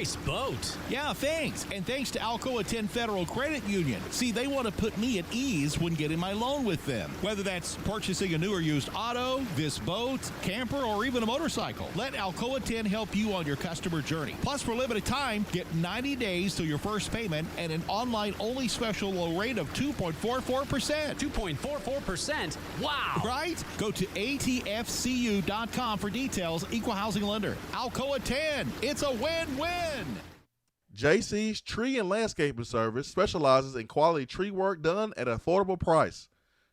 Nice boat. Yeah, thanks. And thanks to Alcoa 10 Federal Credit Union. See, they want to put me at ease when getting my loan with them. Whether that's purchasing a new or used auto, this boat, camper, or even a motorcycle. Let Alcoa 10 help you on your customer journey. Plus, for a limited time, get 90 days till your first payment and an online-only special low rate of 2.44%. 2.44%? Wow. Right? Go to atfcu.com for details. Equal housing lender. Alcoa 10. It's a win-win. JC's Tree and Landscaping Service specializes in quality tree work done at an affordable price.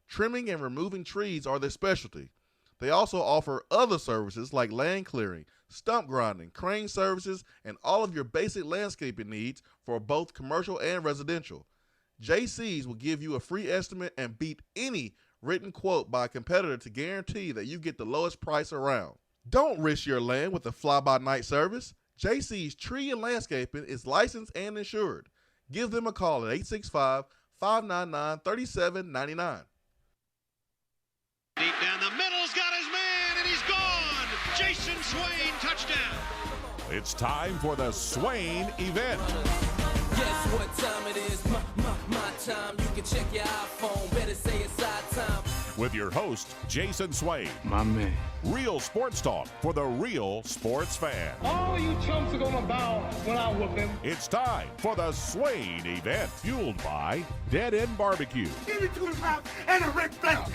Trimming and removing trees are their specialty. They also offer other services like land clearing, stump grinding, crane services, and all of your basic landscaping needs for both commercial and residential. JC's will give you a free estimate and beat any written quote by a competitor to guarantee that you get the lowest price around. Don't risk your land with a fly-by-night service. JC's Tree and Landscaping is licensed and insured. Give them a call at 865-599-3799. Deep down the middle's got his man, and he's gone. Jason Swain, touchdown. It's time for the Swain event. Guess what time it is? My time. You can check your iPhone. Better say it's our time. With your host, Jason Swain. My man. Real sports talk for the real sports fan. All you chumps are gonna bow when I whoop him. It's time for the Swain event, fueled by Dead End Barbecue. Give me 2 pounds and a Rick Bell.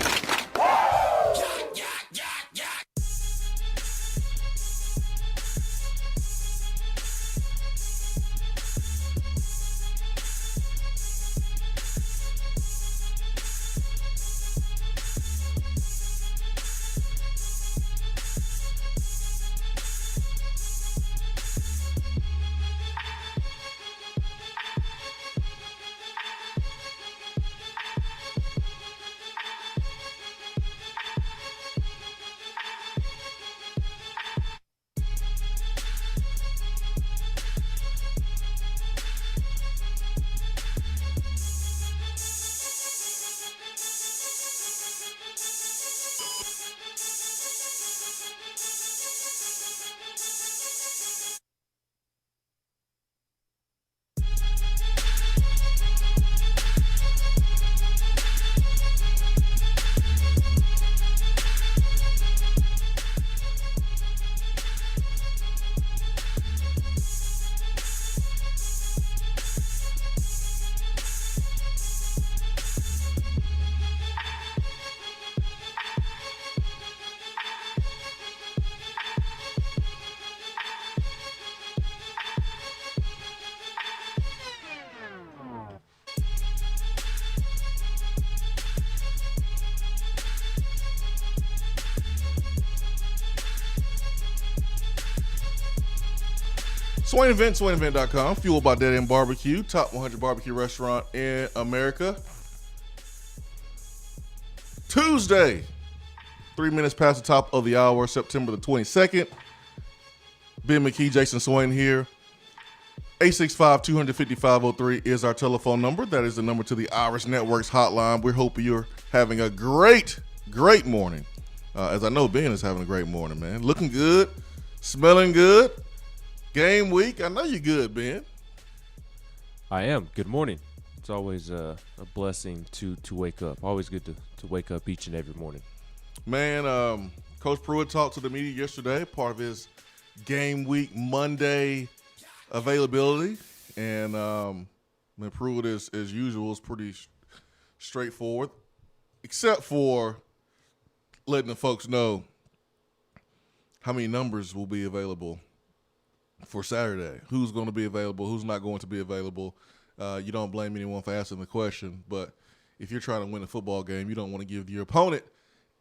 Swain Event, SwainEvent.com, fueled by Dead End Barbecue, top 100 barbecue restaurant in America. Tuesday, 3 minutes past the top of the hour, September the 22nd. Ben McKee, Jason Swain here. 865-250-503 is our telephone number. That is the number to the Irish Networks hotline. We hope you're having a great morning. As I know Ben is having a great morning, man. Looking good, smelling good. Game week. I know you're good, Ben. I am. Good morning. It's always a blessing to wake up. Always good to wake up each and every morning. Man, Coach Pruitt talked to the media yesterday, part of his game week Monday availability. And Pruitt, as usual, is pretty straightforward, except for letting the folks know how many numbers will be available for Saturday. Who's going to be available, who's not going to be available. You don't blame anyone for asking the question, but if you're trying to win a football game, you don't want to give your opponent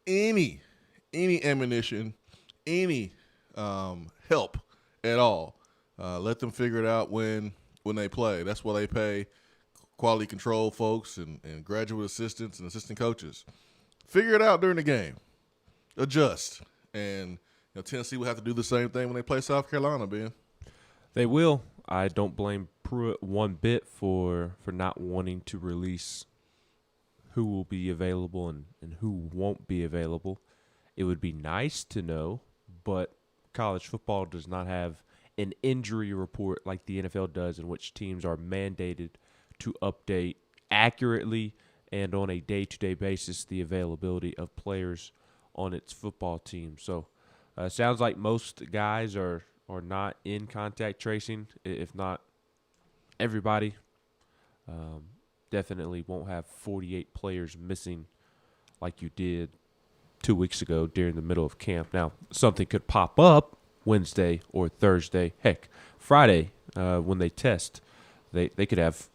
any ammunition, any help at all. Let them figure it out when they play. That's why they pay quality control folks and graduate assistants and assistant coaches. Figure it out during the game. Adjust. And Tennessee will have to do the same thing when they play South Carolina, Ben. They will. I don't blame Pruitt one bit for not wanting to release who will be available and who won't be available. It would be nice to know, but college football does not have an injury report like the NFL does, in which teams are mandated to update accurately and on a day-to-day basis the availability of players on its football team. So sounds like most guys are not in contact tracing, if not everybody. Definitely won't have 48 players missing like you did 2 weeks ago during the middle of camp. Now, something could pop up Wednesday or Thursday. Heck, Friday when they test, they could have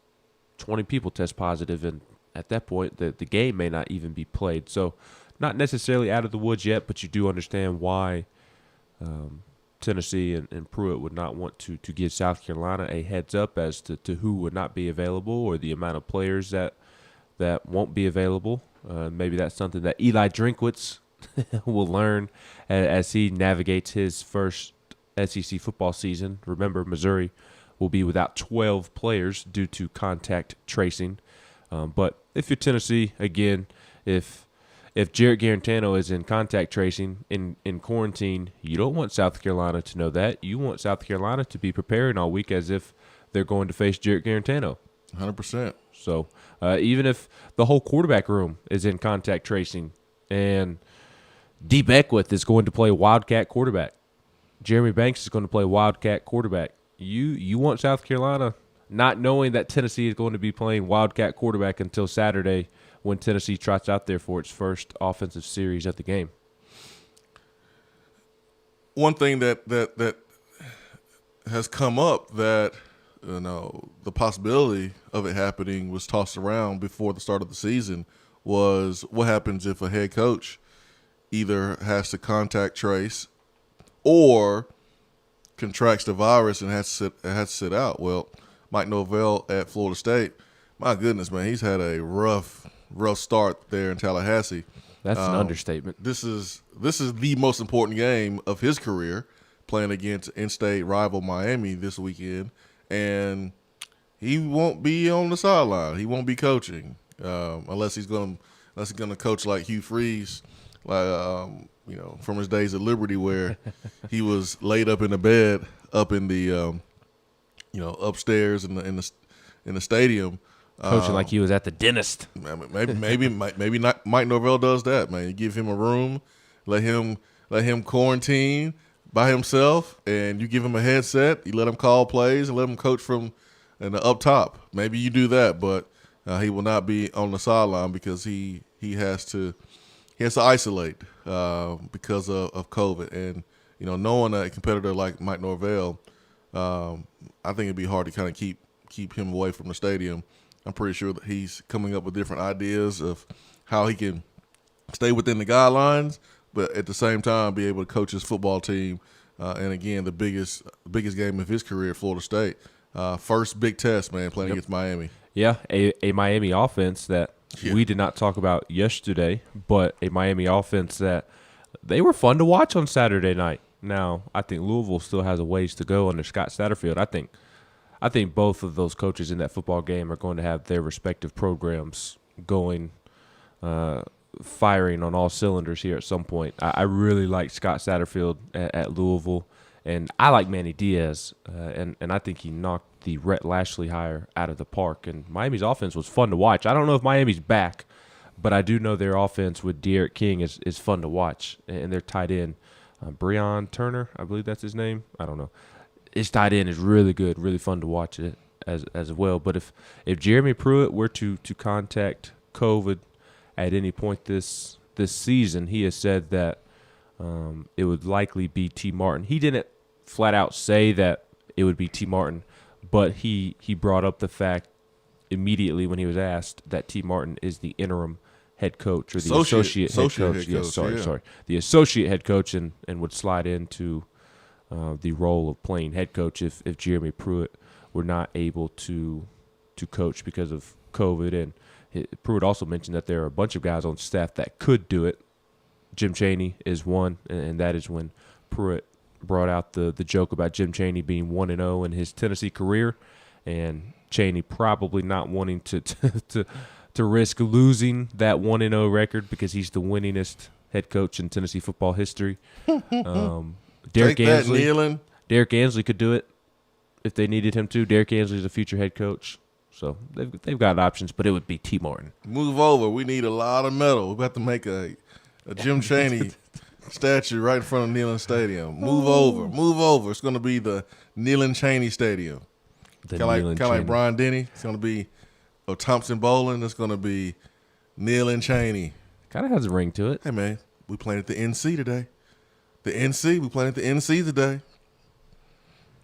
20 people test positive, and at that point, the game may not even be played. So not necessarily out of the woods yet, but you do understand why Tennessee and Pruitt would not want to give South Carolina a heads up as to who would not be available or the amount of players that won't be available. Maybe that's something that Eli Drinkwitz will learn as he navigates his first SEC football season. Remember, Missouri will be without 12 players due to contact tracing. But if you're Tennessee, again, if Jarrett Garantano is in contact tracing in quarantine, you don't want South Carolina to know that. You want South Carolina to be preparing all week as if they're going to face Jarrett Garantano. 100%. So even if the whole quarterback room is in contact tracing and D. Beckwith is going to play Wildcat quarterback, Jeremy Banks is going to play Wildcat quarterback, you want South Carolina not knowing that Tennessee is going to be playing Wildcat quarterback until Saturday when Tennessee trots out there for its first offensive series at the game. One thing that has come up that the possibility of it happening was tossed around before the start of the season was what happens if a head coach either has to contact trace or contracts the virus and has to sit out. Well, Mike Norvell at Florida State, my goodness, man, he's had a rough start there in Tallahassee. That's an understatement. This is the most important game of his career, playing against in-state rival Miami this weekend, and he won't be on the sideline. He won't be coaching unless he's going to coach like Hugh Freeze, like from his days at Liberty, where he was laid up in the bed up in the upstairs in the stadium. Coaching like he was at the dentist. Maybe Mike Norvell does that, man. You give him a room, let him quarantine by himself, and you give him a headset. You let him call plays and let him coach from up top. Maybe you do that, but he will not be on the sideline because he has to isolate because of COVID. And knowing a competitor like Mike Norvell, I think it'd be hard to kind of keep him away from the stadium. I'm pretty sure that he's coming up with different ideas of how he can stay within the guidelines, but at the same time be able to coach his football team. And again, the biggest game of his career, Florida State. First big test, man, playing against Miami. Yeah, a Miami offense that we did not talk about yesterday, but a Miami offense that they were fun to watch on Saturday night. Now, I think Louisville still has a ways to go under Scott Satterfield. I think both of those coaches in that football game are going to have their respective programs going, firing on all cylinders here at some point. I really like Scott Satterfield at Louisville, and I like Manny Diaz, and I think he knocked the Rhett Lashley hire out of the park. And Miami's offense was fun to watch. I don't know if Miami's back, but I do know their offense with De'Aaron King is fun to watch, and they're tight end. Breon Turner, I believe that's his name. I don't know. His tight end is really good, really fun to watch it as well. But if Jeremy Pruitt were to contact COVID at any point this season, he has said that it would likely be T. Martin. He didn't flat out say that it would be T. Martin, but he brought up the fact immediately when he was asked that T. Martin is the interim head coach or the associate head coach. Yes, sorry. The associate head coach and would slide into the role of playing head coach if Jeremy Pruitt were not able to coach because of COVID. And Pruitt also mentioned that there are a bunch of guys on staff that could do it. Jim Chaney is one, and that is when Pruitt brought out the joke about Jim Chaney being 1-0 in his Tennessee career, and Chaney probably not wanting to risk losing that 1-0 record because he's the winningest head coach in Tennessee football history. Derek Take that, Ansley, Nealon. Derek Ansley could do it if they needed him to. Derek Ansley's a future head coach. So they've got options, but it would be T. Martin. Move over. We need a lot of metal. We have to make a Jim Chaney statue right in front of Neyland Stadium. Move over. Move over. It's going to be the Neyland Chaney Stadium. Kind of like Brian Denny. It's going to be Thompson Bowling. It's going to be Neyland Chaney. Kind of has a ring to it. Hey, man, we playing at the NC today. The NC. We playing at the NC today.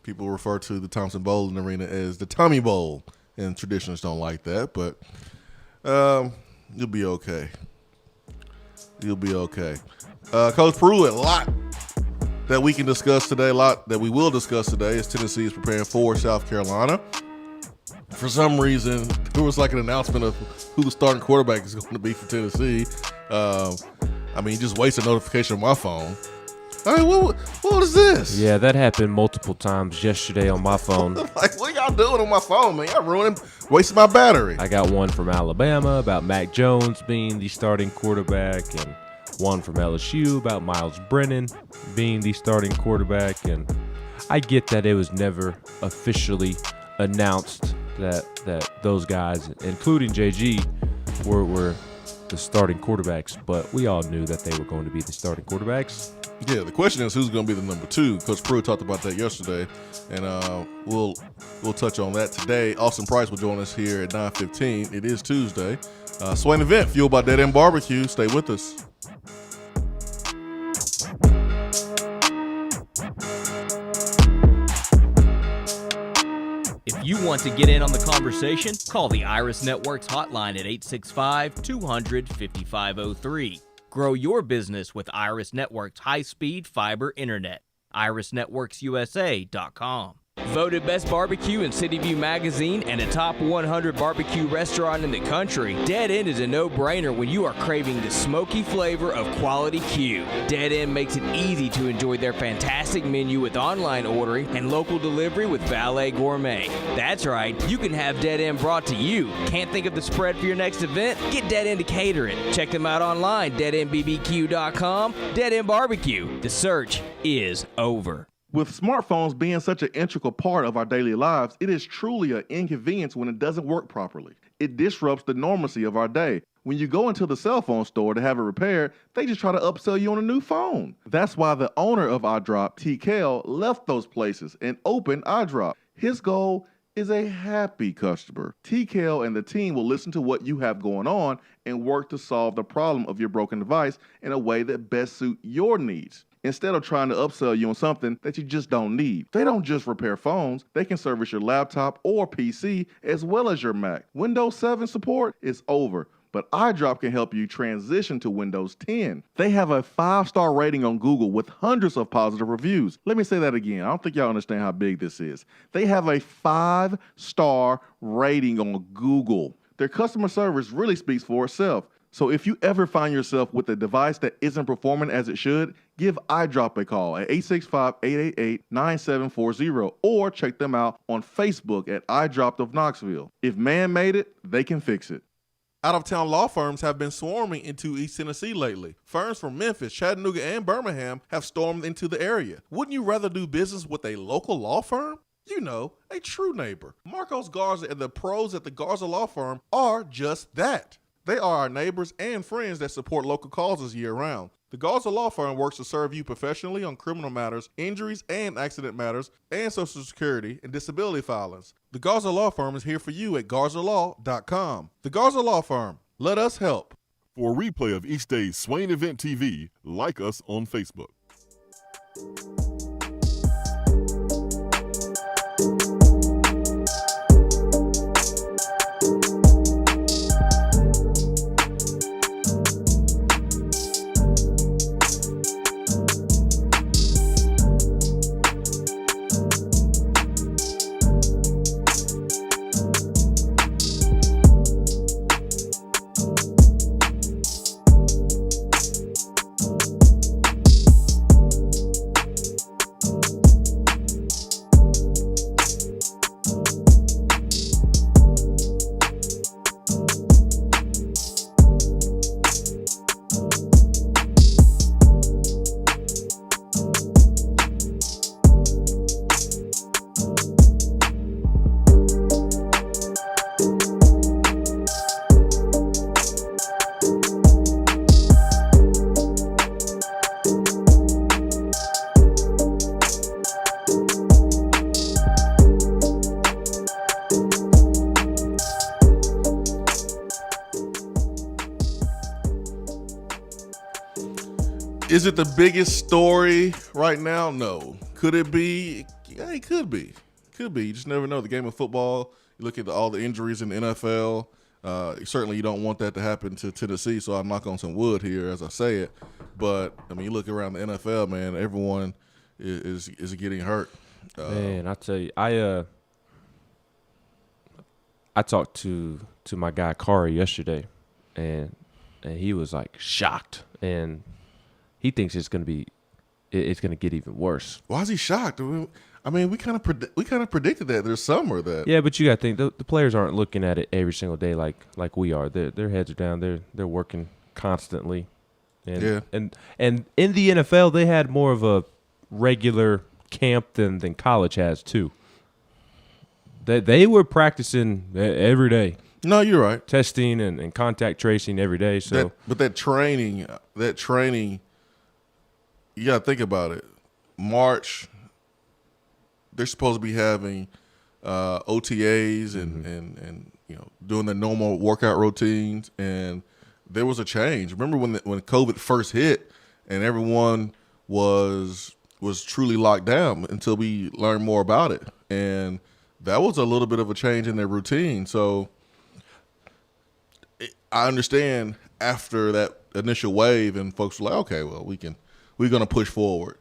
People refer to the Thompson Bowling Arena as the Tommy Bowl. And traditionalists don't like that, but you'll be okay. You'll be okay. Coach Pruitt, a lot that we can discuss today, a lot that we will discuss today as Tennessee is preparing for South Carolina. For some reason, there was like an announcement of who the starting quarterback is going to be for Tennessee. You just wasted a notification on my phone. I mean, what is this? Yeah, that happened multiple times yesterday on my phone. Like, what y'all doing on my phone, man? Y'all wasting my battery. I got one from Alabama about Mac Jones being the starting quarterback, and one from LSU about Miles Brennan being the starting quarterback. And I get that it was never officially announced that those guys, including JG, were the starting quarterbacks, but we all knew that they were going to be the starting quarterbacks. Yeah, the question is who's going to be the number 2. Coach Pruitt talked about that yesterday, and we'll touch on that today. Austin Price will join us here at 9:15. It is Tuesday. Swain event fueled by Dead End Barbecue. Stay with us. If you want to get in on the conversation, call the Iris Networks hotline at 865-200-5503. Grow your business with Iris Networks high-speed fiber internet. IrisNetworksUSA.com. Voted Best Barbecue in City View Magazine and a top 100 barbecue restaurant in the country, Dead End is a no-brainer when you are craving the smoky flavor of quality Q. Dead End makes it easy to enjoy their fantastic menu with online ordering and local delivery with Valet Gourmet. That's right, you can have Dead End brought to you. Can't think of the spread for your next event? Get Dead End to cater it. Check them out online, deadendbbq.com. Dead End Barbecue. The search is over. With smartphones being such an integral part of our daily lives, it is truly an inconvenience when it doesn't work properly. It disrupts the normalcy of our day. When you go into the cell phone store to have it repaired, they just try to upsell you on a new phone. That's why the owner of iDrop, TKL, left those places and opened iDrop. His goal is a happy customer. TKL and the team will listen to what you have going on and work to solve the problem of your broken device in a way that best suits your needs, instead of trying to upsell you on something that you just don't need. They don't just repair phones, they can service your laptop or PC as well as your Mac. Windows 7 support is over, but iDrop can help you transition to Windows 10. They have a 5-star rating on Google with hundreds of positive reviews. Let me say that again. I don't think y'all understand how big this is. They have a 5-star rating on Google. Their customer service really speaks for itself. So if you ever find yourself with a device that isn't performing as it should, give iDrop a call at 865-888-9740 or check them out on Facebook at iDrop of Knoxville. If man made it, they can fix it. Out-of-town law firms have been swarming into East Tennessee lately. Firms from Memphis, Chattanooga, and Birmingham have stormed into the area. Wouldn't you rather do business with a local law firm? You know, a true neighbor. Marcos Garza and the pros at the Garza Law Firm are just that. They are our neighbors and friends that support local causes year-round. The Garza Law Firm works to serve you professionally on criminal matters, injuries and accident matters, and Social Security and disability filings. The Garza Law Firm is here for you at GarzaLaw.com. The Garza Law Firm. Let us help. For a replay of each day's Swain Event TV, like us on Facebook. Is it the biggest story right now? No. Could it be? Yeah, it could be. Could be. You just never know. The game of football, you look at all the injuries in the NFL. Certainly you don't want that to happen to Tennessee, so I'll knock on some wood here as I say it. But, I mean, you look around the NFL, man, everyone is getting hurt. Man, I tell you, I talked to my guy Kari yesterday, and he was like shocked, and he thinks it's gonna get even worse. Why is he shocked? I mean, we kind of predicted that there's summer that. Yeah, but you got to think the players aren't looking at it every single day like we are. Their heads are down. They're working constantly, and and in the NFL they had more of a regular camp than college has too. They were practicing every day. No, you're right. Testing and contact tracing every day. So, but that training, you got to think about it. March, they're supposed to be having OTAs and doing their normal workout routines, and there was a change. Remember when COVID first hit and everyone was truly locked down until we learned more about it, and that was a little bit of a change in their routine. So I understand after that initial wave and folks were like, okay, well, we're going to push forward.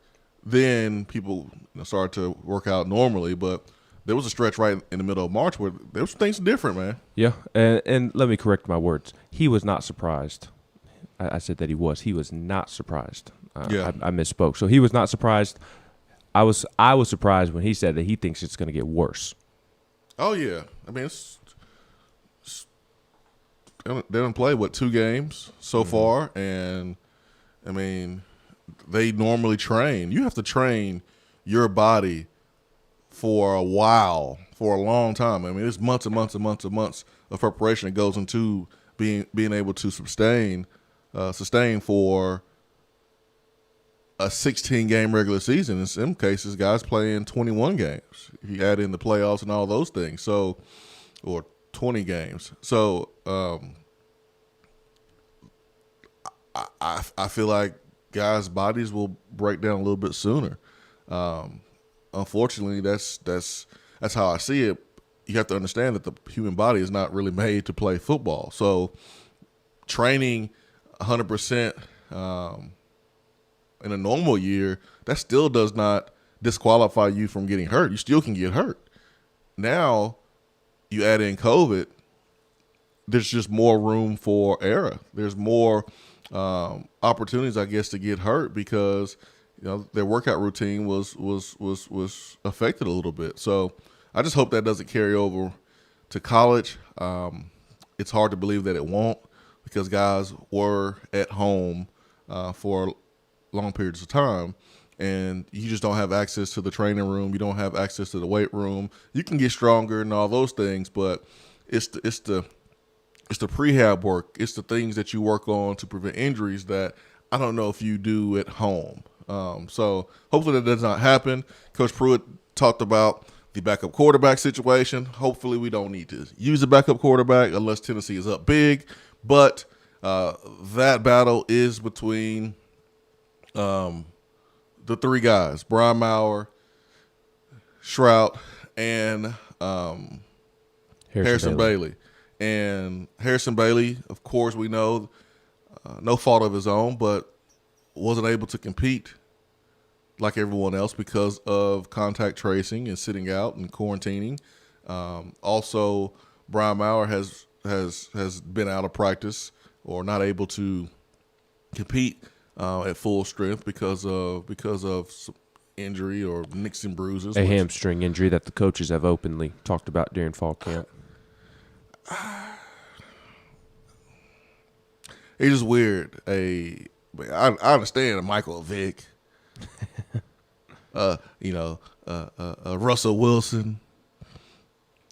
Then people started to work out normally, but there was a stretch right in the middle of March where there was things different, man. Yeah, and let me correct my words. He was not surprised. I said that he was. He was not surprised. I misspoke. So he was not surprised. I was surprised when he said that he thinks it's going to get worse. Oh, yeah. I mean, they didn't play, 2 games so far, and, I mean, they normally train. You have to train your body for a while, for a long time. I mean, it's months and months and months and months of preparation that goes into being able to sustain for a 16-game regular season. In some cases, guys playing 21 games if you add in the playoffs and all those things. So, or 20 games. So, I feel like guys' bodies will break down a little bit sooner. Unfortunately, that's how I see it. You have to understand that the human body is not really made to play football. So, training 100%. In a normal year, that still does not disqualify you from getting hurt. You still can get hurt. Now, you add in COVID, there's just more room for error. There's more opportunities, I guess, to get hurt because their workout routine was affected a little bit. So I just hope that doesn't carry over to college. It's hard to believe that it won't because guys were at home for long periods of time, and you just don't have access to the training room. You don't have access to the weight room. You can get stronger and all those things, but it's the prehab work. It's the things that you work on to prevent injuries that I don't know if you do at home. So hopefully that does not happen. Coach Pruitt talked about the backup quarterback situation. Hopefully we don't need to use a backup quarterback unless Tennessee is up big, but that battle is between the 3 guys, Brian Maurer, Shrout, and Harrison Bailey. And Harrison Bailey, of course, we know, no fault of his own, but wasn't able to compete like everyone else because of contact tracing and sitting out and quarantining. Also, Brian Maurer has been out of practice or not able to compete at full strength because of some injury or nicks and bruises. A hamstring injury that the coaches have openly talked about during fall camp. It's just weird. I understand a Michael Vick, Russell Wilson.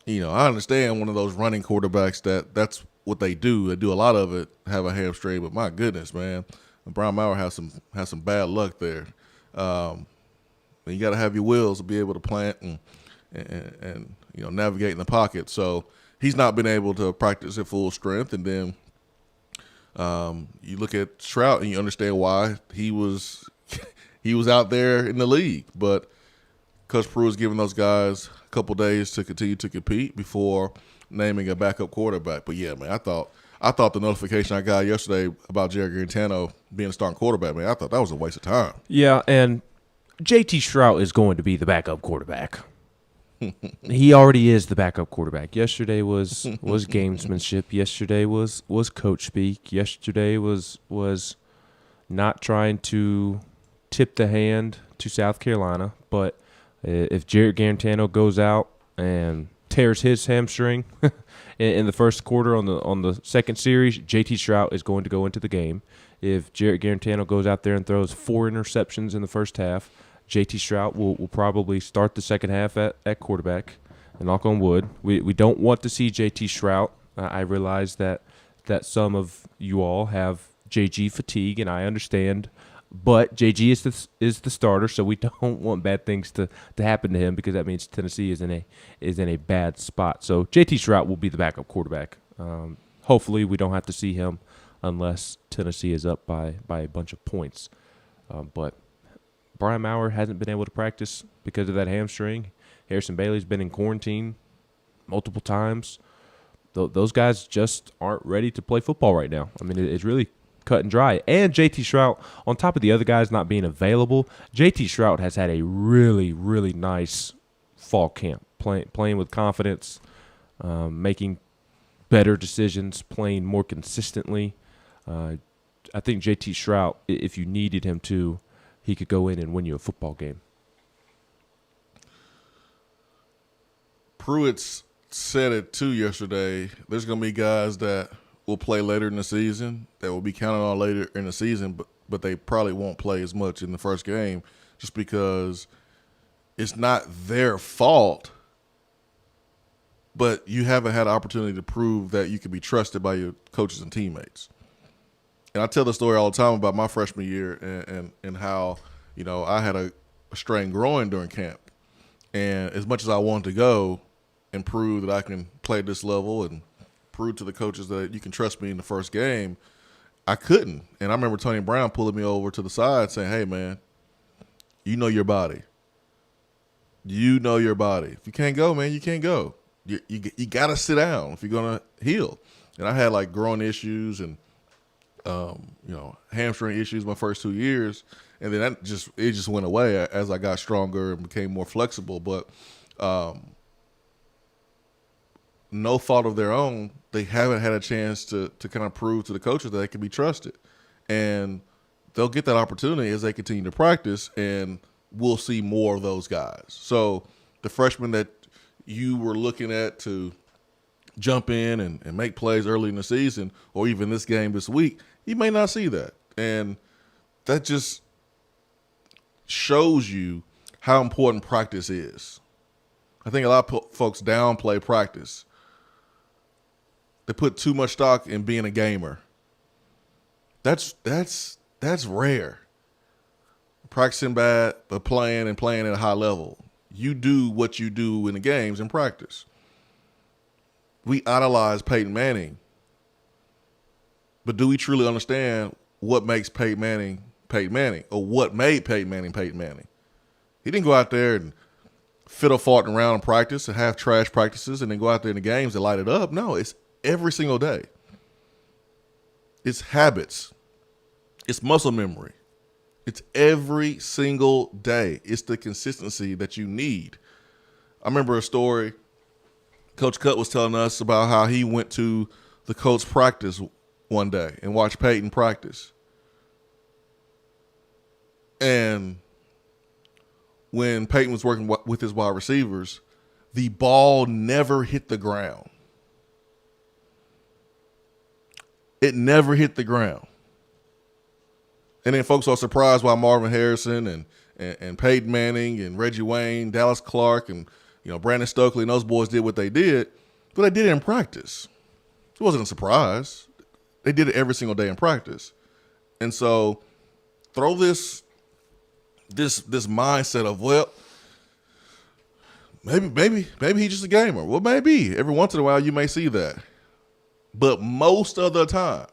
I understand one of those running quarterbacks that's what they do. They do a lot of it, have a hamstring, but my goodness, man. Brian Maurer has some bad luck there. You got to have your wheels to be able to plant and navigate in the pocket. So he's not been able to practice at full strength, and then You look at Trout and you understand why he was out there in the league. But Coach Pruitt is giving those guys a couple days to continue to compete before naming a backup quarterback. But yeah, man, I thought the notification I got yesterday about Jared Garantano being a starting quarterback, man, I thought that was a waste of time. Yeah, and JT Shrout is going to be the backup quarterback. He already is the backup quarterback. Yesterday was gamesmanship. Yesterday was coach speak. Yesterday was not trying to tip the hand to South Carolina. But if Jared Garantano goes out and tears his hamstring in the first quarter on the second series, JT Shrout is going to go into the game. If Jared Garantano goes out there and throws 4 interceptions in the first half, JT Shrout will probably start the second half at quarterback, and knock on wood. We don't want to see JT Shrout. I realize that some of you all have JG fatigue, and I understand. But JG is the starter, so we don't want bad things to happen to him, because that means Tennessee is in a bad spot. So JT Shrout will be the backup quarterback. Hopefully we don't have to see him unless Tennessee is up by a bunch of points. But Brian Maurer hasn't been able to practice because of that hamstring. Harrison Bailey's been in quarantine multiple times. Those guys just aren't ready to play football right now. I mean, it's really cut and dry. And JT Shrout, on top of the other guys not being available, JT Shrout has had a really, really nice fall camp, playing with confidence, making better decisions, playing more consistently. I think JT Shrout, if you needed him to, he could go in and win you a football game. Pruitt said it too yesterday. There's going to be guys that will play later in the season, that will be counted on later in the season, but they probably won't play as much in the first game just because it's not their fault, but you haven't had an opportunity to prove that you can be trusted by your coaches and teammates. And I tell the story all the time about my freshman year and how, I had a strained groin during camp. And as much as I wanted to go and prove that I can play at this level and prove to the coaches that you can trust me in the first game, I couldn't. And I remember Tony Brown pulling me over to the side saying, hey, man, you know your body. You know your body. If you can't go, man, you can't go. You got to sit down if you're going to heal. And I had, groin issues and hamstring issues my first 2 years, and then it just went away as I got stronger and became more flexible. But no fault of their own, they haven't had a chance to kind of prove to the coaches that they can be trusted, and they'll get that opportunity as they continue to practice, and we'll see more of those guys. So the freshmen that you were looking at to jump in and make plays early in the season, or even this game this week, you may not see that. And that just shows you how important practice is. I think a lot of folks downplay practice. They put too much stock in being a gamer. That's rare. Practicing bad, but playing at a high level. You do what you do in the games in practice. We idolize Peyton Manning, but do we truly understand what makes Peyton Manning, or what made Peyton Manning? He didn't go out there and fiddle farting around in practice and have trash practices and then go out there in the games and light it up. No, it's every single day. It's habits. It's muscle memory. It's every single day. It's the consistency that you need. I remember a story Coach Cutt was telling us about how he went to the Colts practice one day and watched Peyton practice. And when Peyton was working with his wide receivers, the ball never hit the ground. It never hit the ground. And then folks are surprised why Marvin Harrison and Peyton Manning and Reggie Wayne, Dallas Clark, and Brandon Stokely and those boys did what they did, but they did it in practice. It wasn't a surprise. They did it every single day in practice. And so throw this mindset of, well, maybe he's just a gamer. Well, maybe. Every once in a while you may see that. But most of the time,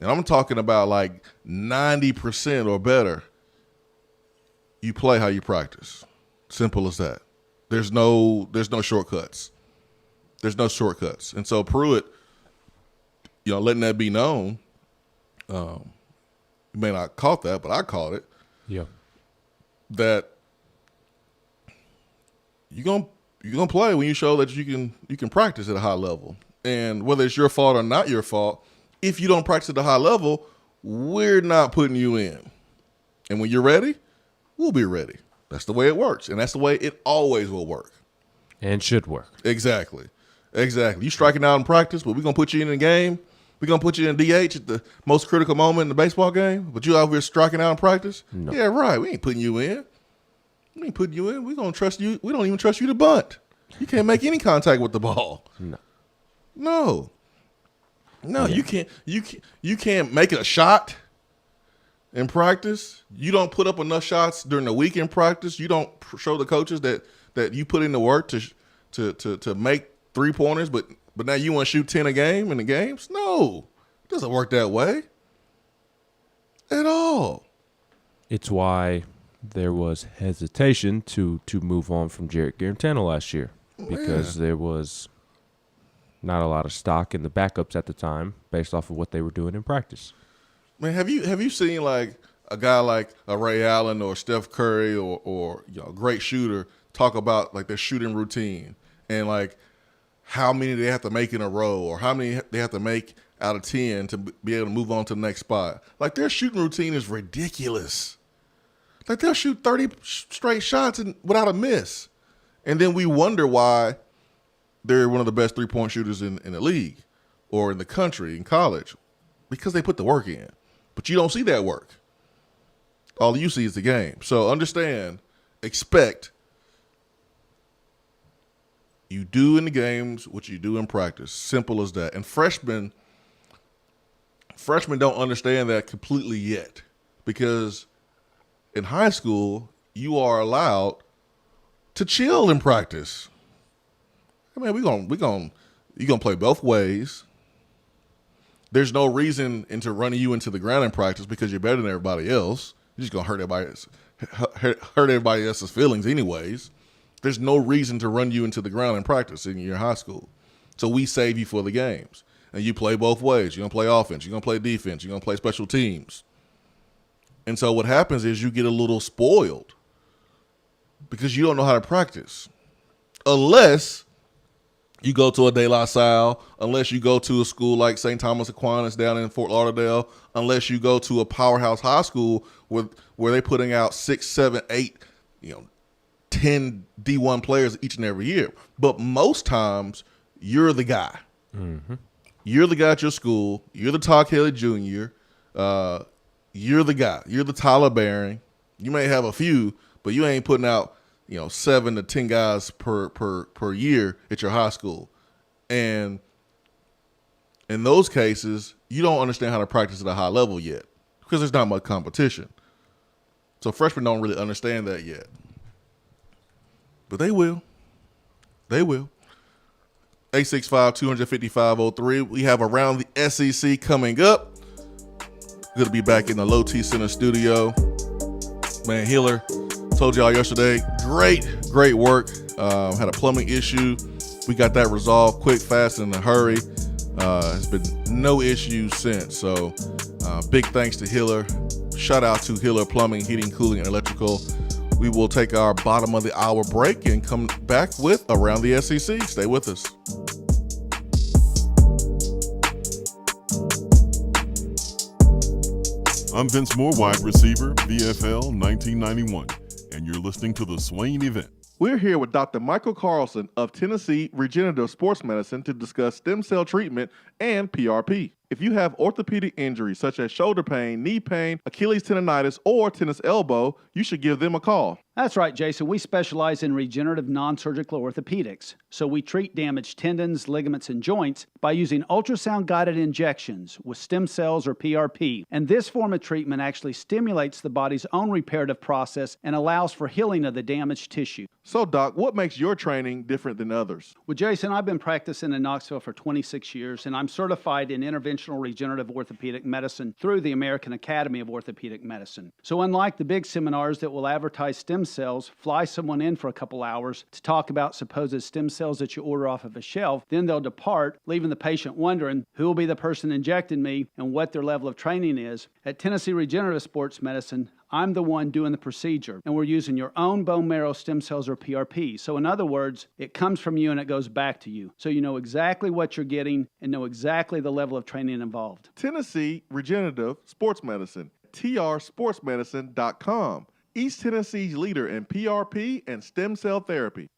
and I'm talking about like 90% or better, you play how you practice. Simple as that. There's no shortcuts. There's no shortcuts. And so Pruitt, letting that be known, you may not have caught that, but I caught it. Yeah. That you're gonna play when you show that you can practice at a high level. And whether it's your fault or not your fault, if you don't practice at a high level, we're not putting you in. And when you're ready, we'll be ready. That's the way it works. And that's the way it always will work. And should work. Exactly. You striking out in practice, but we're going to put you in the game. We're going to put you in DH at the most critical moment in the baseball game, but you out here striking out in practice? No. Yeah, right. We ain't putting you in. We ain't putting you in. We're going to trust you. We don't even trust you to bunt. You can't make any contact with the ball. No. Yeah. You can't make a shot in practice. You don't put up enough shots during the week in practice. You don't show the coaches that you put in the work to make 3-pointers, but now you want to shoot 10 a game in the games? No. It doesn't work that way at all. It's why there was hesitation to move on from Jarrett Garantano last year, because there was not a lot of stock in the backups at the time based off of what they were doing in practice. Man, have you seen like a guy like a Ray Allen or Steph Curry or a great shooter talk about like their shooting routine and like how many they have to make in a row or how many they have to make out of 10 to be able to move on to the next spot? Like their shooting routine is ridiculous. Like they'll shoot 30 straight shots without a miss. And then we wonder why they're one of the best 3-point shooters in the league or in the country, in college, because they put the work in. But you don't see that work. All you see is the game. So understand, expect you do in the games what you do in practice. Simple as that. And freshmen don't understand that completely yet, because in high school you are allowed to chill in practice. I mean, you're gonna play both ways. There's no reason into running you into the ground in practice because you're better than everybody else. You're just gonna hurt everybody else's feelings anyways. There's no reason to run you into the ground in practice in your high school. So we save you for the games. And you play both ways. You're gonna play offense, you're gonna play defense, you're gonna play special teams. And so what happens is you get a little spoiled because you don't know how to practice. Unless you go to a De La Salle, unless you go to a school like St. Thomas Aquinas down in Fort Lauderdale, unless you go to a powerhouse high school where they're putting out 6, 7, 8, 10 D1 players each and every year. But most times, you're the guy. Mm-hmm. You're the guy at your school. You're the Todd Kelly Jr. You're the guy. You're the Tyler Baring. You may have a few, but you ain't putting out 7 to 10 guys per year at your high school. And in those cases, you don't understand how to practice at a high level yet because there's not much competition. So freshmen don't really understand that yet. But they will. They will. 865-255-03. We have Around the SEC coming up. Good to be back in the Low T Center studio. Man, Hiller, told y'all yesterday, great work. Had a plumbing issue. We got that resolved quick, fast, and in a hurry. Has been no issues since. So big thanks to Hiller. Shout out to Hiller Plumbing, Heating, Cooling, and Electrical. We will take our bottom of the hour break and come back with Around the SEC. Stay with us. I'm Vince Moore, wide receiver, VFL 1991, and you're listening to the Swain event. We're here with Dr. Michael Carlson of Tennessee Regenerative Sports Medicine to discuss stem cell treatment and PRP. If you have orthopedic injuries such as shoulder pain, knee pain, Achilles tendonitis, or tennis elbow, you should give them a call. That's right, Jason. We specialize in regenerative non-surgical orthopedics. So we treat damaged tendons, ligaments, and joints by using ultrasound-guided injections with stem cells or PRP. And this form of treatment actually stimulates the body's own reparative process and allows for healing of the damaged tissue. So, Doc, what makes your training different than others? Well, Jason, I've been practicing in Knoxville for 26 years, and I'm certified in interventional regenerative orthopedic medicine through the American Academy of Orthopedic Medicine. So unlike the big seminars that will advertise stem cells, fly someone in for a couple hours to talk about supposed stem cells that you order off of a shelf, then they'll depart, leaving the patient wondering who will be the person injecting me and what their level of training is. At Tennessee Regenerative Sports Medicine, I'm the one doing the procedure, and we're using your own bone marrow stem cells or PRP. So in other words, it comes from you and it goes back to you. So you know exactly what you're getting and know exactly the level of training involved. Tennessee Regenerative Sports Medicine, trsportsmedicine.com. East Tennessee's leader in PRP and stem cell therapy.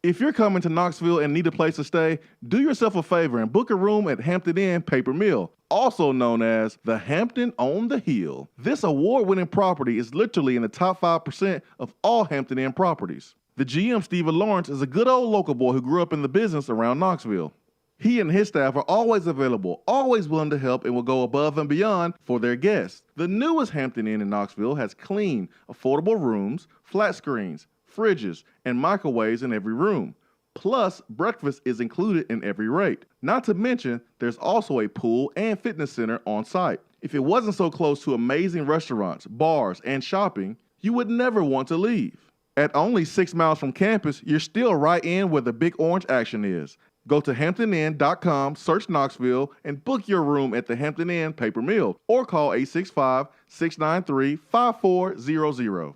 If you're coming to Knoxville and need a place to stay, do yourself a favor and book a room at Hampton Inn Paper Mill, also known as the Hampton on the Hill. This award-winning property is literally in the top 5% of all Hampton Inn properties. The GM, Stephen Lawrence, is a good old local boy who grew up in the business around Knoxville. He and his staff are always available, always willing to help, and will go above and beyond for their guests. The newest Hampton Inn in Knoxville has clean, affordable rooms, flat screens, fridges, and microwaves in every room. Plus, breakfast is included in every rate. Not to mention, there's also a pool and fitness center on site. If it wasn't so close to amazing restaurants, bars, and shopping, you would never want to leave. At only 6 miles from campus, you're still right in where the big orange action is. Go to HamptonInn.com, search Knoxville, and book your room at the Hampton Inn Paper Mill, or call 865-693-5400.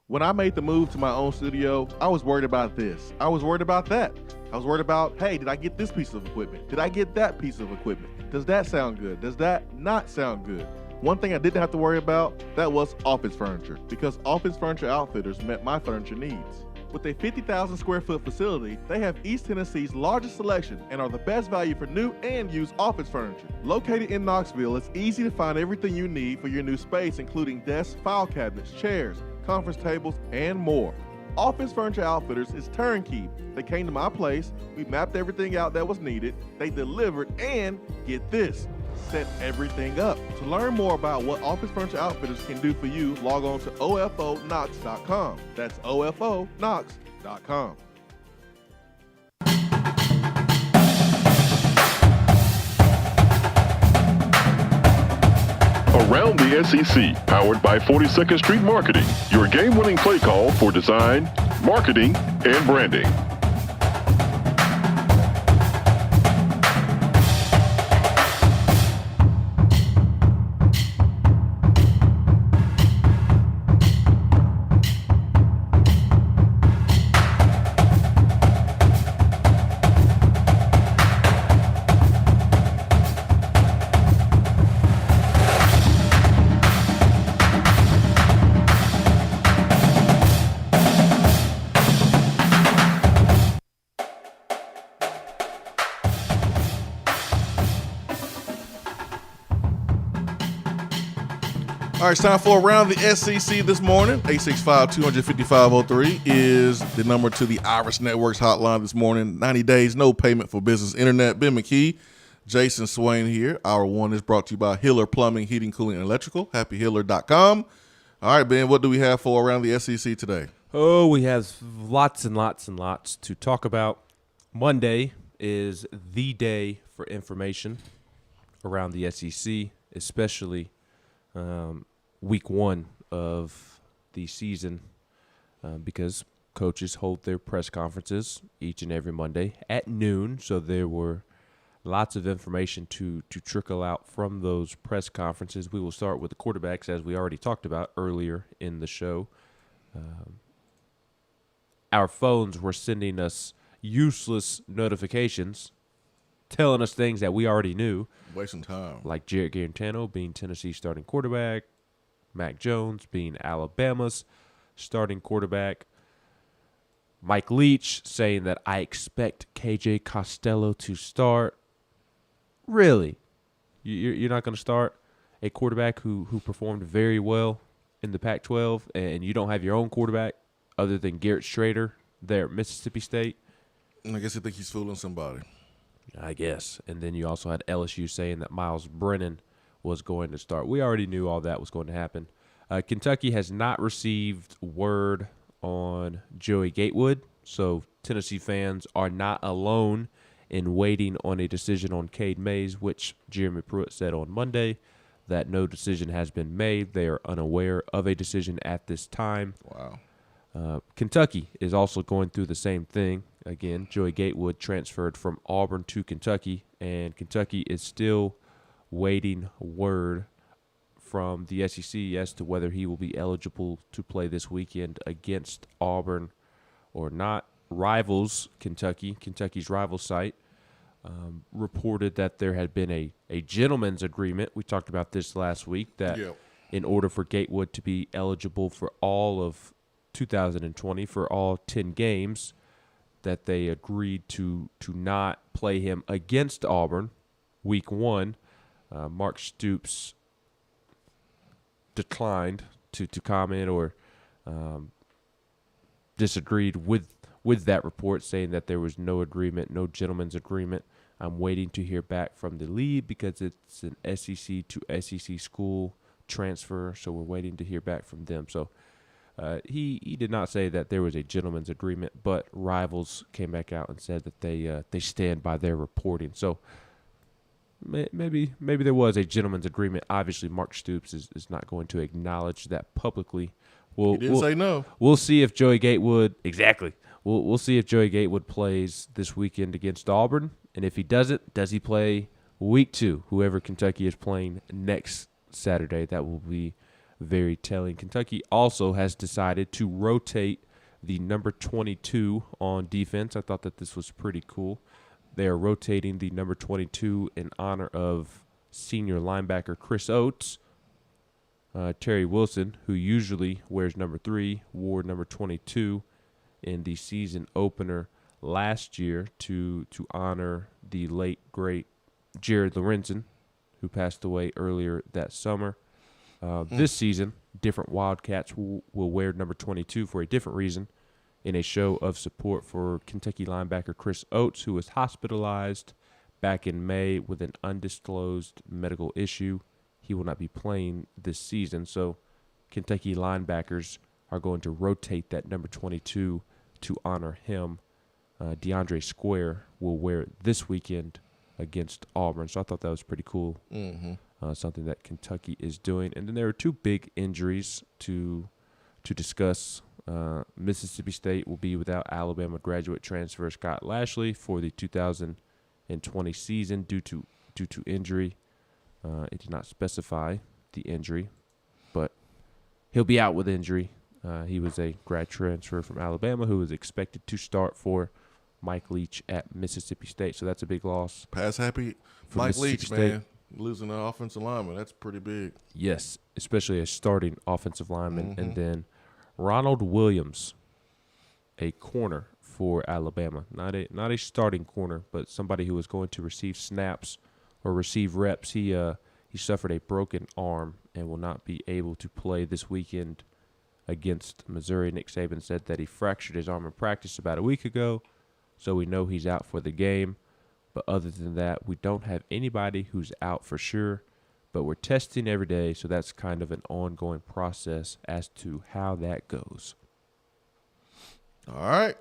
When I made the move to my own studio, I was worried about this. I was worried about that. I was worried about, hey, did I get this piece of equipment? Did I get that piece of equipment? Does that sound good? Does that not sound good? One thing I didn't have to worry about, that was office furniture, because Office Furniture Outfitters met my furniture needs. With a 50,000 square foot facility, they have East Tennessee's largest selection and are the best value for new and used office furniture. Located in Knoxville, it's easy to find everything you need for your new space, including desks, file cabinets, chairs, conference tables, and more. Office Furniture Outfitters is turnkey. They came to my place, we mapped everything out that was needed, they delivered, and get this, set everything up. To learn more about what Office Furniture Outfitters can do for you, log on to OFOKnox.com. That's OFOKnox.com. Around the SEC, powered by 42nd Street Marketing, your game-winning play call for design, marketing, and branding. All right, it's time for Around the SEC this morning. 865-255-03 is the number to the Irish Networks hotline this morning. 90 days, no payment for business internet. Ben McKee, Jason Swain here. Hour one is brought to you by Hiller Plumbing, Heating, Cooling, and Electrical. HappyHiller.com. All right, Ben, what do we have for Around the SEC today? Oh, we have lots and lots and lots to talk about. Monday is the day for information around the SEC, especially week one of the season, because coaches hold their press conferences each and every Monday at noon. So there were lots of information to trickle out from those press conferences. We will start with the quarterbacks, as we already talked about earlier in the show. Our phones were sending us useless notifications telling us things that we already knew. Wasting time. Like Jarrett Garantano being Tennessee's starting quarterback, Mac Jones being Alabama's starting quarterback, Mike Leach saying that I expect KJ Costello to start. Really? You're not going to start a quarterback who performed very well in the Pac-12 and you don't have your own quarterback other than Garrett Schrader there at Mississippi State. I guess you think he's fooling somebody. I guess. And then you also had LSU saying that Miles Brennan was going to start. We already knew all that was going to happen. Kentucky has not received word on Joey Gatewood, so Tennessee fans are not alone in waiting on a decision on Cade Mays, which Jeremy Pruitt said on Monday that no decision has been made. They are unaware of a decision at this time. Wow. Kentucky is also going through the same thing. Again, Joey Gatewood transferred from Auburn to Kentucky, and Kentucky is still waiting word from the SEC as to whether he will be eligible to play this weekend against Auburn or not. Rivals, Kentucky's rival site, reported that there had been a gentleman's agreement. We talked about this last week, that in order for Gatewood to be eligible for all of 2020, for all 10 games, that they agreed to not play him against Auburn week 1. Mark Stoops declined to comment or disagreed with that report, saying that there was no agreement, no gentleman's agreement. I'm waiting to hear back from the league because it's an SEC to SEC school transfer, so we're waiting to hear back from them. So he did not say that there was a gentleman's agreement, but Rivals came back out and said that they stand by their reporting. So maybe there was a gentleman's agreement. Obviously, Mark Stoops is not going to acknowledge that publicly. He didn't say no. We'll see if Joey Gatewood We'll see if Joey Gatewood plays this weekend against Auburn, and if he doesn't, does he play week 2? Whoever Kentucky is playing next Saturday, that will be very telling. Kentucky also has decided to rotate the number 22 on defense. I thought that this was pretty cool. They are rotating the number 22 in honor of senior linebacker Chris Oates. Terry Wilson, who usually wears number 3, wore number 22 in the season opener last year to honor the late, great Jared Lorenzen, who passed away earlier that summer. This season, different Wildcats will wear number 22 for a different reason, in a show of support for Kentucky linebacker Chris Oates, who was hospitalized back in May with an undisclosed medical issue. He will not be playing this season, so Kentucky linebackers are going to rotate that number 22 to honor him. DeAndre Square will wear it this weekend against Auburn, so I thought that was pretty cool. Something that Kentucky is doing. And then there are 2 big injuries to discuss. Mississippi State will be without Alabama graduate transfer Scott Lashley for the 2020 season due to injury. It did not specify the injury, but he'll be out with injury. He was a grad transfer from Alabama who was expected to start for Mike Leach at Mississippi State, so that's a big loss. Pass happy Mike Leach, man. Losing an offensive lineman, that's pretty big. Yes, especially a starting offensive lineman. And then Ronald Williams, a corner for Alabama. Not a starting corner, but somebody who was going to receive snaps or receive reps. He suffered a broken arm and will not be able to play this weekend against Missouri. Nick Saban said that he fractured his arm in practice about a week ago, so we know he's out for the game. But other than that, we don't have anybody who's out for sure. But we're testing every day, so that's kind of an ongoing process as to how that goes. All right,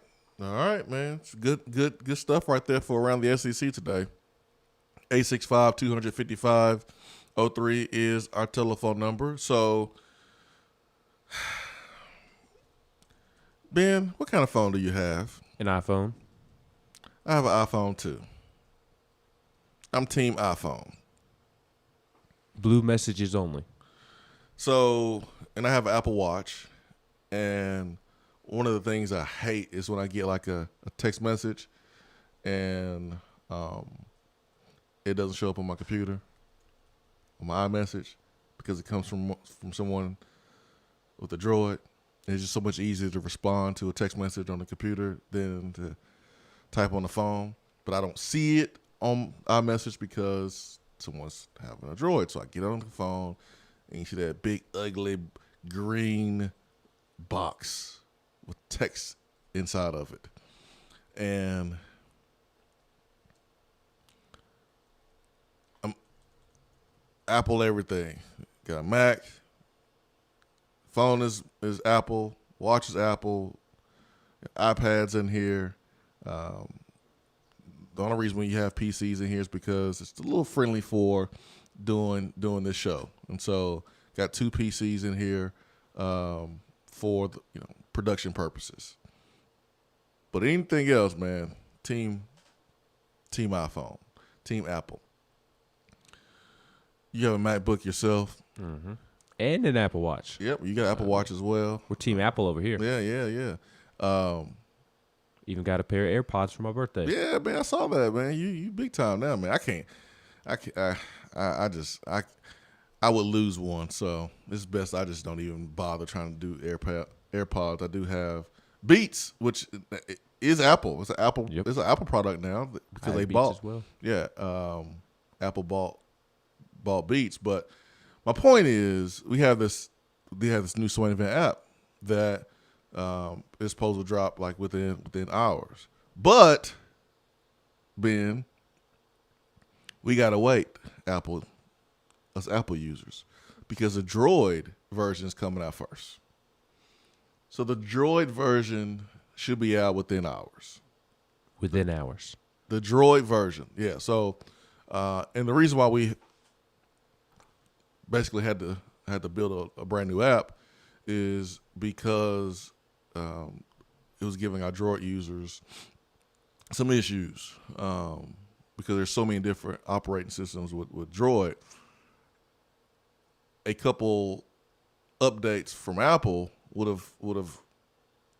man. It's good stuff right there for around the SEC today. 865-255-03 is our telephone number. So, Ben, what kind of phone do you have? An iPhone. I have an iPhone too. I'm team iPhone. Blue messages only. So, and I have an Apple Watch, and one of the things I hate is when I get like a text message and it doesn't show up on my computer, on my iMessage, because it comes from someone with a Droid. And it's just so much easier to respond to a text message on the computer than to type on the phone. But I don't see it on iMessage because someone's having a Droid. So I get on the phone and you see that big, ugly, green box with text inside of it. And Apple everything. Got a Mac. Phone is Apple. Watch is Apple. iPad's in here. The only reason when you have PCs in here is because it's a little friendly for doing this show. And so got 2 PCs in here for the, production purposes. But anything else, man, team iPhone, team Apple. You have a MacBook yourself. Mm-hmm. And an Apple Watch. Yep, you got Apple Watch as well. We're Team Apple over here. Yeah. Even got a pair of AirPods for my birthday. Yeah, man, I saw that, man. You big time now, man. I would lose one, so it's best I just don't even bother trying to do AirPods. I do have Beats, which is Apple. It's an Apple. Yep. It's an Apple product now because they bought. As well. Yeah, Apple bought Beats. But my point is, we have this new Swain event app that is supposed to drop like within hours. But Ben, we gotta wait, us Apple users, because the Droid version is coming out first. So the Droid version should be out within hours. Within hours. The Droid version, yeah. So, and the reason why we basically had to build a brand new app is because it was giving our Droid users some issues because there's so many different operating systems with Droid. A couple updates from Apple would have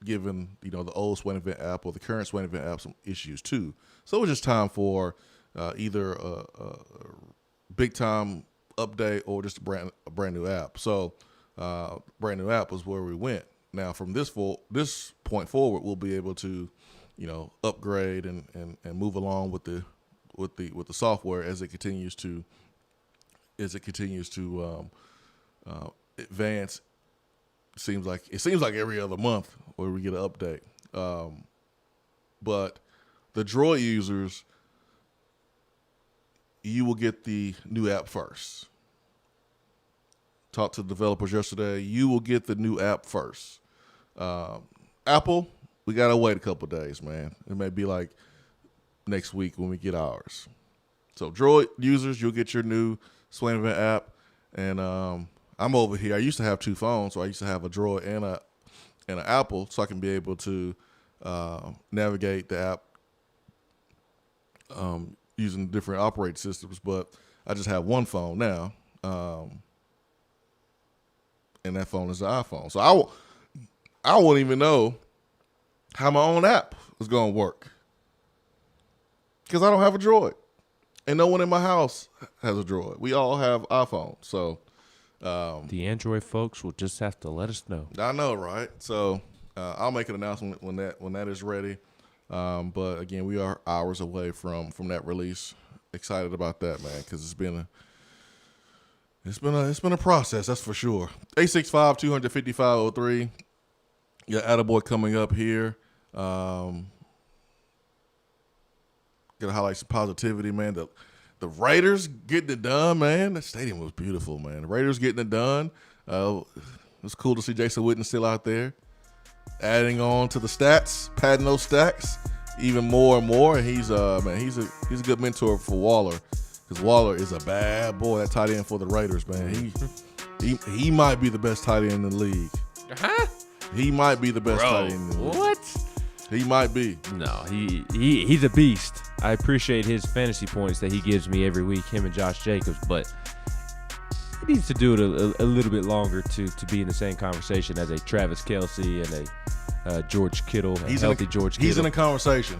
given the old Swain event app or the current Swain event app some issues too. So it was just time for either a big time update or just a brand new app. So brand new app was where we went. Now from this point forward, we'll be able to upgrade and move along with the software as it continues to advance. It seems like every other month where we get an update. But the Droid users, you will get the new app first. Talked to the developers yesterday. You will get the new app first. Apple, we gotta wait a couple days, man. It may be like next week when we get ours. So Droid users, you'll get your new Swain event app, and I'm over here. I used to have 2 phones, so I used to have a Droid and an Apple, so I can be able to navigate the app using different operating systems. But I just have one phone now, and that phone is the iPhone. So I won't even know how my own app is going to work because I don't have a Droid, and no one in my house has a Droid. We all have iPhones, so. The Android folks will just have to let us know. I know, right? So I'll make an announcement when that is ready. But again, we are hours away from that release. Excited about that, man, because it's been a process, that's for sure. 865-255-03. Yeah, Attaboy coming up here. Gotta highlight some positivity, man. The Raiders getting it done, man. The stadium was beautiful, man. The Raiders getting it done. It was cool to see Jason Witten still out there, adding on to the stats, padding those stacks even more and more. And he's a good mentor for Waller, because Waller is a bad boy. That tight end for the Raiders, man. He might be the best tight end in the league. Huh? He might be the best tight end in the league. What? He might be. No, he's a beast. I appreciate his fantasy points that he gives me every week, him and Josh Jacobs, but he needs to do it a little bit longer to be in the same conversation as a Travis Kelce and a George Kittle, George Kittle. He's in a conversation.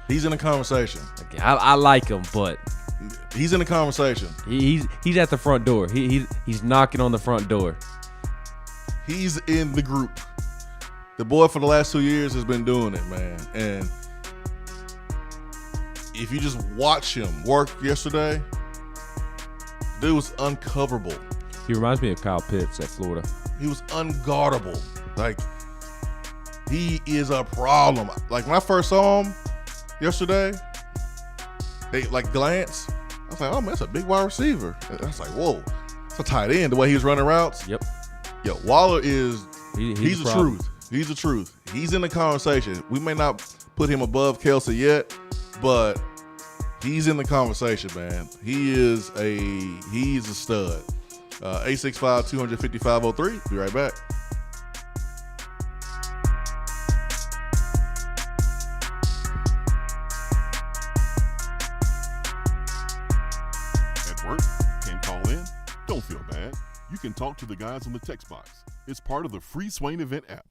He's in a conversation. I like him, but he's in a conversation. He's at the front door. He's knocking on the front door. He's in the group. The boy for the last 2 years has been doing it, man. And if you just watch him work yesterday, dude was uncoverable. He reminds me of Kyle Pitts at Florida. He was unguardable. Like, he is a problem. Like, when I first saw him yesterday, glance, I was like, oh, man, that's a big wide receiver. And I was like, whoa, it's a tight end, the way he was running routes. Yep. Yo, Waller is, he's the problem. truth. He's the truth. He's in the conversation. We may not put him above Kelsey yet, but he's in the conversation, man. He's a stud. 865-255-03. Be right back. At work, can't call in? Don't feel bad. You can talk to the guys on the text box. It's part of the free Swain event app.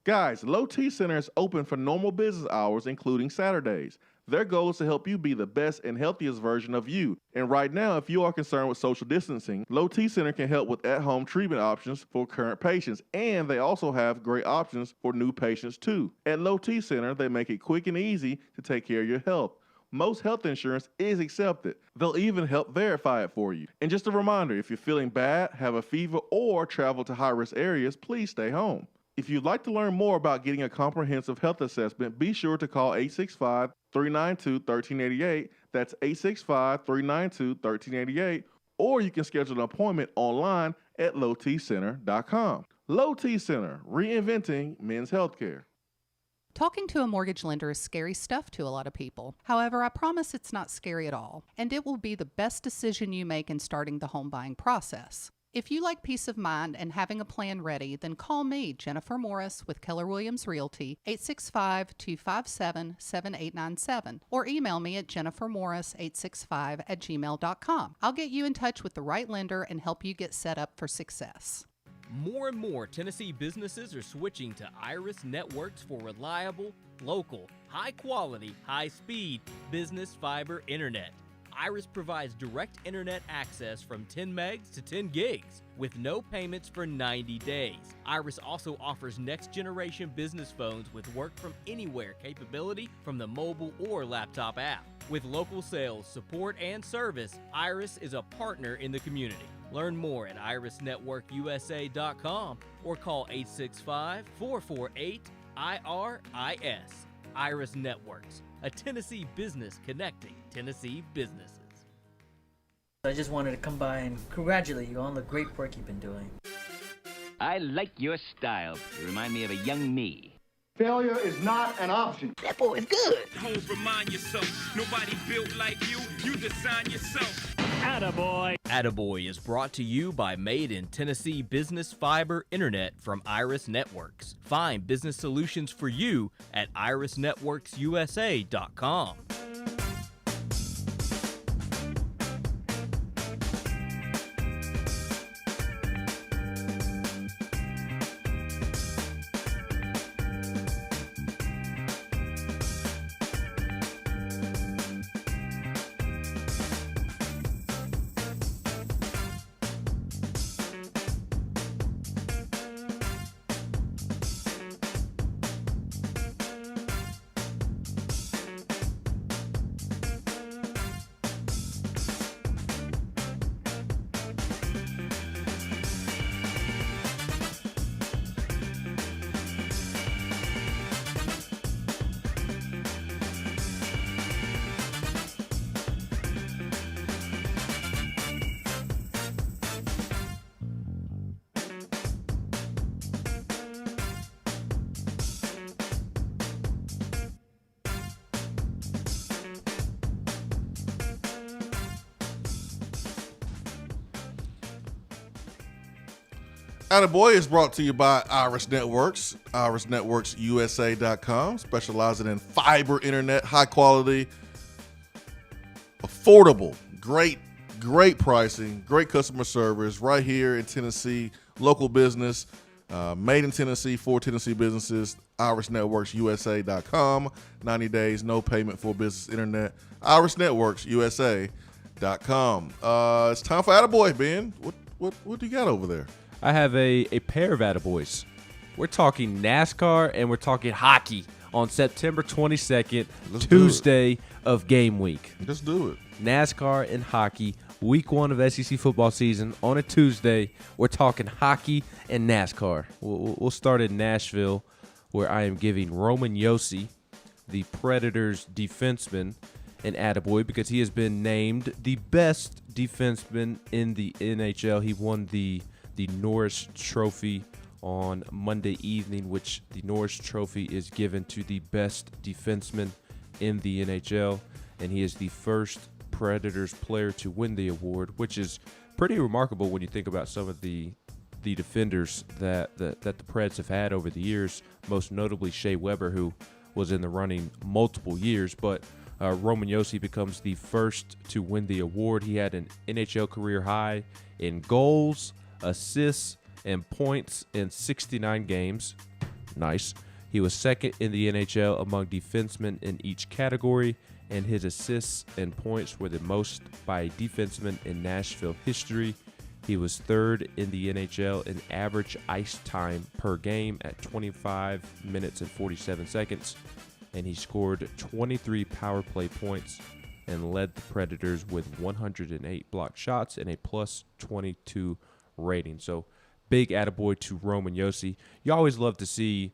Guys, Low T Center is open for normal business hours, including Saturdays. Their goal is to help you be the best and healthiest version of you. And right now, if you are concerned with social distancing, Low T Center can help with at-home treatment options for current patients. And they also have great options for new patients too. At Low T Center, they make it quick and easy to take care of your health. Most health insurance is accepted. They'll even help verify it for you. And just a reminder, if you're feeling bad, have a fever, or travel to high-risk areas, please stay home. If you'd like to learn more about getting a comprehensive health assessment, be sure to call 865-392-1388. That's 865-392-1388. Or you can schedule an appointment online at lowtcenter.com. Low T Center, reinventing men's healthcare. Talking to a mortgage lender is scary stuff to a lot of people. However, I promise it's not scary at all, and it will be the best decision you make in starting the home buying process. If you like peace of mind and having a plan ready, then call me, Jennifer Morris, with Keller Williams Realty, 865-257-7897, or email me at jennifermorris865@gmail.com. I'll get you in touch with the right lender and help you get set up for success. More and more Tennessee businesses are switching to Iris Networks for reliable, local, high-quality, high-speed business fiber internet. Iris provides direct internet access from 10 megs to 10 gigs with no payments for 90 days. Iris also offers next-generation business phones with work-from-anywhere capability from the mobile or laptop app. With local sales, support, and service, Iris is a partner in the community. Learn more at irisnetworkusa.com or call 865-448-IRIS. Iris Networks, a Tennessee business connecting Tennessee businesses. I just wanted to come by and congratulate you on the great work you've been doing. I like your style. You remind me of a young me. Failure is not an option. That boy is good. Don't remind yourself, nobody built like you. You design yourself. Attaboy. Attaboy is brought to you by Made in Tennessee Business Fiber Internet from Iris Networks. Find business solutions for you at irisnetworksusa.com. Attaboy is brought to you by Iris Networks, irisnetworksusa.com, specializing in fiber internet, high quality, affordable, great pricing, great customer service right here in Tennessee, local business, made in Tennessee for Tennessee businesses, irisnetworksusa.com, 90 days, no payment for business internet, irisnetworksusa.com. It's time for Attaboy, Ben. What do you got over there? I have a pair of attaboys. We're talking NASCAR and we're talking hockey. on September 22nd, Let's Tuesday of game week. Let's do it. NASCAR and hockey, week 1 of SEC football season on a Tuesday. We're talking hockey and NASCAR. We'll start in Nashville, where I am giving Roman Josi, the Predators defenseman, an attaboy because he has been named the best defenseman in the NHL. He won the Norris Trophy on Monday evening, which the Norris Trophy is given to the best defenseman in the NHL, and he is the first Predators player to win the award, which is pretty remarkable when you think about some of the defenders that the Preds have had over the years, most notably Shea Weber, who was in the running multiple years, but Roman Josi becomes the first to win the award. He had an NHL career high in goals, assists, and points in 69 games. Nice. He was second in the NHL among defensemen in each category, and his assists and points were the most by a defenseman in Nashville history. He was third in the NHL in average ice time per game at 25 minutes and 47 seconds, and he scored 23 power play points and led the Predators with 108 blocked shots and a plus 22 rating. So big attaboy to Roman Josi. You always love to see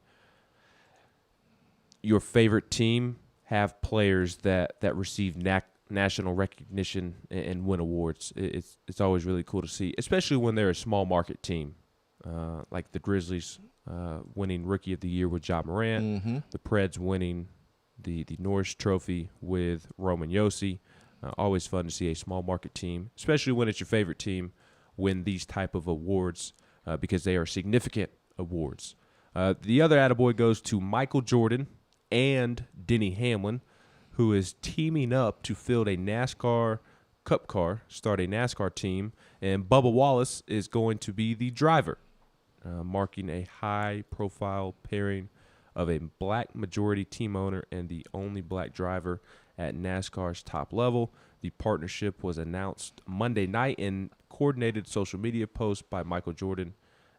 your favorite team have players that receive national recognition and win awards. It's always really cool to see, especially when they're a small market team, like the Grizzlies winning Rookie of the Year with Ja Morant, the Preds winning the Norris Trophy with Roman Josi. Always fun to see a small market team, especially when it's your favorite team, win these type of awards because they are significant awards. The other attaboy goes to Michael Jordan and Denny Hamlin, who is teaming up to field a NASCAR Cup car, start a NASCAR team, and Bubba Wallace is going to be the driver, marking a high-profile pairing of a black majority team owner and the only black driver at NASCAR's top level. The partnership was announced Monday night in coordinated social media posts by Michael Jordan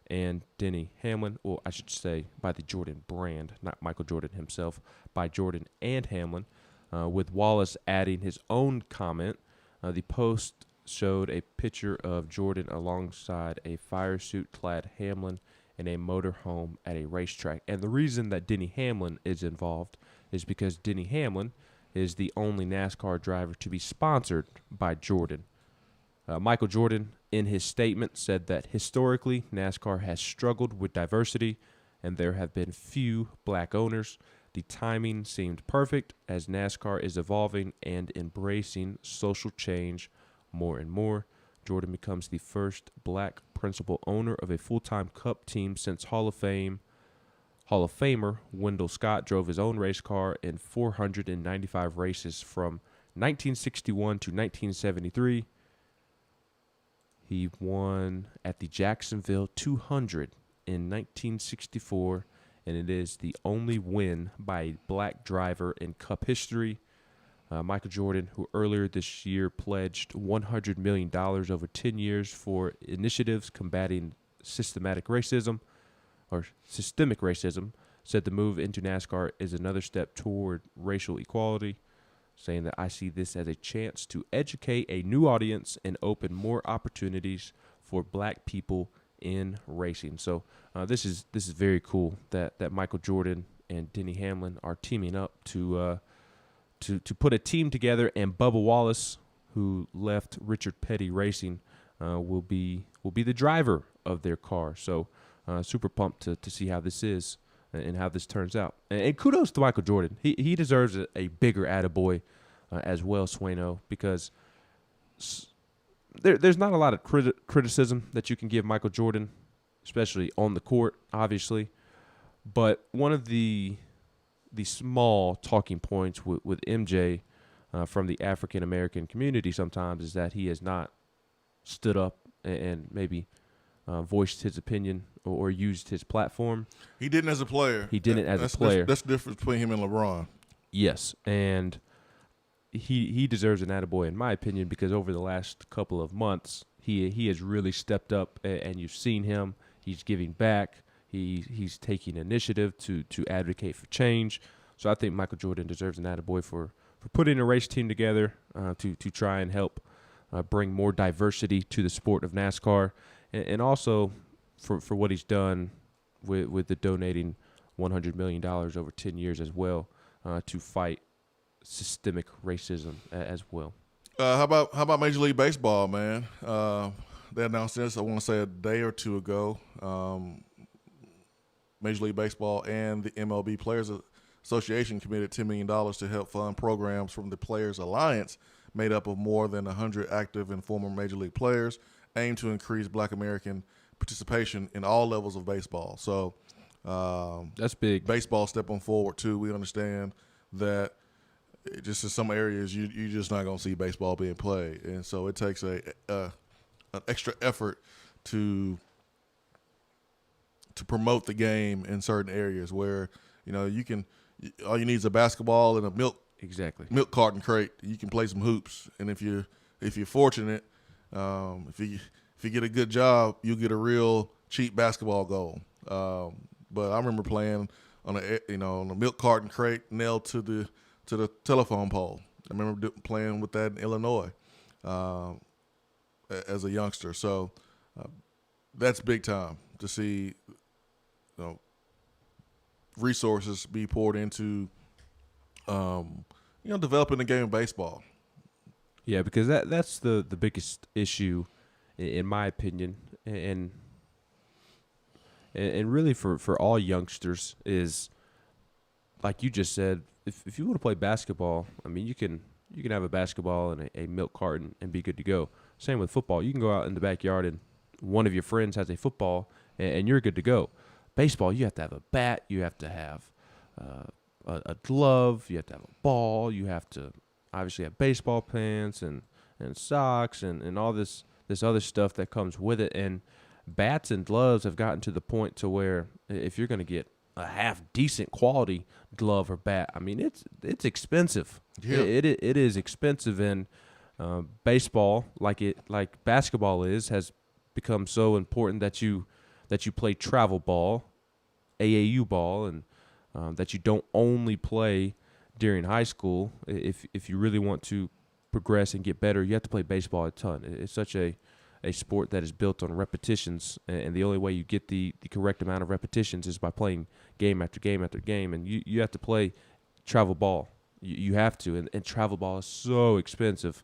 and Denny Hamlin, or I should say by the Jordan brand, not Michael Jordan himself, by Jordan and Hamlin, with Wallace adding his own comment. The post showed a picture of Jordan alongside a fire suit-clad Hamlin in a motorhome at a racetrack. And the reason that Denny Hamlin is involved is because Denny Hamlin is the only NASCAR driver to be sponsored by Jordan. Michael Jordan, in his statement, said that historically NASCAR has struggled with diversity and there have been few black owners. The timing seemed perfect as NASCAR is evolving and embracing social change more and more. Jordan becomes the first black principal owner of a full-time Cup team since Hall of Famer Wendell Scott drove his own race car in 495 races from 1961 to 1973. He won at the Jacksonville 200 in 1964, and it is the only win by a black driver in Cup history. Michael Jordan, who earlier this year pledged $100 million over 10 years for initiatives combating systemic racism, said the move into NASCAR is another step toward racial equality, saying that I see this as a chance to educate a new audience and open more opportunities for black people in racing. So this is very cool that Michael Jordan and Denny Hamlin are teaming up to put a team together, and Bubba Wallace, who left Richard Petty Racing, will be the driver of their car. So super pumped to see how this is and how this turns out. And kudos to Michael Jordan. He deserves a bigger attaboy as well, Swaino, because there's not a lot of criticism that you can give Michael Jordan, especially on the court, obviously. But one of the small talking points with MJ from the African-American community sometimes is that he has not stood up and maybe voiced his opinion or used his platform. He didn't as a player. He didn't as a player. That's the difference between him and LeBron. Yes, and he deserves an attaboy in my opinion because over the last couple of months he has really stepped up, and you've seen him. He's giving back. He's taking initiative to advocate for change. So I think Michael Jordan deserves an attaboy for putting a race team together to try and help bring more diversity to the sport of NASCAR, and also for what he's done with the donating $100 million over 10 years as well to fight systemic racism as well. How about Major League Baseball, man? They announced this, I want to say, a day or two ago. Major League Baseball and the MLB Players Association committed $10 million to help fund programs from the Players Alliance, made up of more than 100 active and former Major League players, aimed to increase Black American participation in all levels of baseball. So that's big. Baseball stepping forward, too. We understand that just in some areas you're just not going to see baseball being played. And so it takes an extra effort to promote the game in certain areas where, all you need is a basketball and a milk carton crate. You can play some hoops. And if you're fortunate, if you get a good job, you'll get a real cheap basketball goal. But I remember playing on a milk carton crate nailed to the telephone pole. I remember playing with that in Illinois as a youngster. So that's big time to see, resources be poured into, developing the game of baseball. Yeah, because that's the biggest issue, in my opinion, and really for all youngsters is, like you just said, if you want to play basketball, I mean, you can have a basketball and a milk carton and be good to go. Same with football. You can go out in the backyard and one of your friends has a football and you're good to go. Baseball, you have to have a bat, you have to have a glove, you have to have a ball, you have to obviously have baseball pants and socks and all this other stuff that comes with it. And bats and gloves have gotten to the point to where if you're going to get a half decent quality glove or bat, I mean, it's expensive. Yeah. It is expensive, and baseball, like basketball has become so important that you play travel ball, AAU ball, and that you don't only play during high school. If you really want to progress and get better, you have to play baseball a ton. It's such a sport that is built on repetitions, and the only way you get the correct amount of repetitions is by playing game after game after game, and you have to play travel ball. You have to, and travel ball is so expensive.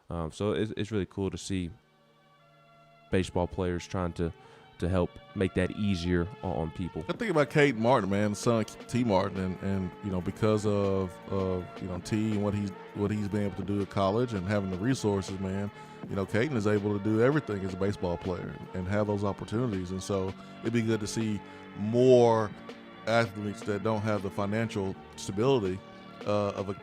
So it's really cool to see baseball players trying to help make that easier on people. I think about Cade Martin, man, the son of T. Martin, and because of T and what he's been able to do at college and having the resources, man, Caden is able to do everything as a baseball player and have those opportunities. And so it'd be good to see more athletes that don't have the financial stability of a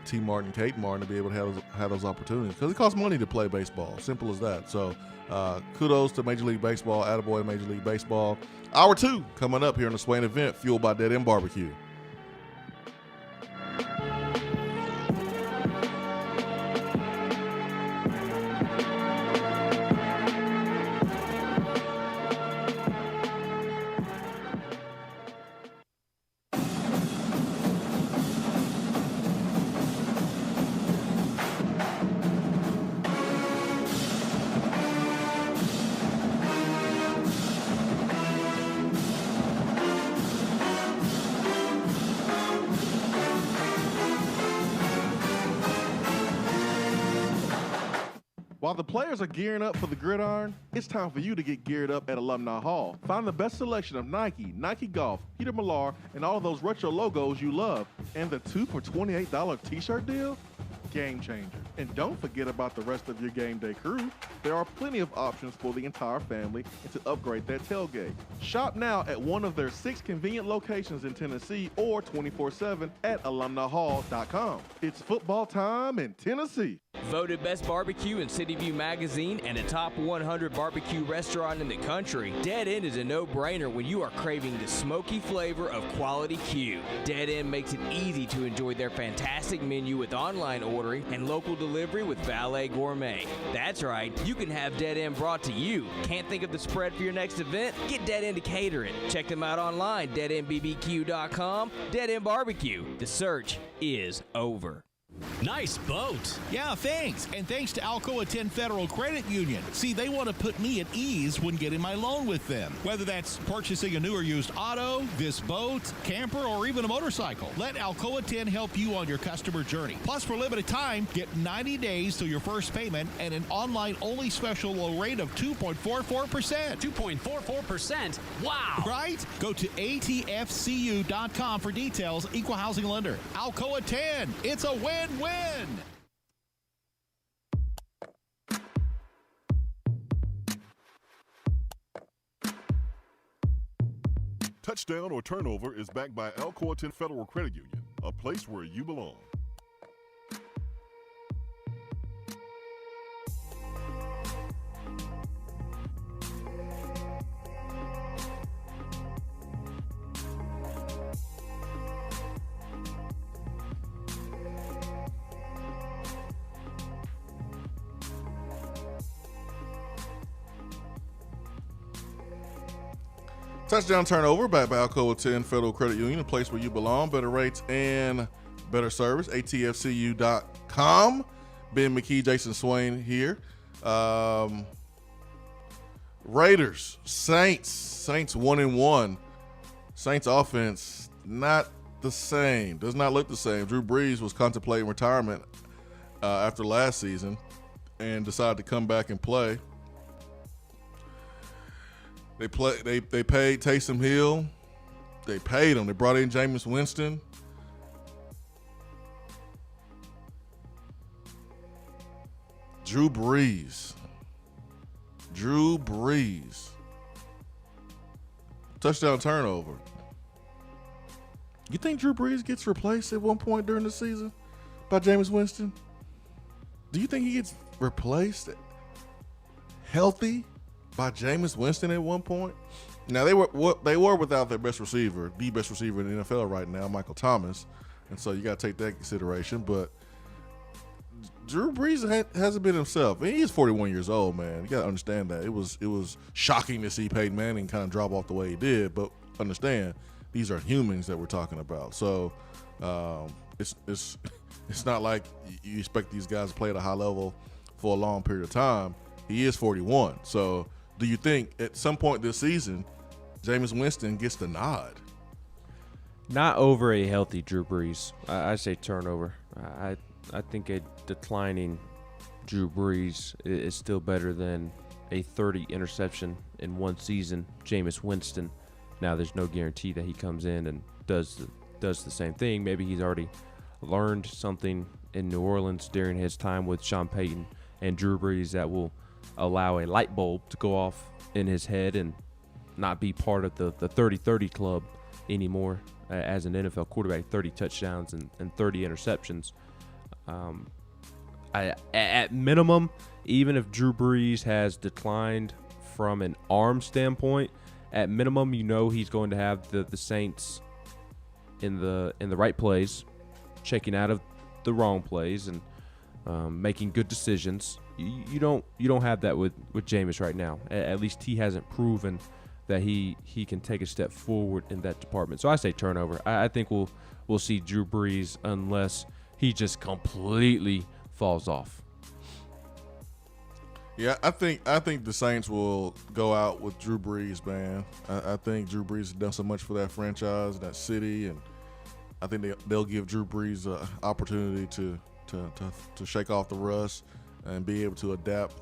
T. Martin, Cade Martin, to be able to have those opportunities, because it costs money to play baseball. Simple as that. So kudos to Major League Baseball, attaboy Major League Baseball. Hour 2 coming up here on the Swain event, fueled by Dead End Barbecue. While the players are gearing up for the gridiron, it's time for you to get geared up at Alumni Hall. Find the best selection of Nike, Nike Golf, Peter Millar, and all of those retro logos you love. And the 2 for $28 t-shirt deal? Game changer. And don't forget about the rest of your game day crew. There are plenty of options for the entire family and to upgrade that tailgate. Shop now at one of their 6 convenient locations in Tennessee or 24/7 at alumnihall.com. It's football time in Tennessee. Voted Best Barbecue in City View Magazine and a top 100 barbecue restaurant in the country, Dead End is a no-brainer when you are craving the smoky flavor of quality Q. Dead End makes it easy to enjoy their fantastic menu with online ordering ordering and local delivery with Valet Gourmet. That's right, you can have Dead End brought to you. Can't think of the spread for your next event? Get Dead End to cater it. Check them out online, deadendbbq.com. Dead End Barbecue. The search is over. Nice boat. Yeah, thanks. And thanks to Alcoa 10 Federal Credit Union. See, they want to put me at ease when getting my loan with them. Whether that's purchasing a new or used auto, this boat, camper, or even a motorcycle. Let Alcoa 10 help you on your customer journey. Plus, for limited time, get 90 days till your first payment and an online-only special low rate of 2.44%. 2.44%? Wow. Right? Go to atfcu.com for details. Equal housing lender. Alcoa 10. It's a win-win. Touchdown or Turnover is backed by Alcoa 10 Federal Credit Union, a place where you belong. Touchdown turnover back by Alcoa 10 Federal Credit Union, a place where you belong. Better rates and better service. ATFCU.com. Ben McKee, Jason Swain here. Raiders, Saints 1-1. Saints offense not the same. Does not look the same. Drew Brees was contemplating retirement after last season and decided to come back and play. They paid Taysom Hill. They paid him. They brought in Jameis Winston. Drew Brees. Touchdown turnover. You think Drew Brees gets replaced at one point during the season by Jameis Winston? Do you think he gets replaced healthy by Jameis Winston at one point? Now they were without their best receiver, the best receiver in the NFL right now, Michael Thomas, and so you got to take that into consideration. But Drew Brees hasn't been himself. I mean, he's 41 years old, man. You got to understand that. It was shocking to see Peyton Manning kind of drop off the way he did, but understand these are humans that we're talking about. So it's not like you expect these guys to play at a high level for a long period of time. He is 41, so. Do you think at some point this season, Jameis Winston gets the nod? Not over a healthy Drew Brees. I say turnover. I think a declining Drew Brees is still better than a 30 interception in one season Jameis Winston. Now, there's no guarantee that he comes in and does the same thing. Maybe he's already learned something in New Orleans during his time with Sean Payton and Drew Brees that will allow a light bulb to go off in his head and not be part of the 30-30 club anymore as an NFL quarterback. 30 touchdowns and 30 interceptions. At minimum, even if Drew Brees has declined from an arm standpoint, at minimum, he's going to have the Saints in the right plays, checking out of the wrong plays, and making good decisions. You don't have that with Jameis right now. At least he hasn't proven that he can take a step forward in that department. So I say turnover. I think we'll see Drew Brees unless he just completely falls off. Yeah, I think the Saints will go out with Drew Brees, man. I think Drew Brees has done so much for that franchise, that city, and I think they'll give Drew Brees an opportunity to shake off the rust and be able to adapt.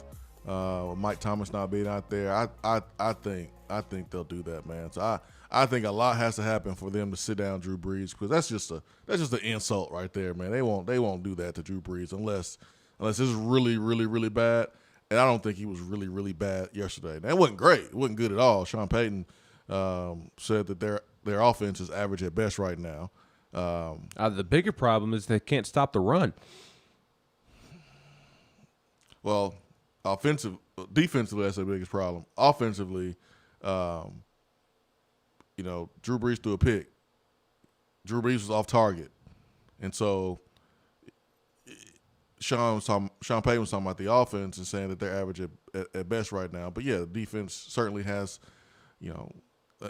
With Mike Thomas not being out there, I think they'll do that, man. So I think a lot has to happen for them to sit down Drew Brees, because that's just an insult right there, man. They won't do that to Drew Brees unless this is really, really, really bad. And I don't think he was really, really bad yesterday. Now, it wasn't great. It wasn't good at all. Sean Payton said that their offense is average at best right now. The bigger problem is they can't stop the run. Well, defensively, that's the biggest problem. Offensively, Drew Brees threw a pick. Drew Brees was off target. And so Sean Payton was talking about the offense and saying that they're average at best right now. But yeah, the defense certainly has,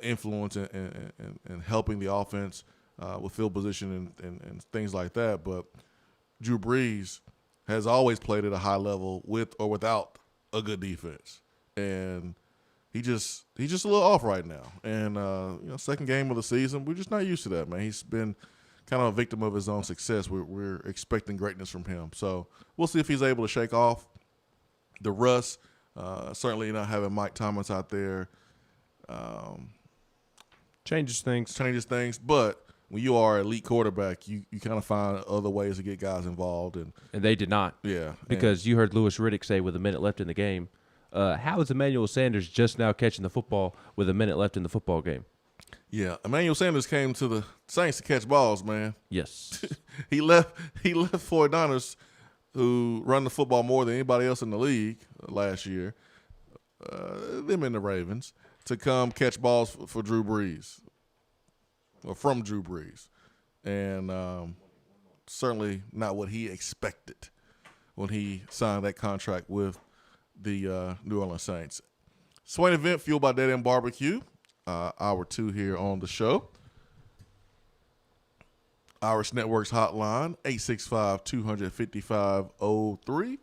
influence in helping the offense with field position and things like that. But Drew Brees has always played at a high level with or without a good defense, and he's just a little off right now. And second game of the season, we're just not used to that, man. He's been kind of a victim of his own success. We're expecting greatness from him, so we'll see if he's able to shake off the rust. Certainly not having Mike Thomas out there changes things, but when you are an elite quarterback, you kind of find other ways to get guys involved, and they did not. Yeah, because you heard Louis Riddick say with a minute left in the game, how is Emmanuel Sanders just now catching the football with a minute left in the football game? Yeah, Emmanuel Sanders came to the Saints to catch balls, man. Yes. he left 49ers, who run the football more than anybody else in the league last year, them and the Ravens, to come catch balls for Drew Brees, or from Drew Brees. And certainly not what he expected when he signed that contract with the New Orleans Saints. Swain event fueled by Dead End Barbecue. Hour 2 here on the show. Irish Networks hotline, 865-255-03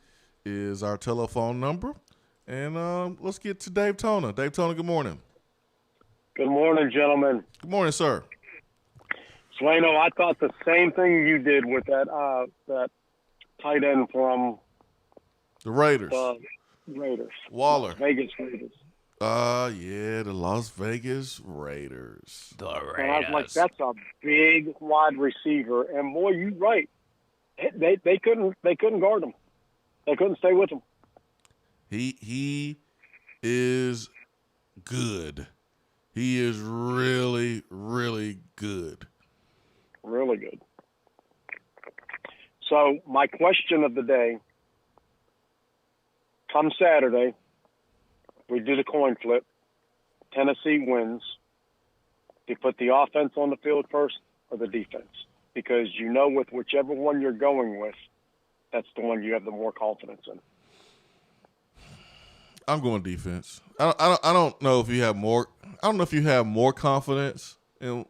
is our telephone number. And let's get to Dave Tona. Dave Tona, good morning. Good morning, gentlemen. Good morning, sir. Swaino, I thought the same thing you did with that tight end from the Raiders. Waller. Las Vegas Raiders. Yeah, the Las Vegas Raiders. The Raiders. And I was like, that's a big wide receiver. And boy, you're right. They couldn't guard him. They couldn't stay with him. He is good. He is really, really good. Really good. So my question of the day, come Saturday, we do the coin flip. Tennessee wins. Do you put the offense on the field first or the defense? Because you know with whichever one you're going with, that's the one you have the more confidence in. I'm going defense. I don't know if you have more. I don't know if you have more confidence in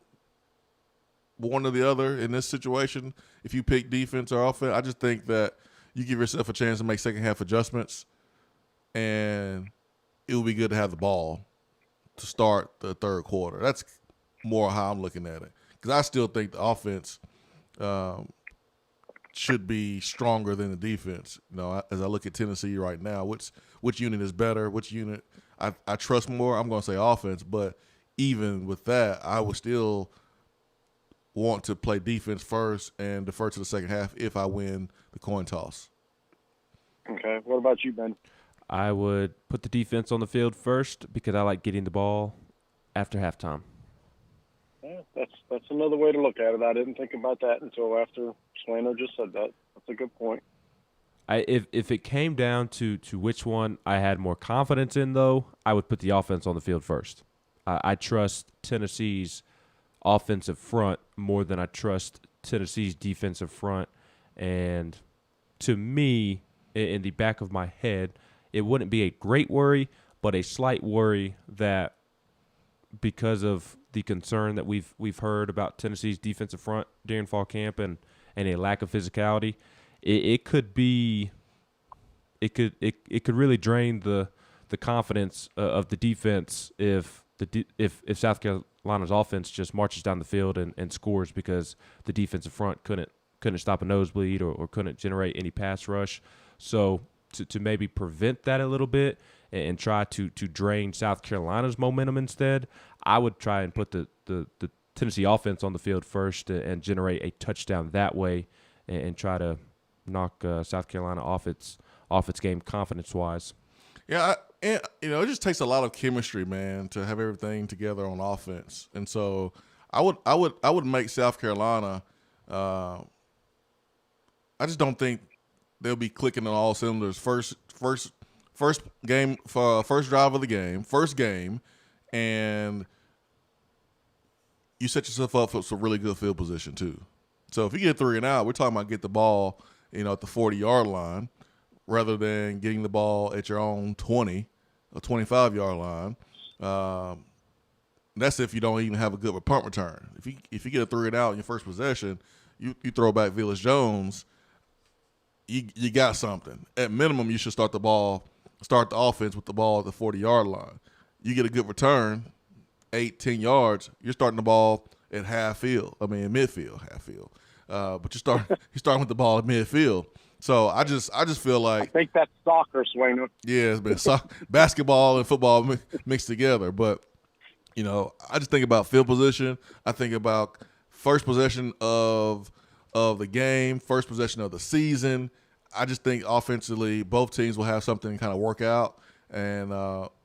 one or the other in this situation. If you pick defense or offense, I just think that you give yourself a chance to make second half adjustments, and it would be good to have the ball to start the third quarter. That's more how I'm looking at it, because I still think the offense should be stronger than the defense. As I look at Tennessee right now, which unit is better? Which unit I trust more? I'm going to say offense, but even with that, I would still want to play defense first and defer to the second half if I win the coin toss. Okay. What about you, Ben? I would put the defense on the field first because I like getting the ball after halftime. Yeah, that's another way to look at it. I didn't think about that until after Swainer just said that. That's a good point. If it came down to which one I had more confidence in, though, I would put the offense on the field first. I trust Tennessee's offensive front more than I trust Tennessee's defensive front. And to me, in the back of my head, it wouldn't be a great worry, but a slight worry that because of the concern that we've heard about Tennessee's defensive front during fall camp and a lack of physicality, it could really drain the confidence of the defense if South Carolina's offense just marches down the field and scores because the defensive front couldn't stop a nosebleed or couldn't generate any pass rush. So to maybe prevent that a little bit and try to drain South Carolina's momentum instead, I would try and put the Tennessee offense on the field first and generate a touchdown that way and try to knock South Carolina off its game confidence-wise. Yeah, it just takes a lot of chemistry, man, to have everything together on offense. And so I would make South Carolina. I just don't think they'll be clicking on all cylinders first game for first drive of the game, first game, and you set yourself up for some really good field position too. So if you get 3 and out, we're talking about get the ball at the 40-yard line rather than getting the ball at your own 20 or 25-yard line. That's if you don't even have a good punt return. If you get a 3 and out in your first possession, you throw back Velus Jones, you got something. At minimum, you should start the offense with the ball at the 40-yard line. You get a good return, 8-10 yards, you're starting the ball at midfield, half field. But you're starting with the ball at midfield. So I just feel like, I think that's soccer, Swain. yeah, it's been basketball and football mixed together. But I just think about field position. I think about first possession of the game, first possession of the season. I just think offensively both teams will have something to kind of work out. And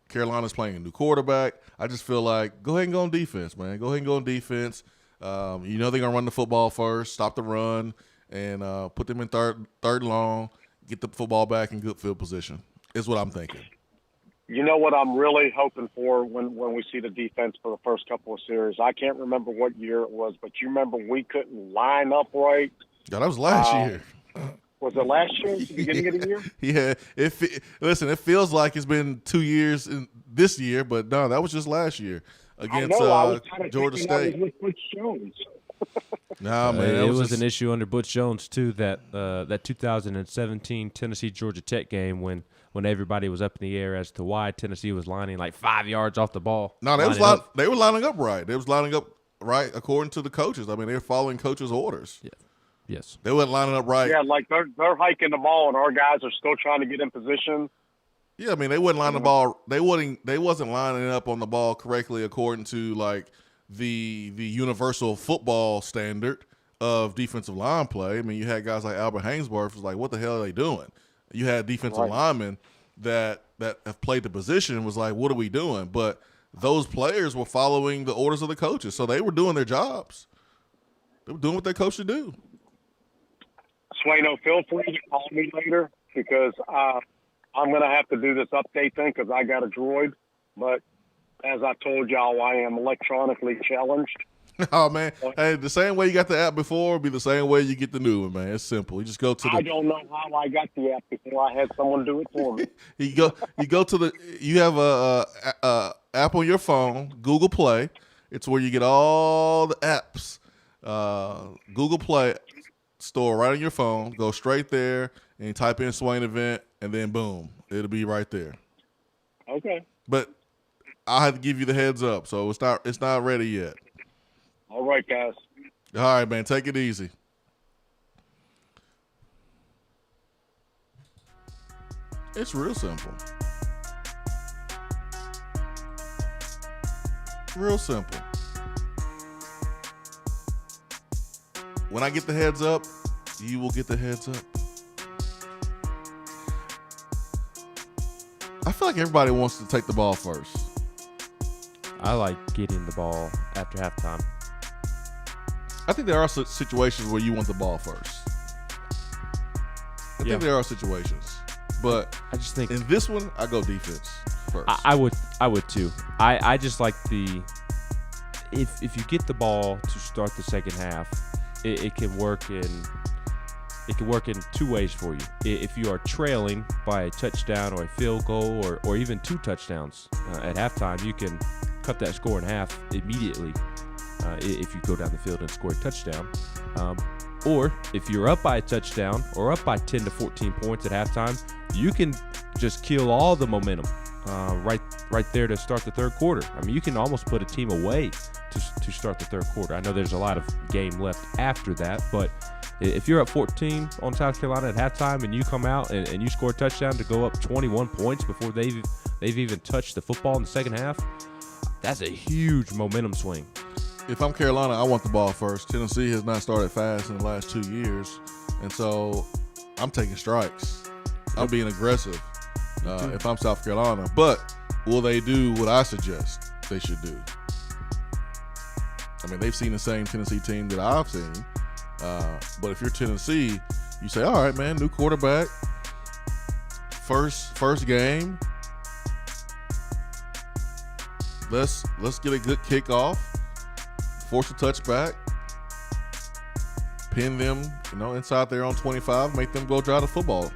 Carolina's playing a new quarterback. I just feel like go ahead and go on defense, man. Go ahead and go on defense. They're going to run the football first, stop the run, and put them in third long, get the football back in good field position is what I'm thinking. You know what I'm really hoping for when we see the defense for the first couple of series? I can't remember what year it was, but you remember we couldn't line up right? Yeah, that was last year. Was it last year, the beginning of the year? Yeah. It feels like it's been 2 years in this year, but no, that was just last year against Georgia State. With Butch Jones. No, man, it was an issue under Butch Jones too. That 2017 Tennessee Georgia Tech game when everybody was up in the air as to why Tennessee was lining like 5 yards off the ball. No, they were lining up right. They was lining up right according to the coaches. I mean, they were following coaches' orders. Yeah. Yes. They weren't lining up right. Yeah, like they're hiking the ball and our guys are still trying to get in position. Yeah, I mean, they wouldn't line the ball. They wasn't lining up on the ball correctly according to like the universal football standard of defensive line play. I mean, you had guys like Albert Hainsworth was like, what the hell are they doing? You had defensive linemen that have played the position was like, what are we doing? But those players were following the orders of the coaches, so they were doing their jobs. They were doing what they coached to do. Swaino, feel free to call me later because I'm going to have to do this update thing because I got a droid. But as I told y'all, I am electronically challenged. Oh, man. Hey, the same way you got the app before will be the same way you get the new one, man. It's simple. You just go to the – I don't know how I got the app before I had someone do it for me. You go to the – you have a app on your phone, Google Play. It's where you get all the apps. Google Play store right on your phone. Go straight there and type in Swain event, and then boom, it'll be right there. Okay. But I'll have to give you the heads up, so it's not ready yet. All right, guys. All right, man. Take it easy. It's real simple. Real simple. When I get the heads up, you will get the heads up. I feel like everybody wants to take the ball first. I like getting the ball after halftime. I think there are situations where you want the ball first. I think there are situations, but I just think in this one, I go defense first. I would too. I just like if you get the ball to start the second half, it can work in two ways for you. If you are trailing by a touchdown or a field goal or even 2 touchdowns at halftime, you can cut that score in half immediately. If you go down the field and score a touchdown. Or if you're up by a touchdown or up by 10 to 14 points at halftime, you can just kill all the momentum right there to start the third quarter. I mean, you can almost put a team away to start the third quarter. I know there's a lot of game left after that, but if you're up 14 on South Carolina at halftime and you come out and you score a touchdown to go up 21 points before they've even touched the football in the second half, that's a huge momentum swing. If I'm Carolina, I want the ball first. Tennessee has not started fast in the last 2 years, and so I'm taking strikes. I'm being aggressive if I'm South Carolina. But will they do what I suggest they should do? I mean, they've seen the same Tennessee team that I've seen. But if you're Tennessee, you say, all right, man, new quarterback, first game. Let's get a good kickoff. Force a touchback, pin them, inside their own 25, make them go drive the football,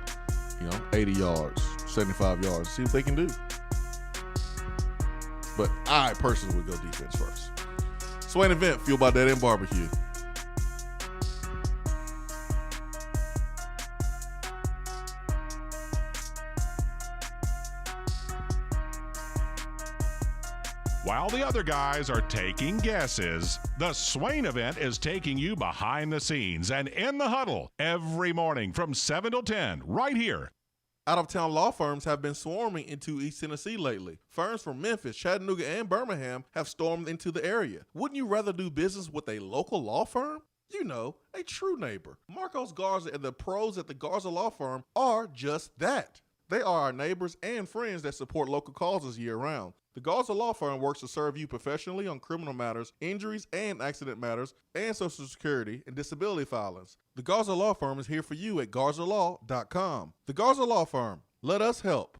80 yards, 75 yards, see what they can do. But I personally would go defense first. Swain event, fueled by Dead End Barbecue. While the other guys are taking guesses, the Swain event is taking you behind the scenes and in the huddle every morning from 7 till 10 right here. Out-of-town law firms have been swarming into East Tennessee lately. Firms from Memphis, Chattanooga, and Birmingham have stormed into the area. Wouldn't you rather do business with a local law firm? A true neighbor. Marcos Garza and the pros at the Garza Law Firm are just that. They are our neighbors and friends that support local causes year-round. The Garza Law Firm works to serve you professionally on criminal matters, injuries and accident matters, and Social Security and disability filings. The Garza Law Firm is here for you at garzalaw.com. The Garza Law Firm. Let us help.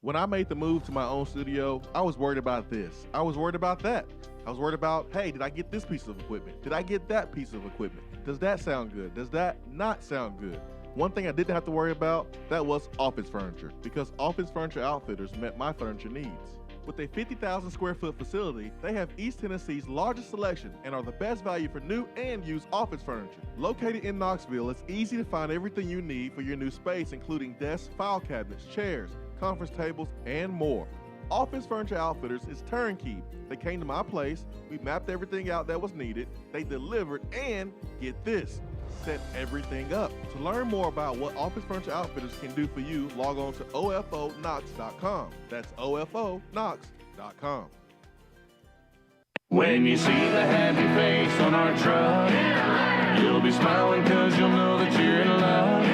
When I made the move to my own studio, I was worried about this. I was worried about that. I was worried about, hey, did I get this piece of equipment? Did I get that piece of equipment? Does that sound good? Does that not sound good? One thing I didn't have to worry about, that was office furniture, because Office Furniture Outfitters met my furniture needs. With a 50,000 square foot facility, they have East Tennessee's largest selection and are the best value for new and used office furniture. Located in Knoxville, it's easy to find everything you need for your new space, including desks, file cabinets, chairs, conference tables, and more. Office Furniture Outfitters is turnkey. They came to my place, we mapped everything out that was needed, they delivered, and get this, set everything up. To learn more about what Office Furniture Outfitters can do for you, log on to ofonox.com. That's ofonox.com. When you see the happy face on our truck, you'll be smiling because you'll know that you're in love.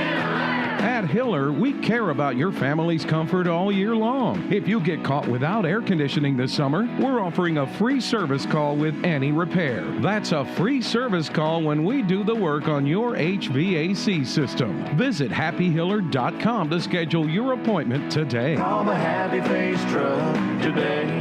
At Hiller, we care about your family's comfort all year long. If you get caught without air conditioning this summer, we're offering a free service call with any repair. That's a free service call when we do the work on your HVAC system. Visit happyhiller.com to schedule your appointment today. Call the Happy Face Truck today.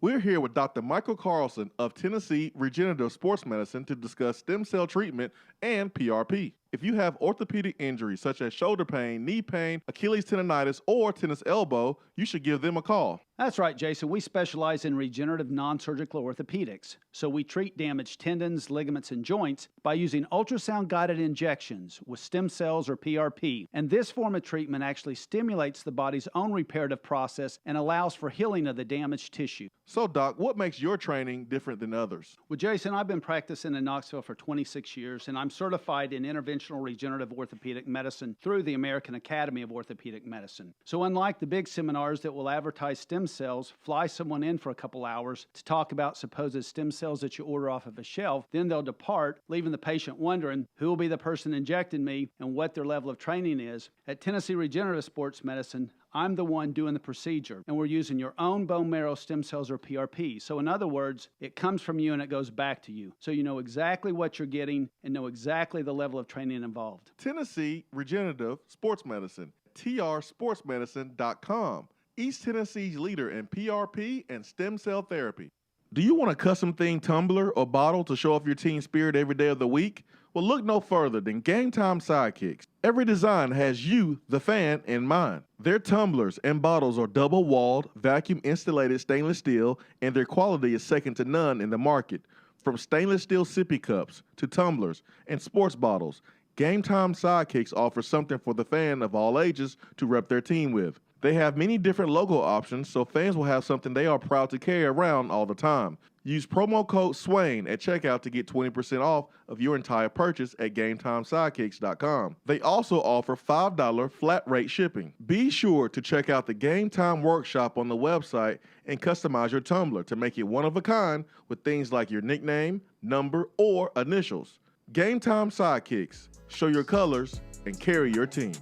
We're here with Dr. Michael Carlson of Tennessee Regenerative Sports Medicine to discuss stem cell treatment and PRP. If you have orthopedic injuries such as shoulder pain, knee pain, Achilles tendonitis, or tennis elbow, you should give them a call. That's right, Jason. We specialize in regenerative non-surgical orthopedics. So we treat damaged tendons, ligaments, and joints by using ultrasound-guided injections with stem cells or PRP. And this form of treatment actually stimulates the body's own reparative process and allows for healing of the damaged tissue. So, Doc, what makes your training different than others? Well, Jason, I've been practicing in Knoxville for 26 years, and I'm certified in interventional regenerative orthopedic medicine through the American Academy of Orthopedic Medicine. So unlike the big seminars that will advertise stem cells, fly someone in for a couple hours to talk about supposed stem cells that you order off of a shelf, then they'll depart, leaving the patient wondering who will be the person injecting me and what their level of training is. At Tennessee Regenerative Sports Medicine, I'm the one doing the procedure, and we're using your own bone marrow stem cells or PRP. So in other words, it comes from you and it goes back to you. So you know exactly what you're getting and know exactly the level of training involved. Tennessee Regenerative Sports Medicine, trsportsmedicine.com. East Tennessee's leader in PRP and stem cell therapy. Do you want a custom-themed tumbler or bottle to show off your team spirit every day of the week? Well, look no further than Game Time Sidekicks. Every design has you, the fan, in mind. Their tumblers and bottles are double-walled, vacuum-insulated stainless steel, and their quality is second to none in the market. From stainless steel sippy cups to tumblers and sports bottles, Game Time Sidekicks offers something for the fan of all ages to rep their team with. They have many different logo options, so fans will have something they are proud to carry around all the time. Use promo code SWAIN at checkout to get 20% off of your entire purchase at GameTimeSidekicks.com. They also offer $5 flat rate shipping. Be sure to check out the Game Time Workshop on the website and customize your tumbler to make it one of a kind with things like your nickname, number, or initials. Game Time Sidekicks. Show your colors and carry your team.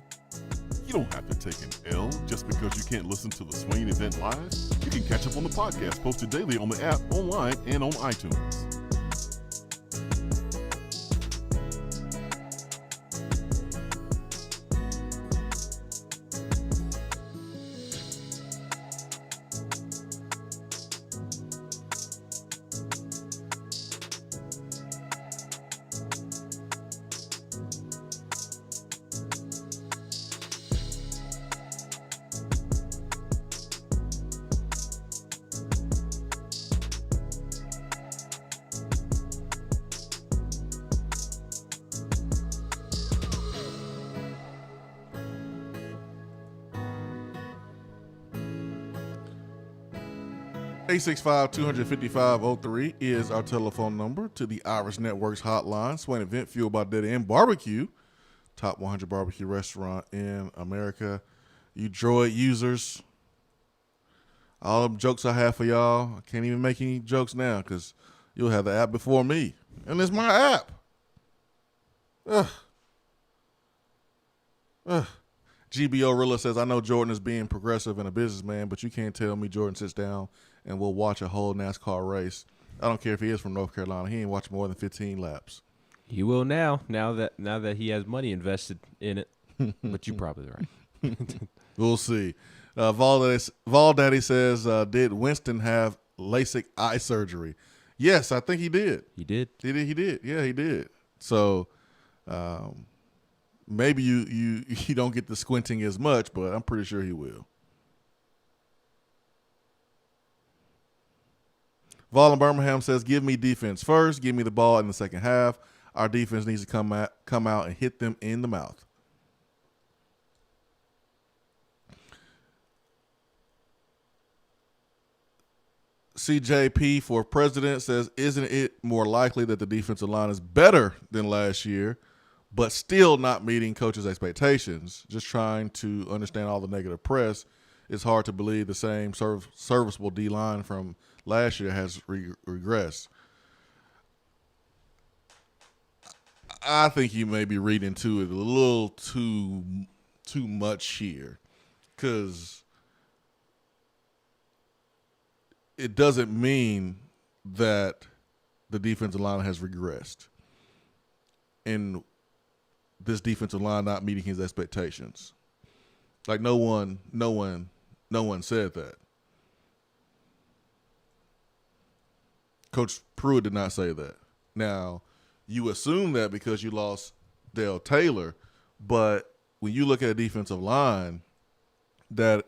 You don't have to take an L just because you can't listen to the Swain event live. You can catch up on the podcast posted daily on the app, online, and on iTunes. 865-255-03 is our telephone number to the Irish Networks hotline. Swain Event, fueled by Dead End Barbecue, top 100 barbecue restaurant in America. You Droid users, all them jokes I have for y'all, I can't even make any jokes now because you'll have the app before me. And it's my app. GBO Rilla says, I know Jordan is being progressive and a businessman, but you can't tell me Jordan sits down and will watch a whole NASCAR race. I don't care if he is from North Carolina. He ain't watched more than 15 laps. He will now that he has money invested in it. But you're probably right. We'll see. Vol Daddy says, did Winston have LASIK eye surgery? Yes, I think he did. He did? He did. Yeah, he did. So maybe you don't get the squinting as much, but I'm pretty sure he will. Vol in Birmingham says, give me defense first. Give me the ball in the second half. Our defense needs to come out and hit them in the mouth. CJP for president says, isn't it more likely that the defensive line is better than last year, but still not meeting coaches' expectations? Just trying to understand all the negative press. It's hard to believe the same serviceable D-line from last year has regressed. I think you may be reading into it a little too much here, because it doesn't mean that the defensive line has regressed and this defensive line not meeting his expectations. Like no one said that. Coach Pruitt did not say that. Now, you assume that because you lost Dale Taylor, but when you look at a defensive line that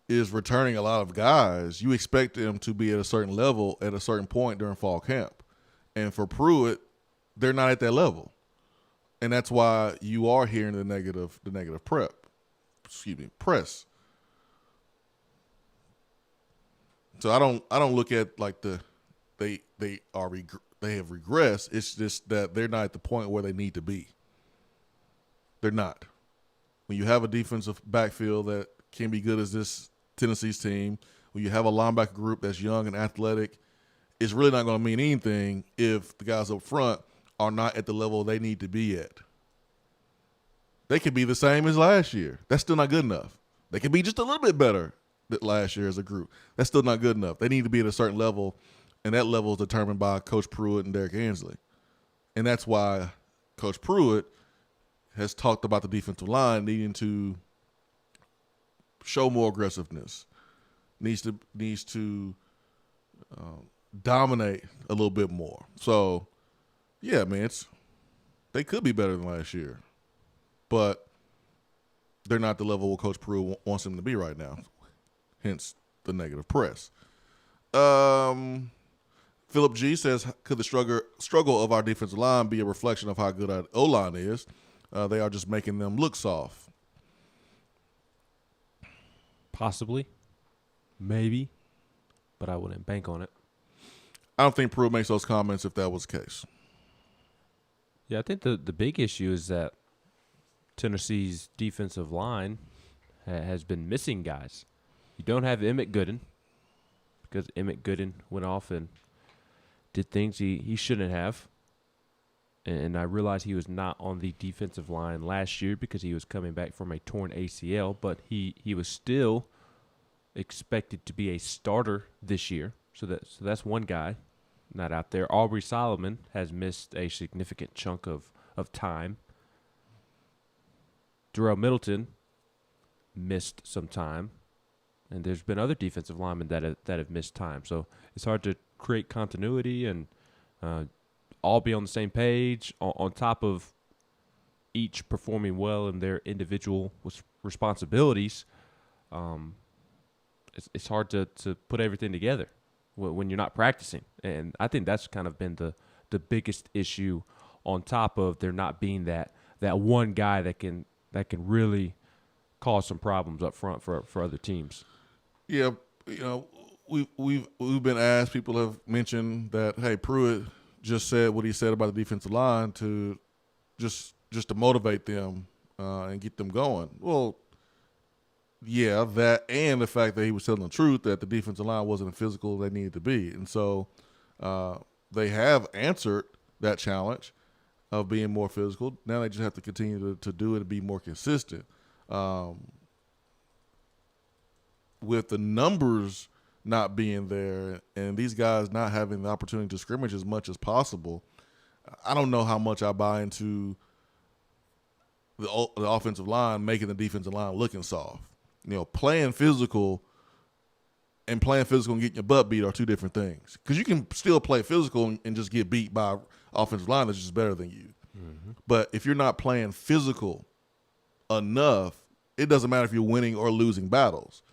is returning a lot of guys, you expect them to be at a certain level at a certain point during fall camp. And for Pruitt, they're not at that level. And that's why you are hearing the negative press. So I don't look at like they have regressed. It's just that they're not at the point where they need to be. They're not. When you have a defensive backfield that can be good as this Tennessee's team, when you have a linebacker group that's young and athletic, it's really not going to mean anything if the guys up front are not at the level they need to be at. They could be the same as last year. That's still not good enough. They could be just a little bit better than last year as a group. That's still not good enough. They need to be at a certain level, and that level is determined by Coach Pruitt and Derek Ansley. And that's why Coach Pruitt has talked about the defensive line needing to show more aggressiveness, needs to dominate a little bit more. So, yeah, man, they could be better than last year, but they're not the level where Coach Pruitt wants them to be right now. Hence the negative press. Philip G says, could the struggle of our defensive line be a reflection of how good our O-line is? They are just making them look soft. Possibly. Maybe. But I wouldn't bank on it. I don't think Pruitt makes those comments if that was the case. Yeah, I think the big issue is that Tennessee's defensive line has been missing guys. You don't have Emmett Gooden because Emmett Gooden went off and did things he shouldn't have. And I realized he was not on the defensive line last year because he was coming back from a torn ACL, but he was still expected to be a starter this year. So that's one guy not out there. Aubrey Solomon has missed a significant chunk of time. Darrell Middleton missed some time. And there's been other defensive linemen that have missed time. So it's hard to create continuity and all be on the same page on top of each performing well in their individual responsibilities. It's hard to put everything together when you're not practicing. And I think that's kind of been the biggest issue, on top of there not being that one guy that can really cause some problems up front for other teams. Yeah, we've been asked. People have mentioned that hey, Pruitt just said what he said about the defensive line to just to motivate them and get them going. Well, yeah, that and the fact that he was telling the truth that the defensive line wasn't as physical as they needed to be, and so they have answered that challenge of being more physical. Now they just have to continue to do it and be more consistent. With the numbers not being there and these guys not having the opportunity to scrimmage as much as possible, I don't know how much I buy into the offensive line making the defensive line looking soft. You know, playing physical and getting your butt beat are two different things. Because you can still play physical and just get beat by an offensive line that's just better than you. Mm-hmm. But if you're not playing physical enough, it doesn't matter if you're winning or losing battles.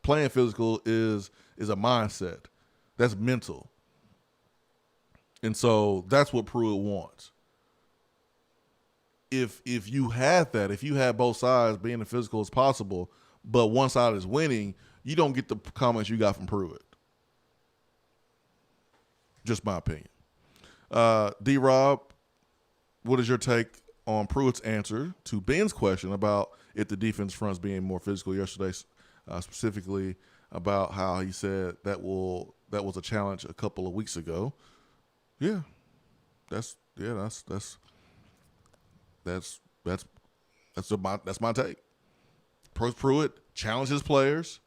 Playing physical is a mindset. That's mental. And so that's what Pruitt wants. If you had that, if you had both sides being as physical as possible, but one side is winning, you don't get the comments you got from Pruitt. Just my opinion. D-Rob, what is your take on Pruitt's answer to Ben's question about if the defense front's being more physical yesterday, specifically about how he said that was a challenge a couple of weeks ago? Yeah, that's my take. Pruitt challenged his players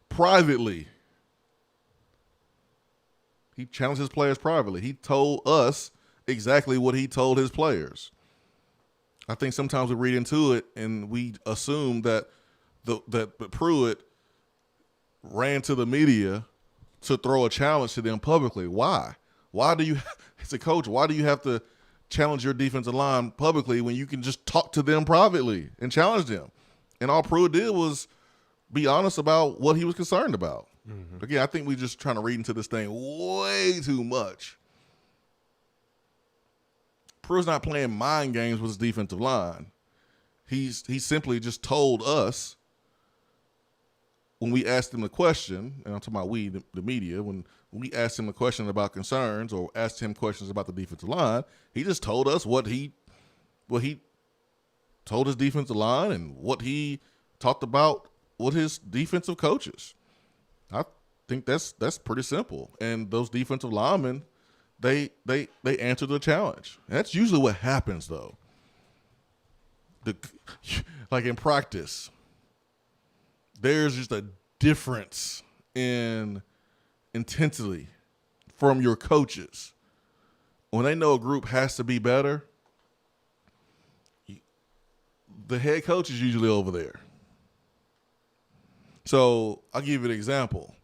privately. He challenged his players privately. He told us exactly what he told his players. I think sometimes we read into it and we assume that that Pruitt ran to the media to throw a challenge to them publicly. Why? Why do you, as a coach, why do you have to challenge your defensive line publicly when you can just talk to them privately and challenge them? And all Pruitt did was be honest about what he was concerned about. Mm-hmm. Again, I think we're just trying to read into this thing way too much. Pruitt's not playing mind games with his defensive line. He simply just told us when we asked him the question, and I'm talking about we, the media, when we asked him a question about concerns or asked him questions about the defensive line, he just told us what he told his defensive line and what he talked about with his defensive coaches. I think that's pretty simple. And those defensive linemen, they answer the challenge. That's usually what happens, though. Like in practice, there's just a difference in intensity from your coaches. When they know a group has to be better, the head coach is usually over there. So I'll give you an example.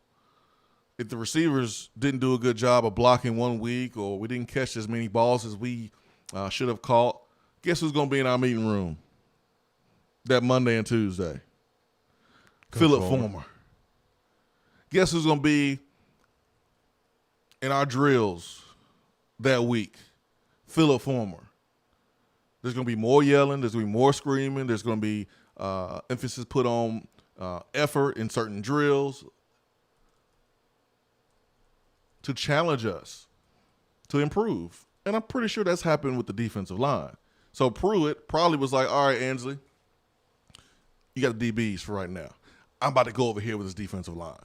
If the receivers didn't do a good job of blocking one week or we didn't catch as many balls as we should have caught, guess who's going to be in our meeting room that Monday and Tuesday? Philip Former. Guess who's going to be in our drills that week? Philip Former. There's going to be more yelling. There's going to be more screaming. There's going to be emphasis put on effort in certain drills to challenge us to improve. And I'm pretty sure that's happened with the defensive line. So Pruitt probably was like, all right, Ansley, you got the DBs for right now. I'm about to go over here with this defensive line.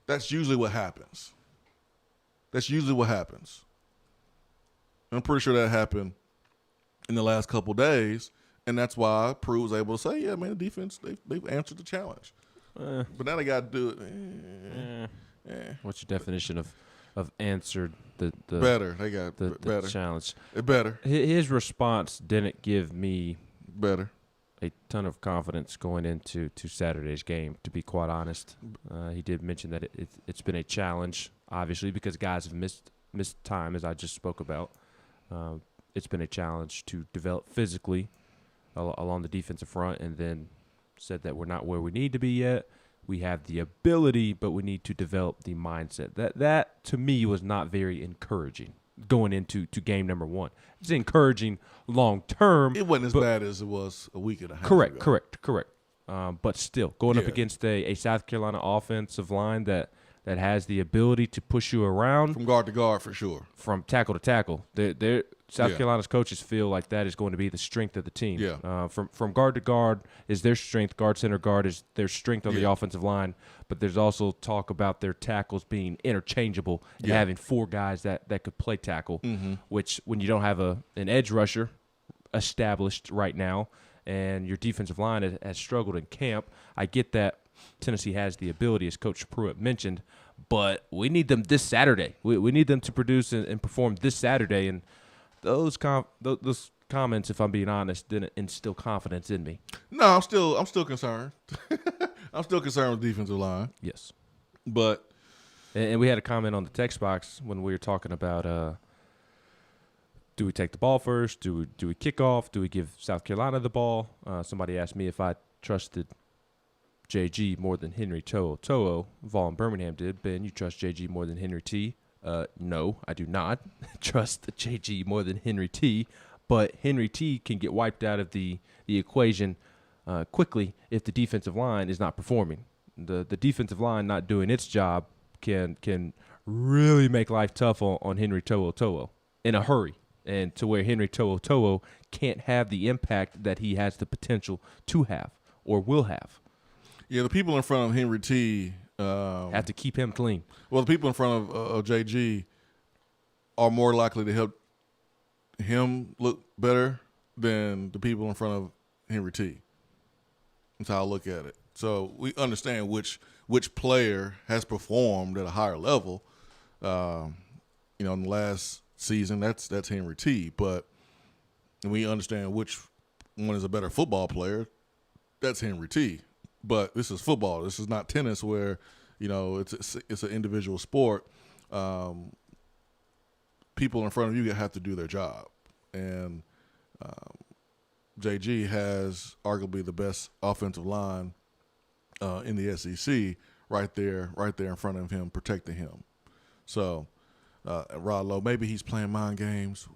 That's usually what happens. And I'm pretty sure that happened in the last couple days, and that's why Pruitt was able to say, yeah, man, the defense, they've answered the challenge. But now they got to do it. What's your definition of answered the better? They got the better challenge. Better. His response didn't give me better a ton of confidence going into Saturday's game, to be quite honest. He did mention that it's been a challenge, obviously, because guys have missed time, as I just spoke about. It's been a challenge to develop physically along the defensive front, and then said that we're not where we need to be yet. We have the ability, but we need to develop the mindset. That to me was not very encouraging going into game number one. It's encouraging long term. It wasn't as bad as it was a week and a half ago. Correct. But still, going up against a South Carolina offensive line that has the ability to push you around. From guard to guard, for sure. From tackle to tackle. South Carolina's coaches feel like that is going to be the strength of the team. Yeah. From guard to guard is their strength. Guard, center, guard is their strength on the offensive line. But there's also talk about their tackles being interchangeable and having 4 guys that could play tackle, which when you don't have an edge rusher established right now and your defensive line has struggled in camp, I get that Tennessee has the ability, as Coach Pruitt mentioned, but we need them this Saturday. We need them to produce and perform this Saturday, and those comments, if I'm being honest, didn't instill confidence in me. No, I'm still concerned. I'm still concerned with the defensive line. Yes. But and we had a comment on the text box when we were talking about do we take the ball first? Do we kick off? Do we give South Carolina the ball? Somebody asked me if I trusted JG more than Henry To'o. Vaughn Birmingham did. Ben, you trust JG more than Henry T? No, I do not trust JG more than Henry T. But Henry T can get wiped out of the equation quickly if the defensive line is not performing. The defensive line not doing its job can really make life tough on Henry To'o in a hurry, and to where Henry To'o can't have the impact that he has the potential to have or will have. Yeah, the people in front of Henry T. Have to keep him clean. Well, the people in front of JG are more likely to help him look better than the people in front of Henry T. That's how I look at it. So we understand which player has performed at a higher level. In the last season, that's Henry T. But we understand which one is a better football player. That's Henry T. But this is football. This is not tennis where, it's an individual sport. People in front of you have to do their job. And JG has arguably the best offensive line in the SEC right there in front of him, protecting him. So, Rod Lowe, maybe he's playing mind games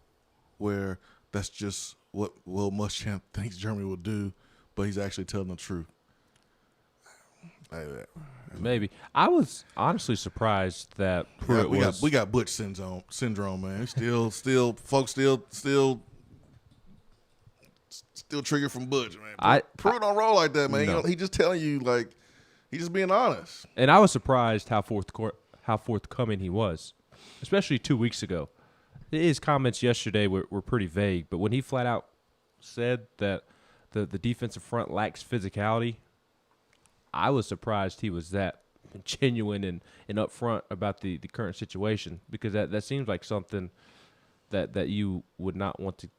where that's just what Will Muschamp thinks Germany will do, but he's actually telling the truth. Maybe. I was honestly surprised that Pruitt we got Butch syndrome, man. Folks still triggered from Butch, man. Pruitt don't roll like that, man. No. He just telling you, like, he's just being honest. And I was surprised how forthcoming he was, especially 2 weeks ago. His comments yesterday were pretty vague, but when he flat out said that the defensive front lacks physicality, I was surprised he was that genuine and upfront about the current situation, because that seems like something that you would not want to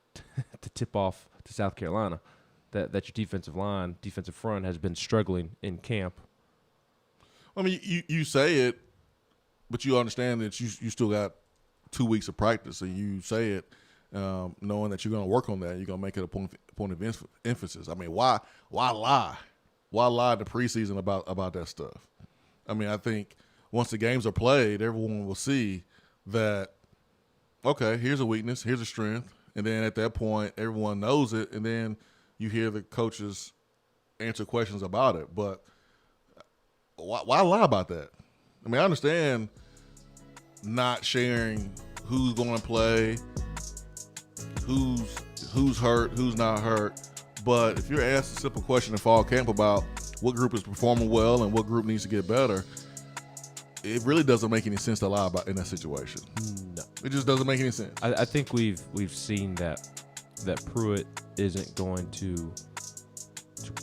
tip off to South Carolina, that your defensive front has been struggling in camp. I mean, you say it, but you understand that you still got 2 weeks of practice, and you say it knowing that you're going to work on that. You're going to make it a point of emphasis. I mean, why lie? Why lie in the preseason about that stuff? I mean, I think once the games are played, everyone will see that, okay, here's a weakness, here's a strength, and then at that point, everyone knows it, and then you hear the coaches answer questions about it. But why lie about that? I mean, I understand not sharing who's going to play, who's hurt, who's not hurt. But if you're asked a simple question in fall camp about what group is performing well and what group needs to get better, it really doesn't make any sense to lie about in that situation. No. It just doesn't make any sense. I think we've seen that Pruitt isn't going to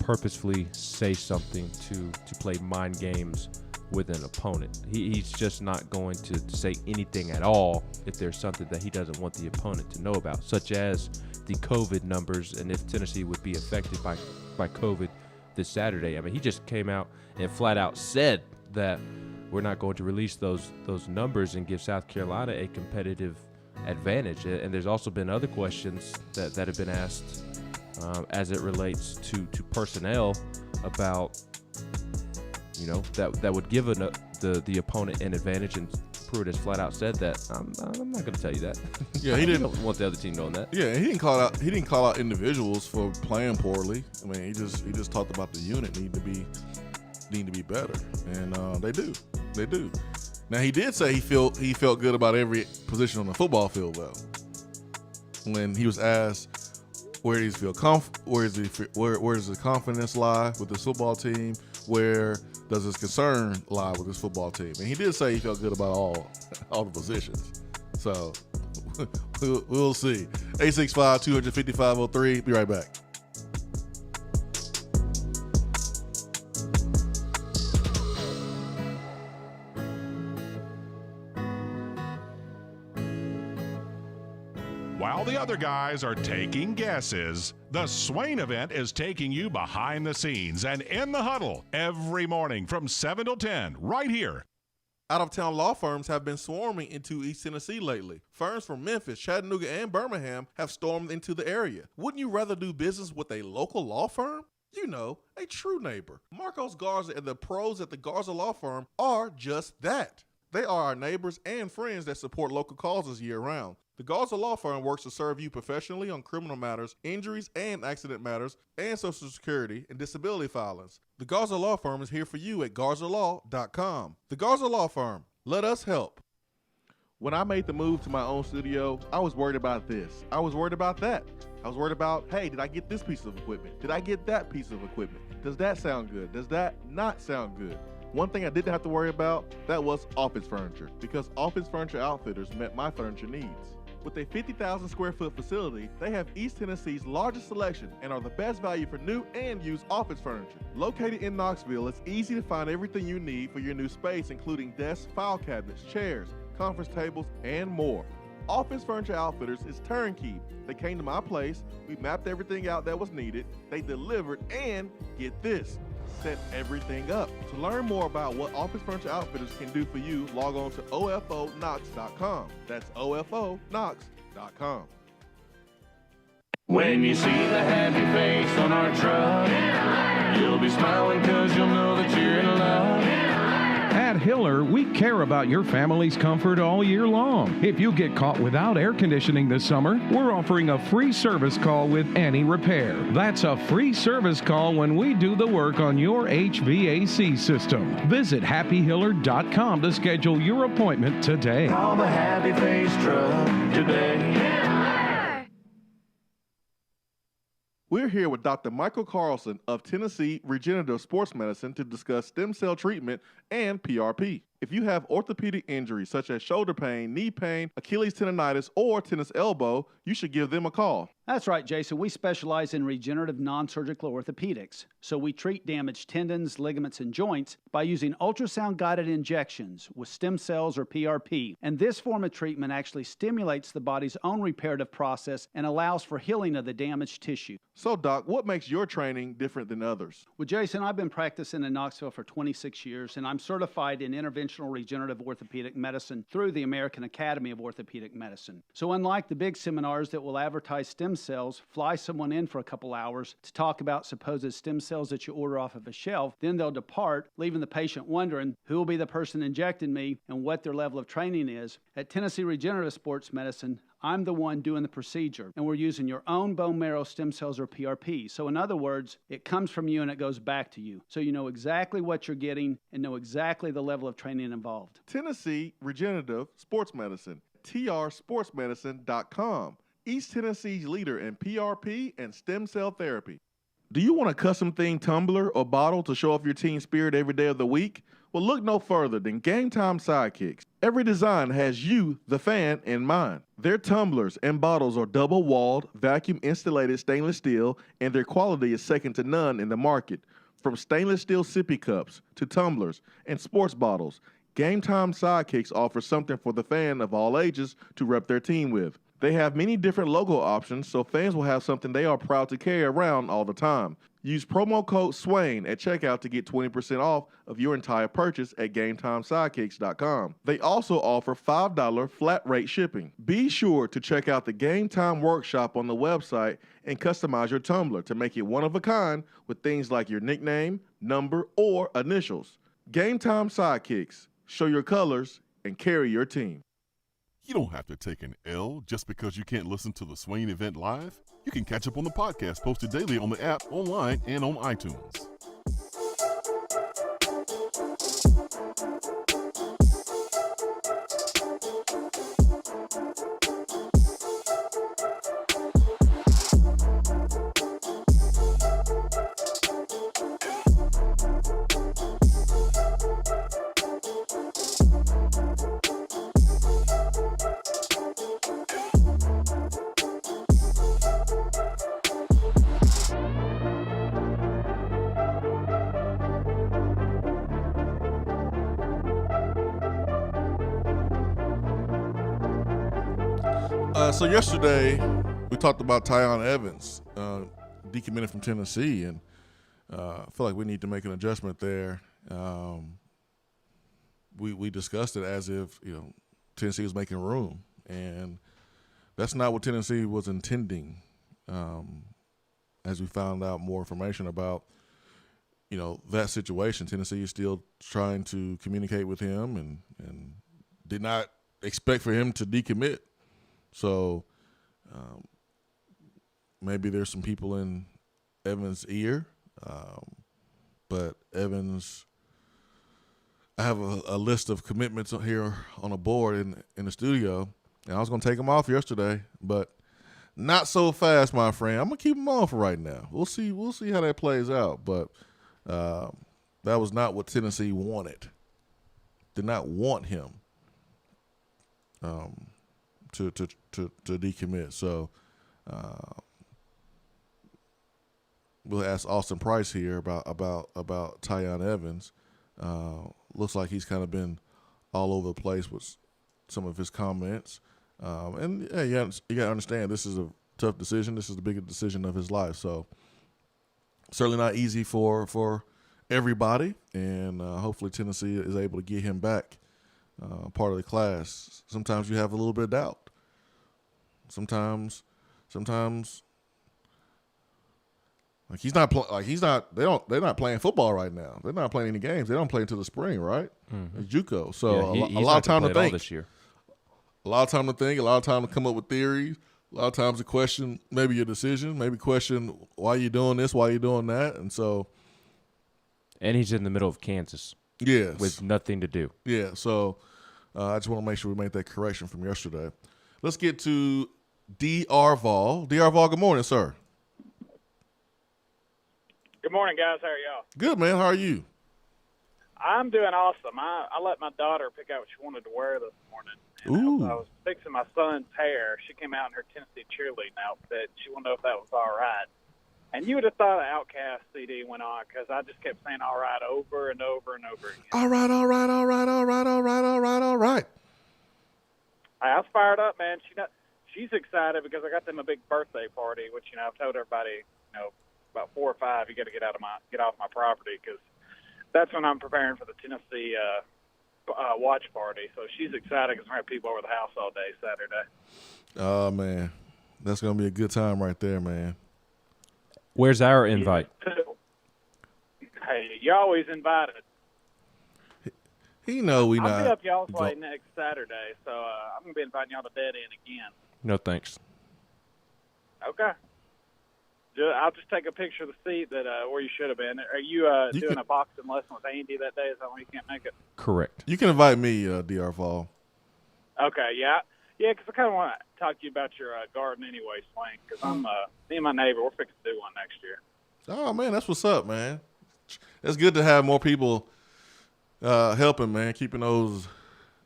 purposefully say something to play mind games with an opponent. He's just not going to say anything at all if there's something that he doesn't want the opponent to know about, such as the COVID numbers and if Tennessee would be affected by COVID this Saturday. I mean, he just came out and flat out said that we're not going to release those numbers and give South Carolina a competitive advantage. And there's also been other questions that have been asked as it relates to personnel about, that would give the opponent an advantage. And Pruitt has flat out said that. I'm not going to tell you that. Yeah, he didn't don't want the other team knowing that. Yeah, he didn't call out individuals for playing poorly. I mean, he just talked about the unit need to be better, and they do. Now he did say he felt good about every position on the football field though. When he was asked where does the confidence lie with this football team, where does his concern lie with this football team, and he did say he felt good about all the positions. So we'll see. 865-255-03. Be right back. While the other guys are taking guesses, the Swain event is taking you behind the scenes and in the huddle every morning from 7 till 10 right here. Out-of-town law firms have been swarming into East Tennessee lately. Firms from Memphis, Chattanooga, and Birmingham have stormed into the area. Wouldn't you rather do business with a local law firm? You know, a true neighbor. Marcos Garza and the pros at the Garza Law Firm are just that. They are our neighbors and friends that support local causes year-round. The Garza Law Firm works to serve you professionally on criminal matters, injuries and accident matters, and Social Security and disability filings. The Garza Law Firm is here for you at GarzaLaw.com. The Garza Law Firm. Let us help. When I made the move to my own studio, I was worried about this. I was worried about that. I was worried about, hey, did I get this piece of equipment? Did I get that piece of equipment? Does that sound good? Does that not sound good? One thing I didn't have to worry about, that was office furniture, because Office Furniture Outfitters met my furniture needs. With a 50,000 square foot facility, they have East Tennessee's largest selection and are the best value for new and used office furniture. Located in Knoxville, it's easy to find everything you need for your new space, including desks, file cabinets, chairs, conference tables, and more. Office Furniture Outfitters is turnkey. They came to my place, we mapped everything out that was needed, they delivered, and get this, set everything up. To learn more about what Office Furniture Outfitters can do for you, log on to OFOKnox.com. That's OFOKnox.com. When you see the happy face on our truck, you'll be smiling because you'll know that you're in love. At Hiller, we care about your family's comfort all year long. If you get caught without air conditioning this summer, we're offering a free service call with any repair. That's a free service call when we do the work on your HVAC system. Visit happyhiller.com to schedule your appointment today. Call the Happy Face Truck today. We're here with Dr. Michael Carlson of Tennessee Regenerative Sports Medicine to discuss stem cell treatment and PRP. If you have orthopedic injuries such as shoulder pain, knee pain, Achilles tendonitis, or tennis elbow, you should give them a call. That's right, Jason. We specialize in regenerative non-surgical orthopedics. So we treat damaged tendons, ligaments, and joints by using ultrasound-guided injections with stem cells or PRP. And this form of treatment actually stimulates the body's own reparative process and allows for healing of the damaged tissue. So, Doc, what makes your training different than others? Well, Jason, I've been practicing in Knoxville for 26 years, and I'm certified in interventional regenerative orthopedic medicine through the American Academy of Orthopedic Medicine. So unlike the big seminars that will advertise stem cells, fly someone in for a couple hours to talk about supposed stem cells that you order off of a shelf, then they'll depart, leaving the patient wondering who will be the person injecting me and what their level of training is. At Tennessee Regenerative Sports Medicine, I'm the one doing the procedure, and we're using your own bone marrow stem cells or PRP. So in other words, it comes from you and it goes back to you. So you know exactly what you're getting and know exactly the level of training involved. Tennessee Regenerative Sports Medicine, trsportsmedicine.com. East Tennessee's leader in PRP and stem cell therapy. Do you want a custom themed tumbler or bottle to show off your team spirit every day of the week? Well, look no further than Game Time Sidekicks. Every design has you, the fan, in mind. Their tumblers and bottles are double-walled, vacuum-insulated stainless steel, and their quality is second to none in the market. From stainless steel sippy cups to tumblers and sports bottles, Game Time Sidekicks offers something for the fan of all ages to rep their team with. They have many different logo options, so fans will have something they are proud to carry around all the time. Use promo code SWAIN at checkout to get 20% off of your entire purchase at GameTimeSidekicks.com. They also offer $5 flat rate shipping. Be sure to check out the Game Time Workshop on the website and customize your tumbler to make it one of a kind with things like your nickname, number, or initials. Game Time Sidekicks. Show your colors and carry your team. You don't have to take an L just because you can't listen to the Swain event live. You can catch up on the podcast posted daily on the app, online, and on iTunes. So yesterday we talked about Tyon Evans decommitting from Tennessee, and I feel like we need to make an adjustment there. We discussed it as if Tennessee was making room, and that's not what Tennessee was intending. As we found out more information about that situation, Tennessee is still trying to communicate with him and did not expect for him to decommit. So maybe there's some people in Evans' ear, but Evans, I have a list of commitments here on a board in the studio, and I was going to take them off yesterday, but not so fast, my friend. I'm going to keep them on for right now. We'll see how that plays out, but that was not what Tennessee wanted. Did not want him to decommit. So we'll ask Austin Price here about Tyon Evans. Looks like he's kind of been all over the place with some of his comments. And yeah, you got to understand, this is a tough decision. This is the biggest decision of his life. So certainly not easy for everybody. And hopefully Tennessee is able to get him back part of the class. Sometimes you have a little bit of doubt. Sometimes like they're not playing football right now. They're not playing any games. They don't play until the spring, right? Mm-hmm. It's JUCO. So yeah, a lot of time to think this year. A lot of time to think, a lot of time to come up with theories, a lot of times to question maybe your decision, maybe question why you doing this, why you doing that. And so and he's in the middle of Kansas. Yes. With nothing to do. Yeah, so I just want to make sure we make that correction from yesterday. Let's get to D.R. Vol. D.R. Vol, good morning, sir. Good morning, guys. How are y'all? Good, man. How are you? I'm doing awesome. I let my daughter pick out what she wanted to wear this morning. Ooh. I was fixing my son's hair. She came out in her Tennessee cheerleading outfit. She wanted to know if that was all right. And you would have thought an Outcast CD went on because I just kept saying all right over and over and over again. All right, all right, all right, all right, all right, all right, all right. I was fired up, man. She's excited because I got them a big birthday party, which, I've told everybody, about 4 or 5, you got to get off my property because that's when I'm preparing for the Tennessee watch party. So she's excited because we're going to have people over the house all day Saturday. Oh, man. That's going to be a good time right there, man. Where's our invite? Hey, you're always invited. He know we not. I'll be up y'all's way next Saturday, so I'm going to be inviting y'all to Dead End again. No thanks. Okay. I'll just take a picture of the seat that where you should have been. Are you doing a boxing lesson with Andy that day? Is that why you can't make it? Correct. You can invite me, D.R. Fall. Okay, yeah. Yeah, because I kind of want to talk to you about your garden anyway, Swain, because me and my neighbor, we're fixing to do one next year. Oh, man, that's what's up, man. It's good to have more people helping, man, keeping those.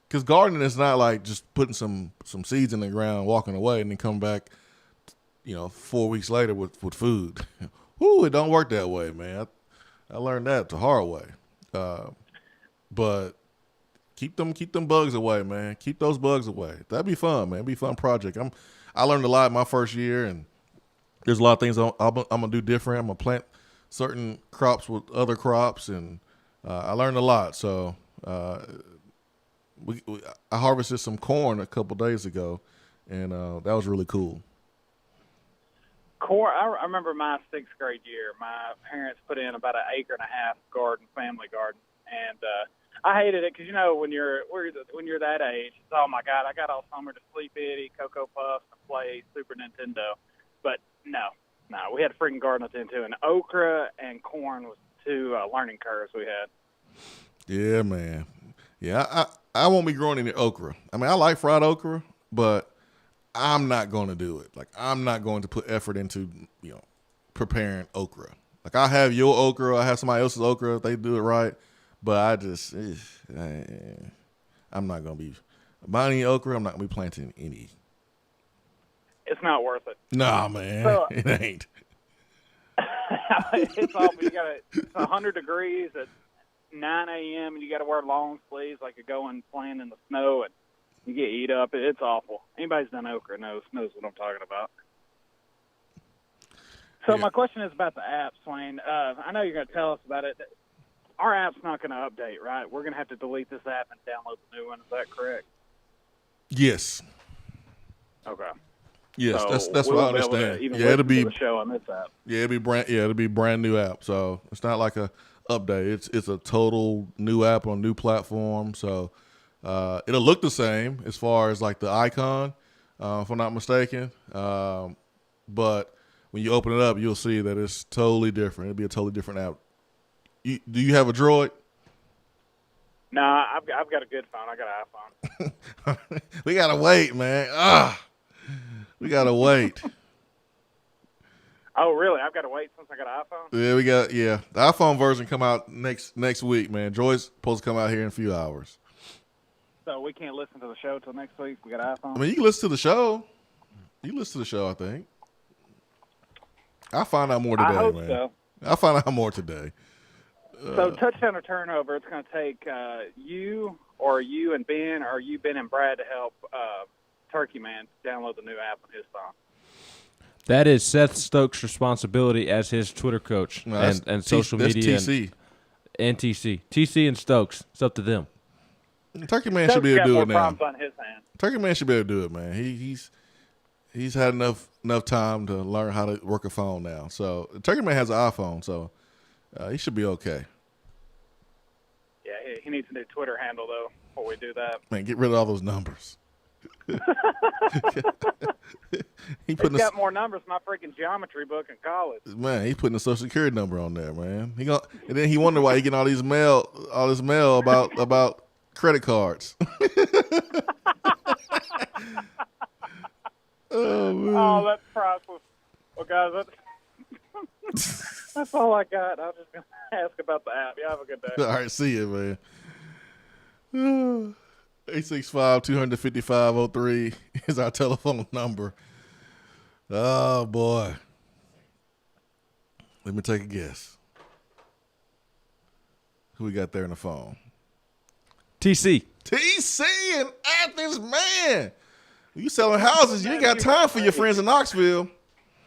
Because gardening is not like just putting some seeds in the ground, walking away, and then come back, 4 weeks later with food. Ooh, it don't work that way, man. I learned that the hard way. But keep them bugs away, man. Keep those bugs away. That'd be fun, man. It'd be a fun project. I learned a lot my first year, and there's a lot of things I'm gonna do different. I'm gonna plant certain crops with other crops, and I learned a lot. So I harvested some corn a couple days ago, and that was really cool. Corn. I remember my 6th grade year. My parents put in about 1.5 acre garden, family garden, and I hated it because when you're that age, it's, oh my God, I got all summer to sleep in, eat Cocoa Puffs, and play Super Nintendo. But no, we had a freaking garden then too, and okra and corn was two learning curves we had. Yeah, man. Yeah, I won't be growing any okra. I mean, I like fried okra, but I'm not going to do it. Like, I'm not going to put effort into preparing okra. Like, I have your okra, I have somebody else's okra if they do it right. But I just, I'm not going to be buying any okra. I'm not going to be planting any. It's not worth it. Nah, man, So, it ain't. It's awful. It's 100 degrees at 9 a.m. and you got to wear long sleeves like you're going playing in the snow and you get eat up. It's awful. Anybody's done okra knows what I'm talking about. So my question is about the app, Swain. I know you're going to tell us about it. Our app's not going to update, right? We're going to have to delete this app and download the new one. Is that correct? Yes. Okay. Yes, so that's what I understand. Yeah, it'll be the show on this app. Yeah, it'll be brand new app. So it's not like a update. It's a total new app on a new platform. So it'll look the same as far as like the icon, if I'm not mistaken. But when you open it up, you'll see that it's totally different. It'll be a totally different app. Do you have a Droid? Nah, I've got a good phone. I got an iPhone. We gotta wait, man. We gotta wait. Oh, really? I've got to wait since I got an iPhone? Yeah, the iPhone version come out next week, man. Droid's supposed to come out here in a few hours. So we can't listen to the show till next week? We got an iPhone? I mean, you can listen to the show. I think. I'll find out more today, I hope man. so. I'll find out more today. So touchdown or turnover, it's going to take you and Ben, or you, Ben, and Brad to help Turkey Man download the new app on his phone. That is Seth Stokes' responsibility as his Twitter coach and social media. TC. And TC. TC and Stokes. It's up to them. Turkey Man should be able to do it now. On his hand. Turkey Man should be able to do it, man. He's had enough time to learn how to work a phone now. So Turkey Man has an iPhone, so he should be okay. Yeah, he needs a new Twitter handle, though, before we do that. Man, get rid of all those numbers. He's got more numbers than my freaking geometry book in college. Man, he's putting a social security number on there, man. And then he wonder why he getting all this mail about credit cards. Oh, man. Oh, that's priceless. Well, guys, that's all I got. I was just going to ask about the app. Yeah, have a good day. All right, see you, man. 865-255-03 is our telephone number. Oh, boy. Let me take a guess. Who we got there on the phone? TC. TC in Athens, man. You selling houses. You ain't got time for your friends in Knoxville.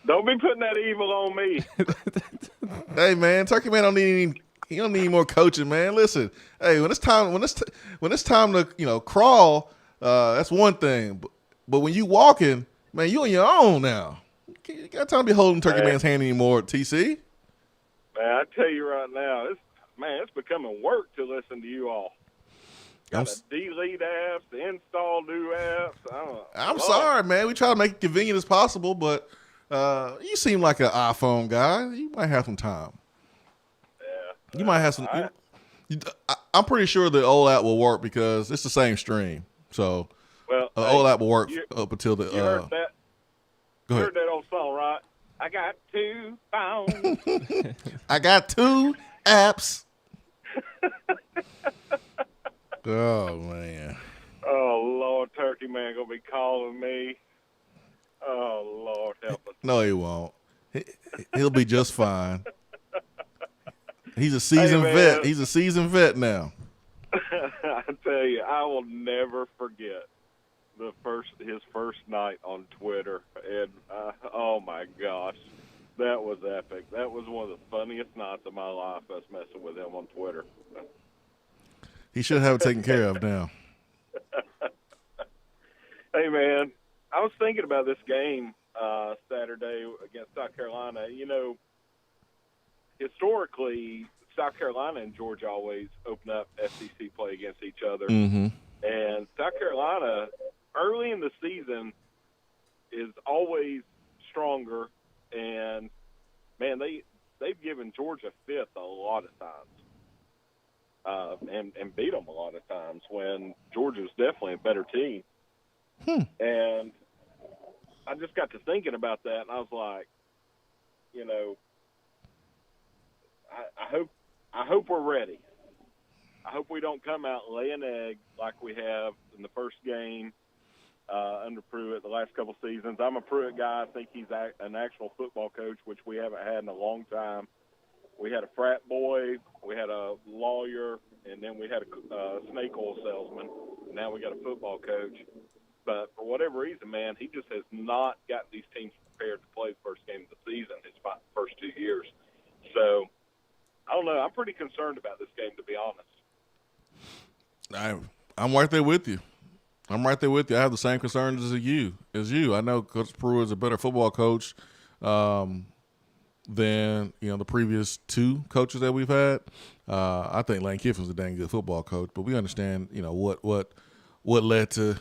Don't be putting that evil on me. Hey, man, Turkey Man don't need any more coaching, man. Listen, hey, when it's time to crawl, that's one thing. But when you walking, man, you on your own now. You got time to be holding Turkey Man's hand anymore, TC. Man, I tell you right now, it's becoming work to listen to you all. Got to delete apps, to install new apps. I'm sorry, man. We try to make it convenient as possible, but you seem like an iPhone guy. You might have some time. Yeah. You might have some. I'm pretty sure the old app will work because it's the same stream. So the old app will work up until the. You heard that? Go ahead. You heard that old song, right? I got 2 phones. I got 2 apps. Oh, man. Oh, Lord, Turkey Man going to be calling me. Oh, Lord, help us. No, he won't. He'll be just fine. He's a seasoned vet. He's a seasoned vet now. I tell you, I will never forget his first night on Twitter. And, oh, my gosh, that was epic. That was one of the funniest nights of my life, us messing with him on Twitter. He should have it taken care of now. Hey, man, I was thinking about this game Saturday against South Carolina. You know, historically, South Carolina and Georgia always open up SEC play against each other. Mm-hmm. And South Carolina, early in the season, is always stronger. And, man, they've given Georgia fifth a lot of times and beat them a lot of times when Georgia's definitely a better team. And I just got to thinking about that, and I was like, you know, I hope we're ready. I hope we don't come out and lay an egg like we have in the first game under Pruitt the last couple seasons. I'm a Pruitt guy. I think he's an actual football coach, which we haven't had in a long time. We had a frat boy, we had a lawyer, and then we had a snake oil salesman. Now we got a football coach. But for whatever reason, man, he just has not gotten these teams prepared to play the first game of the season his first 2 years. So, I don't know. I'm pretty concerned about this game, to be honest. I'm right there with you. I have the same concerns as you. I know Coach Pruitt is a better football coach than the previous two coaches that we've had. I think Lane Kiffin's a dang good football coach, but we understand what led to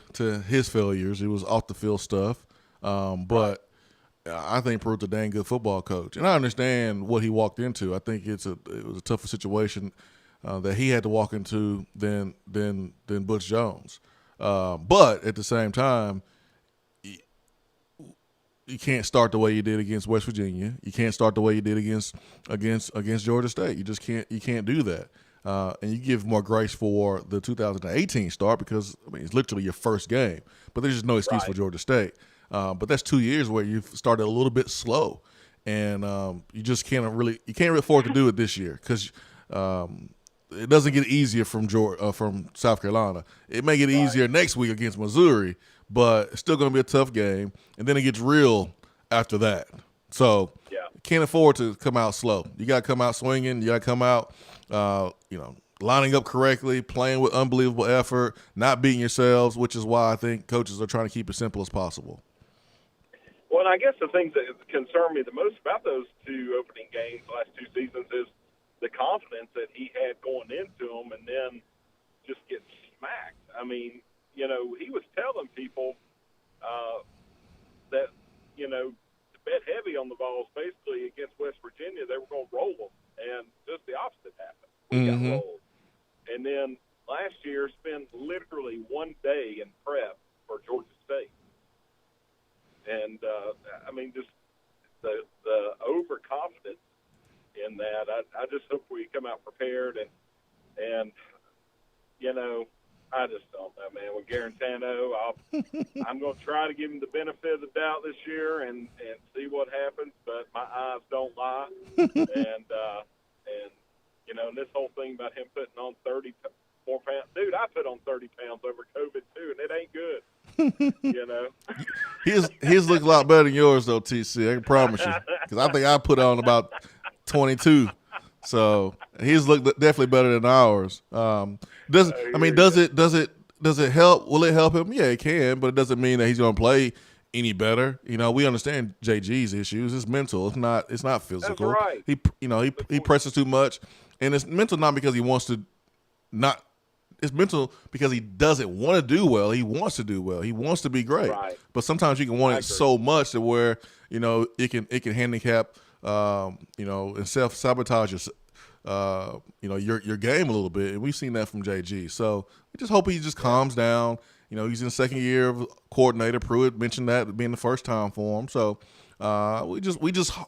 his failures. It was off the field stuff, but I think Pruitt's a dang good football coach, and I understand what he walked into. I think it was a tougher situation that he had to walk into than Butch Jones. But at the same time, you can't start the way you did against West Virginia. You can't start the way you did against Georgia State. You just can't. You can't do that. And you give more grace for the 2018 start because it's literally your first game. But there's just no excuse for Georgia State. But that's 2 years where you've started a little bit slow, and you just can't really afford to do it this year because it doesn't get easier from South Carolina. It may get easier next week against Missouri, but it's still going to be a tough game, and then it gets real after that. So can't afford to come out slow. You got to come out swinging. You got to come out, lining up correctly, playing with unbelievable effort, not beating yourselves, which is why I think coaches are trying to keep it simple as possible. Well, and I guess the things that concern me the most about those two opening games the last two seasons is the confidence that he had going into them and then just get smacked. I mean, he was telling people that, to bet heavy on the balls basically against West Virginia, they were going to roll them. And just the opposite happened. We got rolled. And then last year spent literally 1 day in prep for Georgia State. And, just the overconfidence in that. I just hope we come out prepared and I just don't know, man. With Garantano, I'm going to try to give him the benefit of the doubt this year and see what happens, but my eyes don't lie. And this whole thing about him putting on 30 more pounds. Dude, I put on 30 pounds over COVID too, and it ain't good. His look a lot better than yours, though, TC. I can promise you. Because I think I put on about 22. So his look definitely better than ours. Does it help? Will it help him? Yeah, it can, but it doesn't mean that he's going to play any better. We understand JG's issues. It's mental. It's not physical. That's right. He presses too much, and it's mental not because he wants to not. It's mental because he doesn't want to do well. He wants to do well. He wants to be great. Right. But sometimes you can want it so much that where it can handicap and self-sabotage your game a little bit. And we've seen that from JG. So we just hope he just calms down. He's in the second year of coordinator. Pruitt mentioned that being the first time for him. So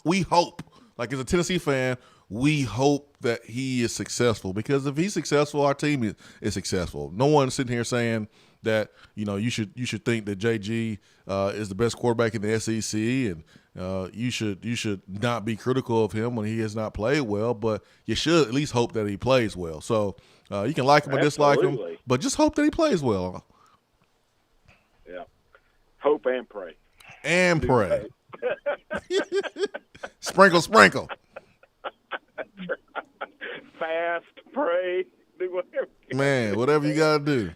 we hope, like as a Tennessee fan, we hope that he is successful, because if he's successful, our team is successful. No one's sitting here saying that you should think that JG is the best quarterback in the SEC, and you should not be critical of him when he has not played well. But you should at least hope that he plays well. So you can like him or dislike him, but just hope that he plays well. Yeah, hope and pray. And pray. Sprinkle. Fast, pray, do whatever. Man, whatever you gotta do.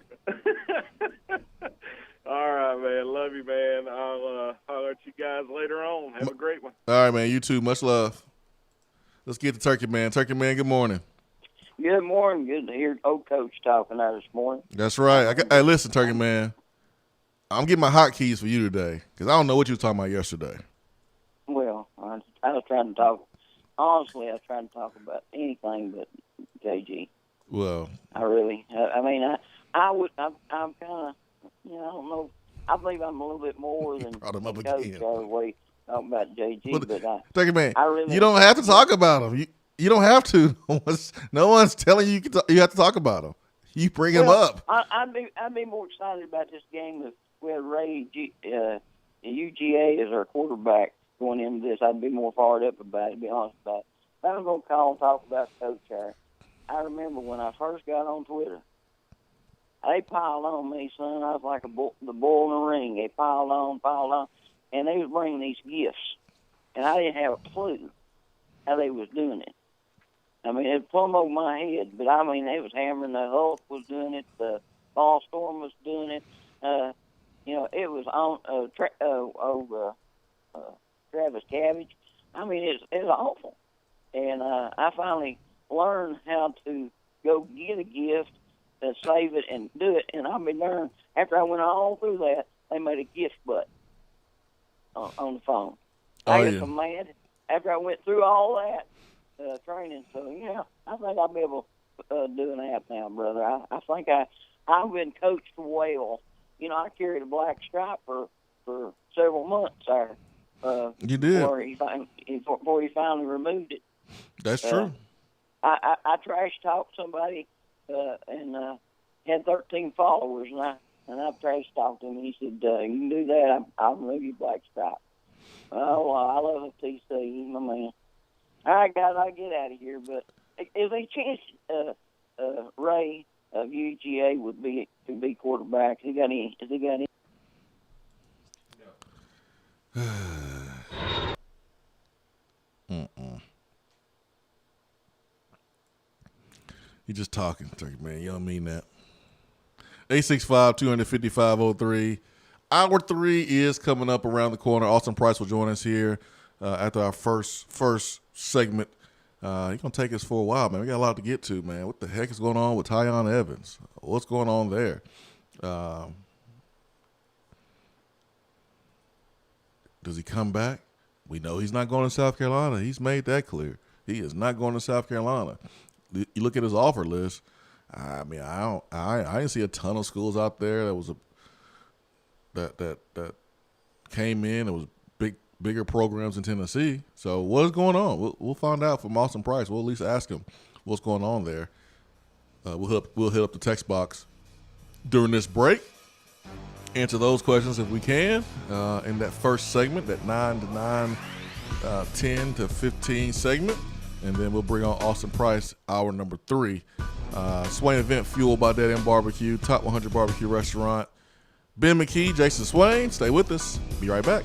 All right, man. Love you, man. I'll holler at you guys later on. Have a great one. All right, man. You too. Much love. Let's get to Turkey Man. Turkey Man, good morning. Good morning. Good to hear old Coach talking out this morning. That's right. Hey, listen, Turkey Man. I'm getting my hotkeys for you today because I don't know what you were talking about yesterday. Well, I was trying to talk. Honestly, I was trying to talk about anything but JG. Well, I really. I mean, I'm kind of. I don't know. I believe I'm a little bit more than brought him up Coach again. the way talking about JG. But Turkey Man, I really, you don't have to talk about him. You don't have to. No one's telling you you have to talk about him. You bring him up. I'd be more excited about this game if we had Ray UGA as our quarterback going into this. I'd be more fired up about it, to be honest about it. But I'm going to call and talk about Coach here. I remember when I first got on Twitter, they piled on me, son. I was like the bull in the ring. They piled on, and they was bringing these gifts. And I didn't have a clue how they was doing it. I mean, it plumb over my head, but I mean, they was hammering. The Hulk was doing it. The Ball Storm was doing it. It was on Travis Cabbage. I mean, it was awful. And I finally learned how to go get a gift, save it, and do it. And I learned after I went all through that, they made a gift button on the phone. I got so mad after I went through all that training. So I think I'll be able to do an app now, brother. I think I've been coached well. I carried a black stripe for several months there. You did before he finally removed it. That's true. I trash talked somebody and had 13 followers, and I trash talked him, and he said, "You can do that. I'll remove your black stripe." Oh, I love a TC. He's my man. All right, guys, I'll get out of here. But is there a chance Ray of UGA would be quarterback? Has he got any? You're just talking, Turkey Man. You don't mean that. 865-255-03. Hour 3 is coming up around the corner. Austin Price will join us here after our first segment. He's going to take us for a while, man. We got a lot to get to, man. What the heck is going on with Tyon Evans? What's going on there? Does he come back? We know he's not going to South Carolina. He's made that clear. He is not going to South Carolina. You look at his offer list. I mean, I didn't see a ton of schools out there that came in. It was bigger programs in Tennessee. So what's going on? We'll find out from Austin Price. We'll at least ask him what's going on there. We'll hit up the text box during this break. Answer those questions if we can in that first segment, that 9 to 9, 10 to 15 segment. And then we'll bring on Austin Price, hour number 3. Swain event fueled by Dead End Barbecue, top 100 barbecue restaurant. Ben McKee, Jason Swain, stay with us. Be right back.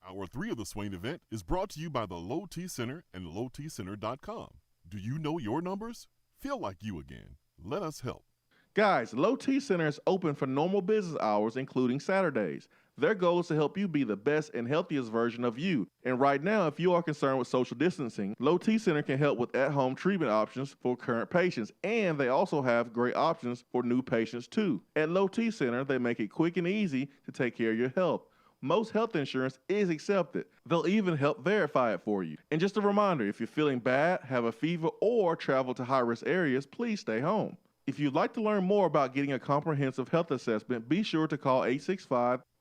Hour 3 of the Swain event is brought to you by the Low T Center and lowtcenter.com. Do you know your numbers? Feel like you again. Let us help. Guys, Low T Center is open for normal business hours, including Saturdays. Their goal is to help you be the best and healthiest version of you. And right now, if you are concerned with social distancing, Low T Center can help with at-home treatment options for current patients. And they also have great options for new patients, too. At Low T Center, they make it quick and easy to take care of your health. Most health insurance is accepted. They'll even help verify it for you. And just a reminder, if you're feeling bad, have a fever, or travel to high-risk areas, please stay home. If you'd like to learn more about getting a comprehensive health assessment, be sure to call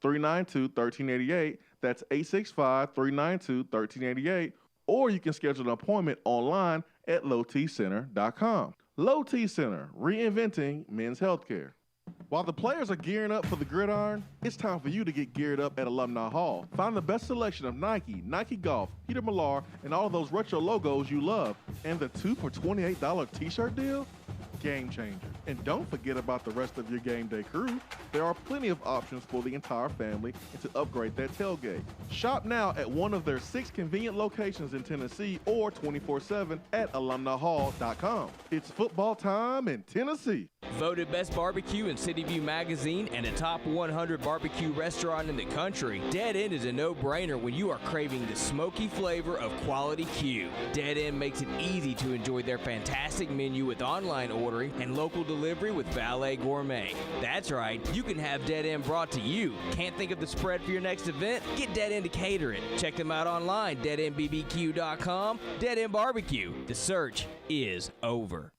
865-392-1388. That's 865-392-1388. Or you can schedule an appointment online at lowtcenter.com. Low T Center, reinventing men's healthcare. While the players are gearing up for the gridiron, it's time for you to get geared up at Alumni Hall. Find the best selection of Nike, Nike Golf, Peter Millar, and all of those retro logos you love. And the 2 for $28 t-shirt deal? Game changer. And don't forget about the rest of your game day crew. There are plenty of options for the entire family and to upgrade that tailgate. Shop now at one of their 6 convenient locations in Tennessee or 24/7 at alumnihall.com. It's football time in Tennessee. Voted Best Barbecue in City View Magazine and a top 100 barbecue restaurant in the country, Dead End is a no-brainer when you are craving the smoky flavor of quality Q. Dead End makes it easy to enjoy their fantastic menu with online ordering and local delivery with Valet Gourmet. That's right, you can have Dead End brought to you. Can't think of the spread for your next event? Get Dead End to cater it. Check them out online, deadendbbq.com. Dead End Barbecue. The search is over.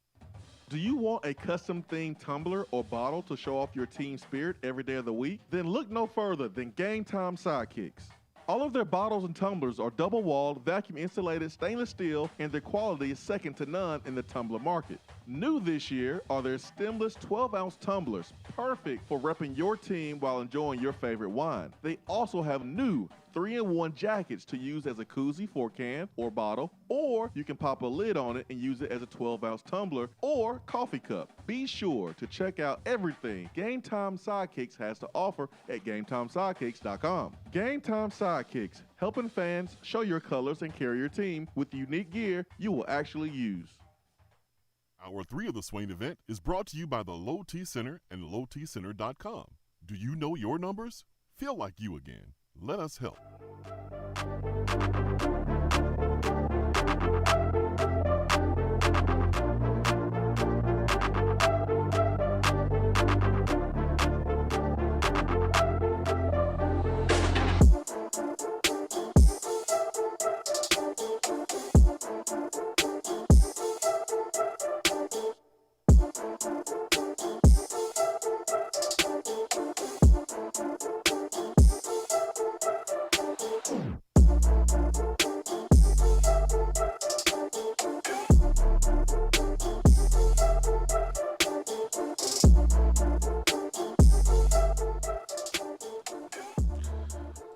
Do you want a custom-themed tumbler or bottle to show off your team spirit every day of the week? Then look no further than Game Time Sidekicks. All of their bottles and tumblers are double-walled, vacuum-insulated stainless steel, and their quality is second to none in the tumbler market. New this year are their stemless 12-ounce tumblers, perfect for repping your team while enjoying your favorite wine. They also have new 3-in-1 jackets to use as a koozie for a can or bottle, or you can pop a lid on it and use it as a 12-ounce tumbler or coffee cup. Be sure to check out everything Game Time Sidekicks has to offer at GameTimeSidekicks.com. Game Time Sidekicks, helping fans show your colors and carry your team with unique gear you will actually use. Hour 3 of the Swain event is brought to you by the Low T Center and lowtcenter.com. Do you know your numbers? Feel like you again. Let us help.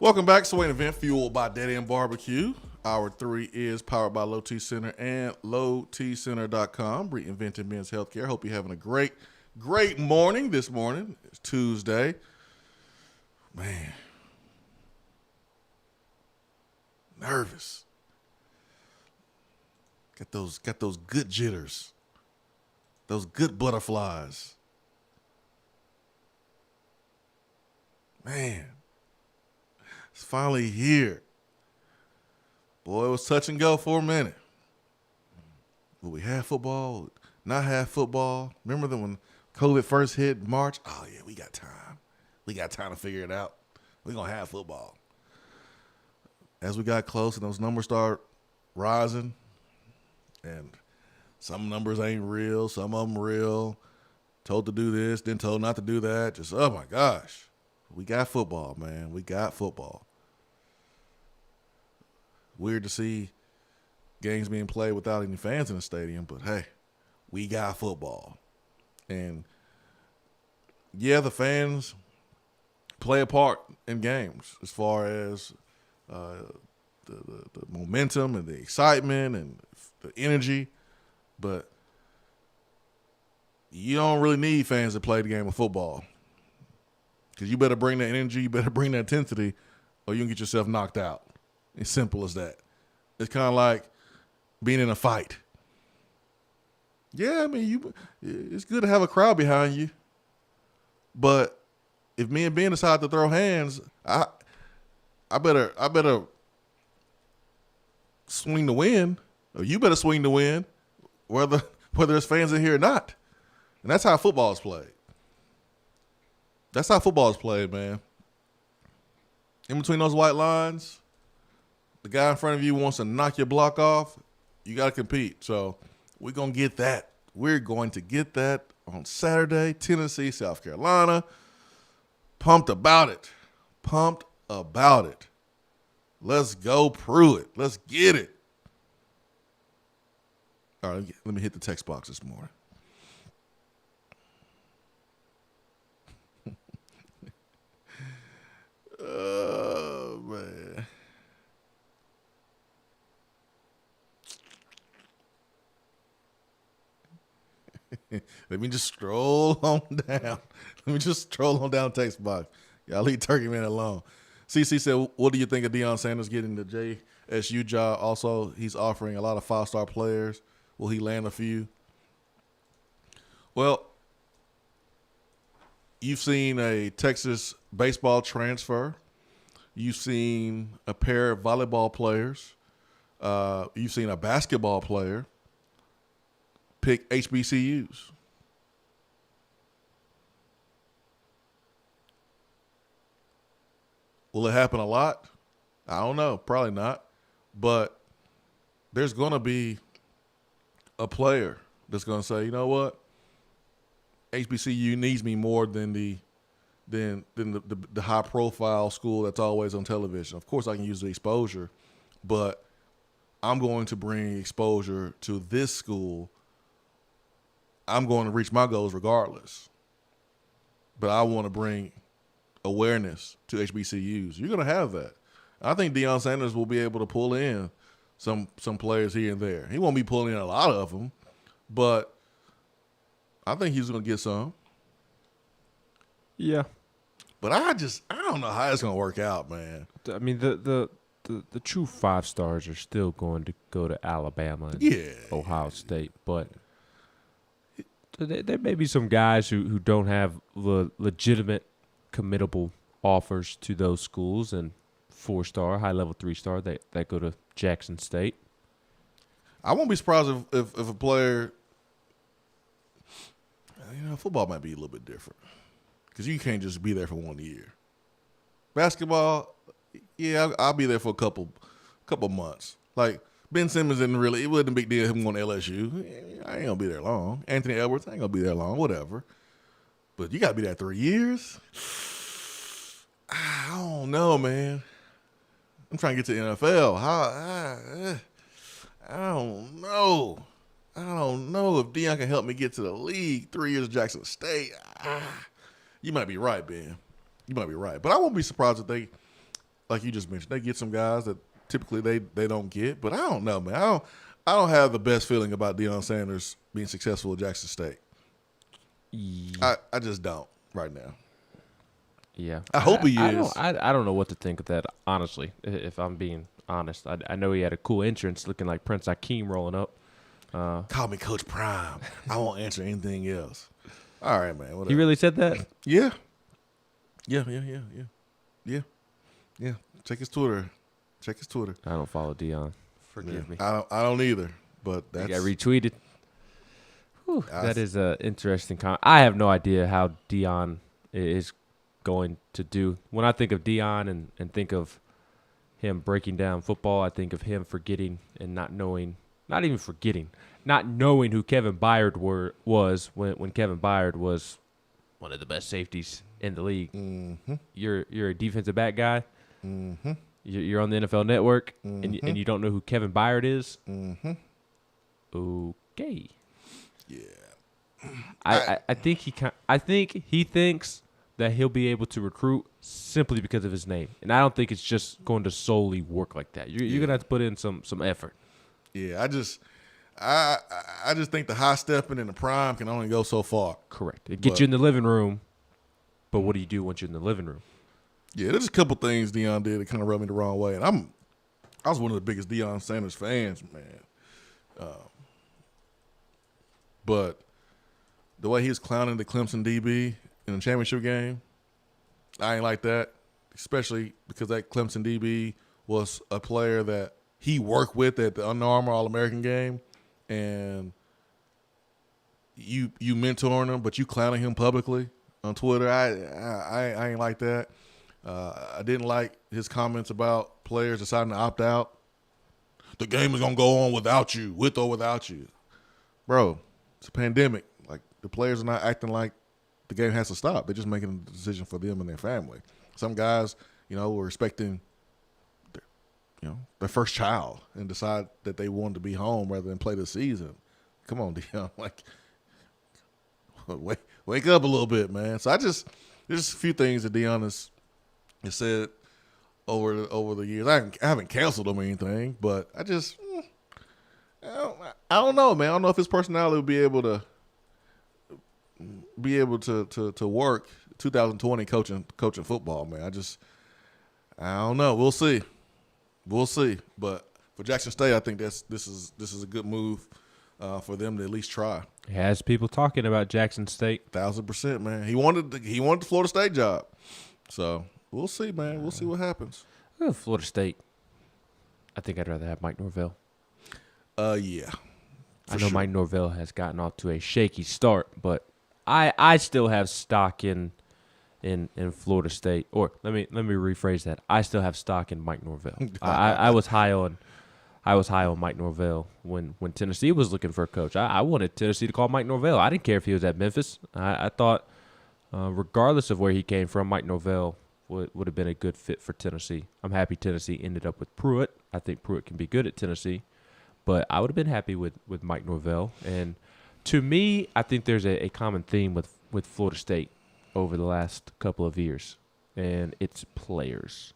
Welcome back. Swain event fueled by Dead End Barbecue. Hour 3 is powered by Low T Center and lowtcenter.com. Reinventing men's healthcare. Hope you're having a great morning this morning. It's Tuesday. Man. Nervous. Got those good jitters. Those good butterflies. Man. It's finally here. Boy, it was touch and go for a minute. Will we have football? Not have football? Remember that when COVID first hit March? Oh, yeah, we got time. We got time to figure it out. We're going to have football. As we got close and those numbers start rising, and some numbers ain't real, some of them real, told to do this, then told not to do that. Just, oh, my gosh. We got football, man. We got football. Weird to see games being played without any fans in the stadium, but hey, we got football. And yeah, the fans play a part in games as far as the momentum and the excitement and the energy, but you don't really need fans to play the game of football, because you better bring that energy, you better bring that intensity, or you can get yourself knocked out. As simple as that. It's kind of like being in a fight. Yeah, I mean, it's good to have a crowd behind you, but if me and Ben decide to throw hands, I better swing the win, or you better swing the win, whether there's fans in here or not. And that's how football is played. That's how football is played, man. In between those white lines, the guy in front of you wants to knock your block off, you got to compete. So we're going to get that. We're going to get that on Saturday, Tennessee, South Carolina. Pumped about it. Pumped about it. Let's go Pruitt. Let's get it. All right, let me hit the text box this morning. Oh, man. Let me just stroll on down. Let me just stroll on down text box. Y'all leave Turkey Man alone. CC said, what do you think of Deion Sanders getting the JSU job? Also, he's offering a lot of five-star players. Will he land a few? Well, you've seen a Texas baseball transfer. You've seen a pair of volleyball players. You've seen a basketball player pick HBCUs. Will it happen a lot? I don't know. Probably not. But there's going to be a player that's going to say, you know what? HBCU needs me more than the high-profile school that's always on television. Of course, I can use the exposure, but I'm going to bring exposure to this school. I'm going to reach my goals regardless. But I want to bring awareness to HBCUs. You're going to have that. I think Deion Sanders will be able to pull in some players here and there. He won't be pulling in a lot of them, but I think he's going to get some. Yeah. But I don't know how it's going to work out, man. I mean, the true five stars are still going to go to Alabama and Ohio State, but there may be some guys who don't have legitimate committable offers to those schools, and 4-star, high-level 3-star that go to Jackson State. I won't be surprised if a player, football might be a little bit different because you can't just be there for 1 year. Basketball, yeah, I'll be there for a couple months. Like Ben Simmons it wasn't a big deal him going to LSU. I ain't gonna be there long. Anthony Edwards, I ain't gonna be there long. Whatever. But you gotta be there 3 years. I don't know, man. I'm trying to get to the NFL. I don't know. I don't know if Deion can help me get to the league. 3 years at Jackson State. You might be right, Ben. You might be right. But I won't be surprised if they, like you just mentioned, they get some guys that typically they don't get. But I don't know, man. I don't have the best feeling about Deion Sanders being successful at Jackson State. Yeah. I just don't right now. Yeah. I hope he is. I don't know what to think of that, honestly, if I'm being honest. I know he had a cool entrance looking like Prince Akeem rolling up. Call me Coach Prime. I won't answer anything else. All right, man. Whatever. He really said that? Yeah. Yeah. Check his Twitter. I don't follow Deion. Forgive me. I don't either. But that's he got retweeted. Whew, that is an interesting comment. I have no idea how Deion is going to do. When I think of Deion and think of him breaking down football, I think of him forgetting and not knowing who Kevin Byard was when Kevin Byard was one of the best safeties in the league. Mm-hmm. You're a defensive back guy. Mm-hmm. You're on the NFL Network, Mm-hmm. and you don't know who Kevin Byard is. Mm-hmm. Okay. Yeah. I think he thinks that he'll be able to recruit simply because of his name, and I don't think it's just going to solely work like that. You're gonna have to put in some effort. Yeah, I just think the high stepping and the prime can only go so far. Correct. It gets you in the living room, but what do you do once you're in the living room? Yeah, there's a couple things Deion did that kind of rubbed me the wrong way, and I was one of the biggest Deion Sanders fans, man. But the way he was clowning the Clemson DB in the championship game, I ain't like that, especially because that Clemson DB was a player that he worked with at the Under Armour All-American game, and you mentoring him, but you clowning him publicly on Twitter. I ain't like that. I didn't like his comments about players deciding to opt out. The game is going to go on without you, with or without you. Bro, it's a pandemic. Like, the players are not acting like the game has to stop. They're just making a decision for them and their family. Some guys, were expecting their first child and decide that they wanted to be home rather than play the season. Come on, Dion. Wake up a little bit, man. So there's just a few things that Dion has said over the years. I haven't canceled him or anything, but I don't know, man. I don't know if his personality will be able to work 2020 coaching football, man. I don't know. We'll see. But for Jackson State, I think this is a good move for them to at least try. It has people talking about Jackson State. 1,000%, man. He wanted the Florida State job, so we'll see, man. We'll see what happens. Florida State. I think I'd rather have Mike Norvell. Yeah. I know Mike Norvell has gotten off to a shaky start, but I still have stock in Florida State. Or let me rephrase that. I still have stock in Mike Norvell. I was high on Mike Norvell when Tennessee was looking for a coach. I wanted Tennessee to call Mike Norvell. I didn't care if he was at Memphis. I thought, regardless of where he came from, Mike Norvell would have been a good fit for Tennessee. I'm happy Tennessee ended up with Pruitt. I think Pruitt can be good at Tennessee. But I would have been happy with Mike Norvell. And to me, I think there's a common theme with Florida State over the last couple of years, and it's players.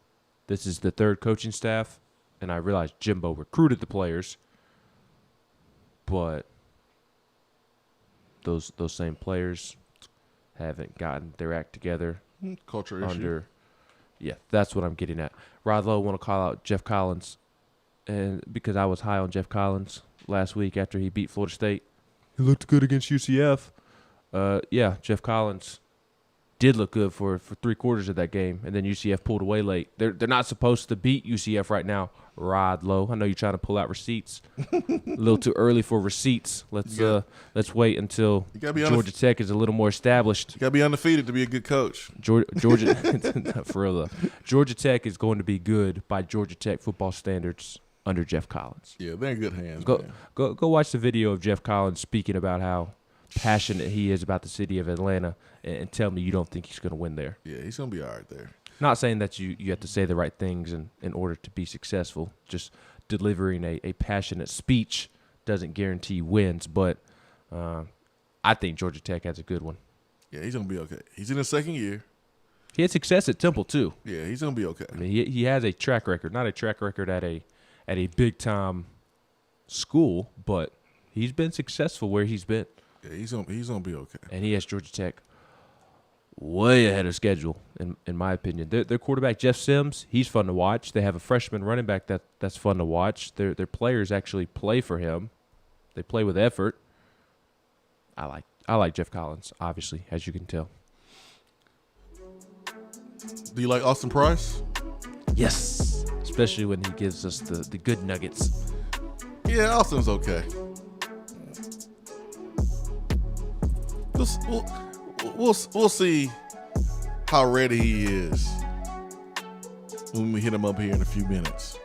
This is the third coaching staff, and I realize Jimbo recruited the players, but those same players haven't gotten their act together. Culture issue. Yeah, that's what I'm getting at. Rod Lowe want to call out Jeff Collins, and because I was high on Jeff Collins last week after he beat Florida State. He looked good against UCF. Yeah, Jeff Collins did look good for 3/4 of that game, and then UCF pulled away late. They're not supposed to beat UCF right now. Rod Lowe, I know you're trying to pull out receipts. A little too early for receipts. Let's wait until Georgia Tech is a little more established. You got to be undefeated to be a good coach. Georgia, for real though. Georgia Tech is going to be good by Georgia Tech football standards under Jeff Collins. Yeah, they're in good hands. Go watch the video of Jeff Collins speaking about how passionate he is about the city of Atlanta, and tell me you don't think he's going to win there. Yeah, he's going to be all right there. Not saying that you have to say the right things in order to be successful. Just delivering a passionate speech doesn't guarantee wins, but I think Georgia Tech has a good one. Yeah, he's going to be okay. He's in his second year. He had success at Temple, too. Yeah, he's going to be okay. I mean, he has a track record, not a track record at a big-time school, but he's been successful where he's been. Yeah, he's gonna be okay. And he has Georgia Tech way ahead of schedule, in my opinion. Their quarterback, Jeff Sims, he's fun to watch. They have a freshman running back that's fun to watch. Their players actually play for him. They play with effort. I like Jeff Collins, obviously, as you can tell. Do you like Austin Price? Yes, especially when he gives us the good nuggets. Yeah, Austin's okay. We'll see how ready he is when we hit him up here in a few minutes.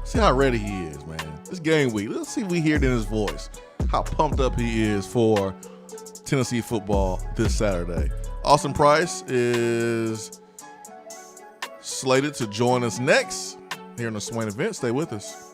See how ready he is, man. It's game week. Let's see if we hear it in his voice how pumped up he is for Tennessee football this Saturday. Austin Price is slated to join us next here in the Swain event. Stay with us.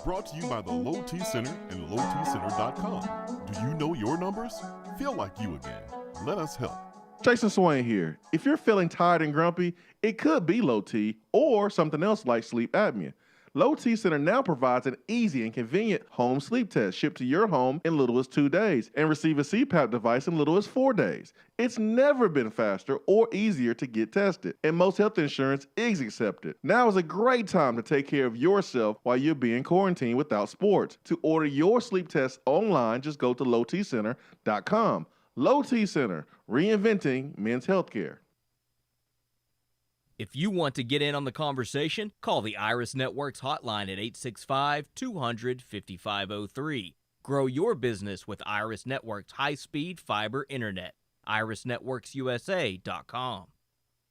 Brought to you by the Low T Center and lowtcenter.com. Do you know your numbers? Feel like you again. Let us help. Jason Swain here. If you're feeling tired and grumpy, it could be low T or something else like sleep apnea. Low T Center now provides an easy and convenient home sleep test shipped to your home in little as 2 days and receive a CPAP device in little as 4 days. It's never been faster or easier to get tested, and most health insurance is accepted. Now is a great time to take care of yourself while you're being quarantined without sports. To order your sleep test online, just go to lowtcenter.com. Low T Center, reinventing men's healthcare. If you want to get in on the conversation, call the Iris Networks hotline at 865-200-5503. Grow your business with Iris Networks high-speed fiber internet. IrisNetworksUSA.com.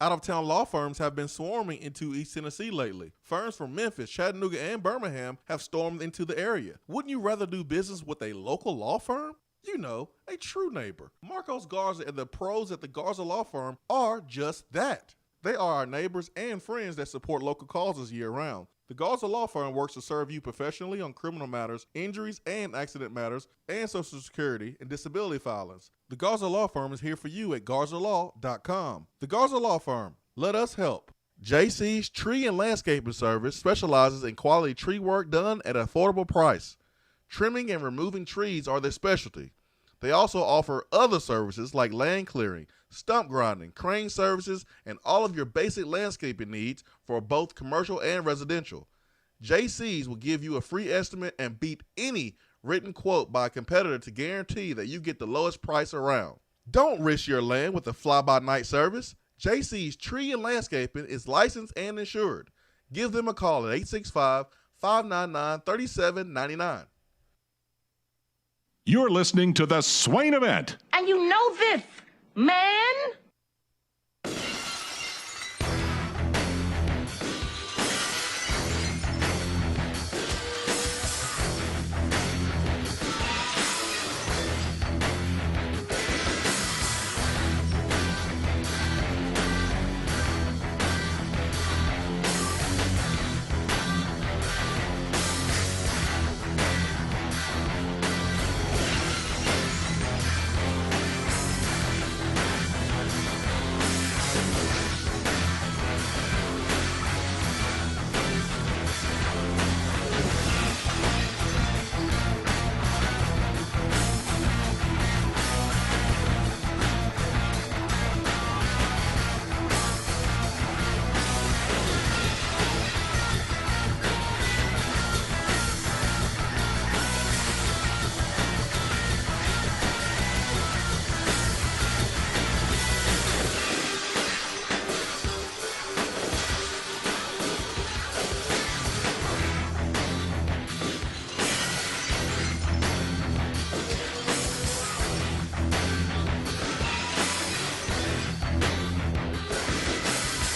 Out-of-town law firms have been swarming into East Tennessee lately. Firms from Memphis, Chattanooga, and Birmingham have stormed into the area. Wouldn't you rather do business with a local law firm? You know, a true neighbor. Marcos Garza and the pros at the Garza Law Firm are just that. They are our neighbors and friends that support local causes year-round. The Garza Law Firm works to serve you professionally on criminal matters, injuries and accident matters, and Social Security and disability filings. The Garza Law Firm is here for you at GarzaLaw.com. The Garza Law Firm. Let us help. JC's Tree and Landscaping Service specializes in quality tree work done at an affordable price. Trimming and removing trees are their specialty. They also offer other services like land clearing, stump grinding, crane services, and all of your basic landscaping needs for both commercial and residential. JC's will give you a free estimate and beat any written quote by a competitor to guarantee that you get the lowest price around. Don't risk your land with a fly-by-night service. JC's Tree and Landscaping is licensed and insured. Give them a call at 865-599-3799. You're listening to the Swain Event. And you know this, man.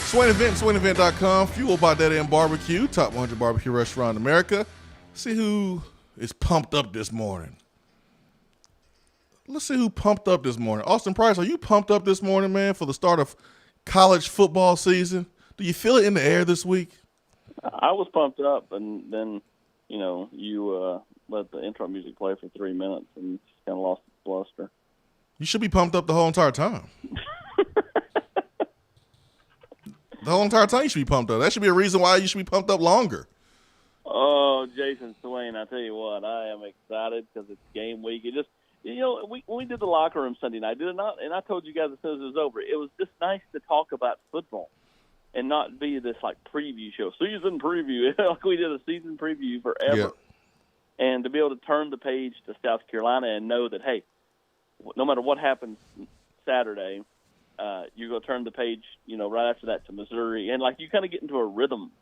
Swain Event, SwainEvent.com, fueled by Dead End Barbecue, top 100 barbecue restaurant in America. See who is pumped up this morning. Let's see who pumped up this morning. Austin Price, are you pumped up this morning, man, for the start of college football season? Do you feel it in the air this week? I was pumped up, and then, you let the intro music play for 3 minutes and just kind of lost its luster. You should be pumped up the whole entire time. The whole entire time you should be pumped up. That should be a reason why you should be pumped up longer. Oh, Jason Swain, I tell you what, I am excited because it's game week. It just, we did the locker room Sunday night, did it not? And I told you guys as soon as it was over, it was just nice to talk about football and not be this, preview show. Season preview, like we did a season preview forever. Yeah. And to be able to turn the page to South Carolina and know that, hey, no matter what happens Saturday, you're going to turn the page, right after that to Missouri. And, you kind of get into a rhythm,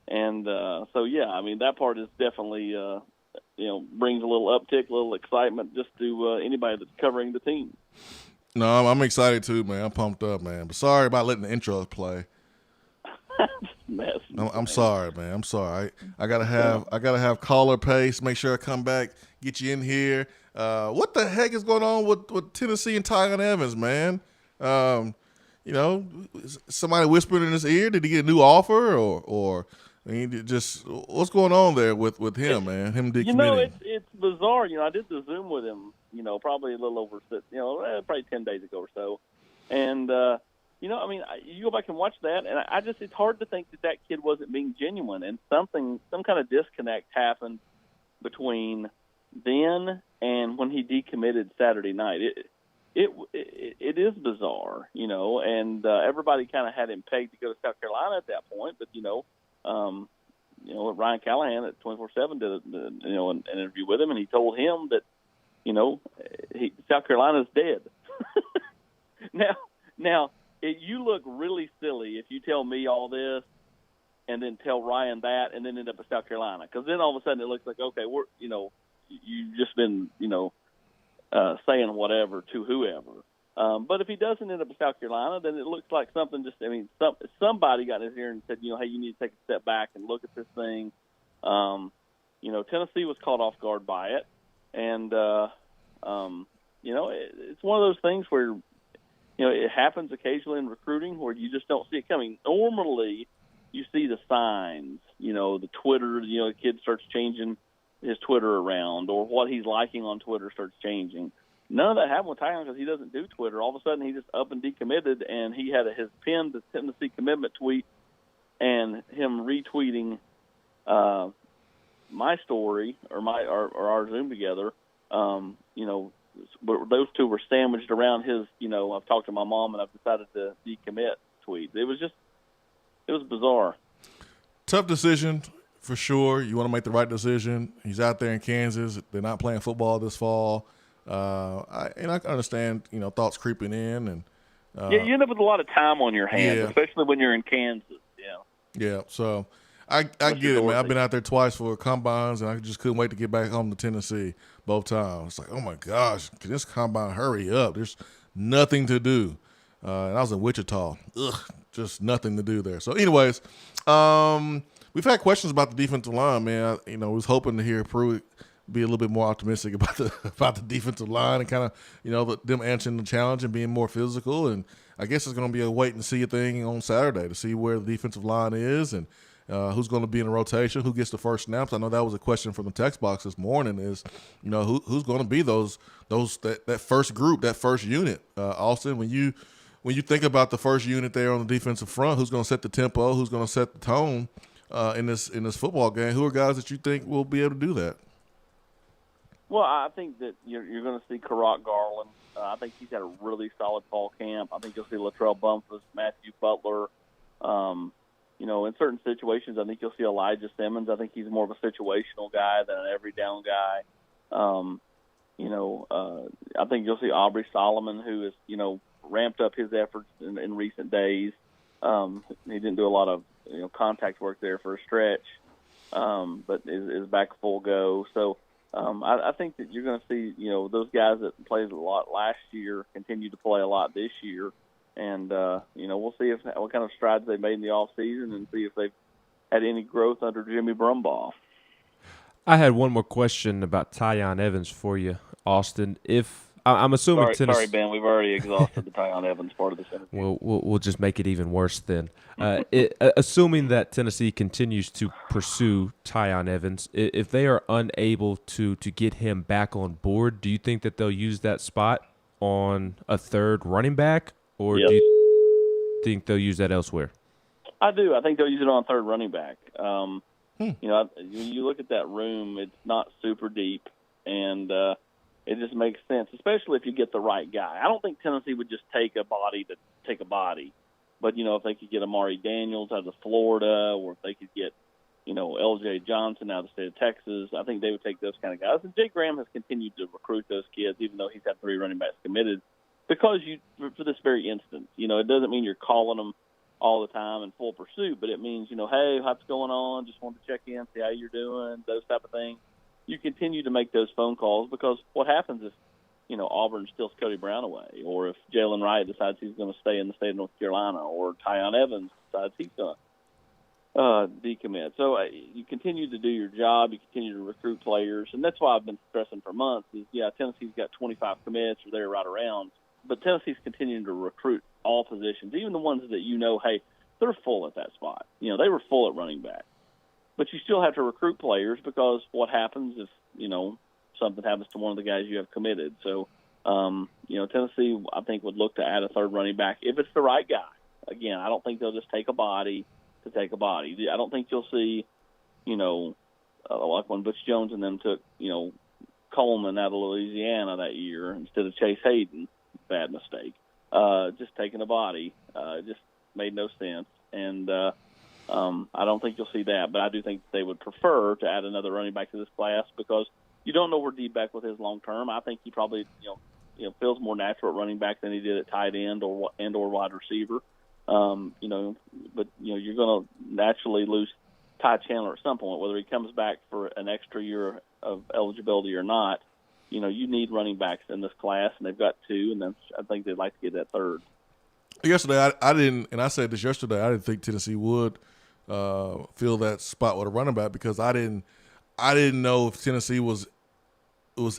And that part is definitely, brings a little uptick, a little excitement just to anybody that's covering the team. No, I'm excited too, man. I'm pumped up, man. But sorry about letting the intros play. I'm sorry, man. I'm sorry. I gotta have caller pace. Make sure I come back, get you in here. What the heck is going on with Tennessee and Tyon Evans, man? Somebody whispered in his ear. Did he get a new offer, or just what's going on there with him, man? Him decommitting. It's bizarre. I did the Zoom with him. Probably a little over, probably 10 days ago or so, and. You go back and watch that, and it's hard to think that kid wasn't being genuine, and some kind of disconnect happened between then and when he decommitted Saturday night. It is bizarre, and everybody kind of had him pegged to go to South Carolina at that point, but Ryan Callahan at 24/7 did an interview with him, and he told him that South Carolina's dead. Now. You look really silly if you tell me all this and then tell Ryan that and then end up at South Carolina. Because then all of a sudden it looks like, okay, you've just been, saying whatever to whoever. But if he doesn't end up in South Carolina, then it looks like something somebody got in his ear and said, hey, you need to take a step back and look at this thing. Tennessee was caught off guard by it. And, it's one of those things where, it happens occasionally in recruiting where you just don't see it coming. Normally, you see the signs, the Twitter, the kid starts changing his Twitter around, or what he's liking on Twitter starts changing. None of that happened with Tyon because he doesn't do Twitter. All of a sudden, he just up and decommitted, and he had his pinned Tennessee commitment tweet and him retweeting my story or our Zoom together. Those two were sandwiched around his, I've talked to my mom and I've decided to decommit tweet. It was bizarre. Tough decision for sure. You want to make the right decision. He's out there in Kansas. They're not playing football this fall. I understand, thoughts creeping in. And you end up with a lot of time on your hands, especially when you're in Kansas. Yeah, so I get it, man. I've been out there twice for combines, and I just couldn't wait to get back home to Tennessee both times. It's like, oh, my gosh, can this combine hurry up? There's nothing to do. And I was in Wichita. Just nothing to do there. So, anyways, we've had questions about the defensive line, man. I was hoping to hear Pruitt be a little bit more optimistic about the defensive line and kind of, them answering the challenge and being more physical. And I guess it's going to be a wait and see thing on Saturday to see where the defensive line is and who's going to be in the rotation, who gets the first snaps. I know that was a question from the text box this morning is, who's going to be that first group, that first unit. Austin, when you think about the first unit there on the defensive front, who's going to set the tempo, who's going to set the tone in this football game, who are guys that you think will be able to do that? Well, I think that you're going to see Karak Garland. I think he's had a really solid fall camp. I think you'll see Latrell Bumpus, Matthew Butler. In certain situations, I think you'll see Elijah Simmons. I think he's more of a situational guy than an every down guy. I think you'll see Aubrey Solomon, who has, ramped up his efforts in recent days. He didn't do a lot of, contact work there for a stretch, but is back full go. So, I think that you're going to see, those guys that played a lot last year continue to play a lot this year. And, we'll see what kind of strides they made in the offseason and see if they've had any growth under Jimmy Brumbaugh. I had one more question about Tyon Evans for you, Austin. I'm assuming Tennessee. Sorry, Ben. We've already exhausted the Tyon Evans part of this interview. Well, we'll just make it even worse then. Assuming that Tennessee continues to pursue Tyon Evans, if they are unable to get him back on board, do you think that they'll use that spot on a third running back, or do you think they'll use that elsewhere? I do. I think they'll use it on third running back. When you look at that room, it's not super deep, and it just makes sense, especially if you get the right guy. I don't think Tennessee would just take a body to take a body. But, if they could get Amari Daniels out of Florida, or if they could get, L.J. Johnson out of the state of Texas, I think they would take those kind of guys. And Jay Graham has continued to recruit those kids, even though he's had 3 running backs committed, because for this very instance. It doesn't mean you're calling them all the time in full pursuit, but it means, hey, what's going on? Just wanted to check in, see how you're doing, those type of things. You continue to make those phone calls because what happens if, Auburn steals Cody Brown away, or if Jalen Wright decides he's going to stay in the state of North Carolina, or Tyon Evans decides he's going to decommit. So you continue to do your job, you continue to recruit players, and that's why I've been stressing for months is, Tennessee's got 25 commits or they're right around, but Tennessee's continuing to recruit all positions, even the ones that hey, they're full at that spot. They were full at running back. But you still have to recruit players because what happens if, something happens to one of the guys you have committed. So, Tennessee, I think, would look to add a third running back if it's the right guy. Again, I don't think they'll just take a body to take a body. I don't think you'll see, like when Butch Jones and them took, Coleman out of Louisiana that year instead of Chase Hayden. Bad mistake. Just taking a body just made no sense. And I don't think you'll see that, but I do think they would prefer to add another running back to this class because you don't know where D-back with his long term. I think he probably feels more natural at running back than he did at tight end or wide receiver. But you're going to naturally lose Ty Chandler at some point, whether he comes back for an extra year of eligibility or not. you need running backs in this class, and they've got 2, and then I think they'd like to get that third. Yesterday, I didn't, and I said this yesterday, I didn't think Tennessee would fill that spot with a running back because I didn't know if Tennessee was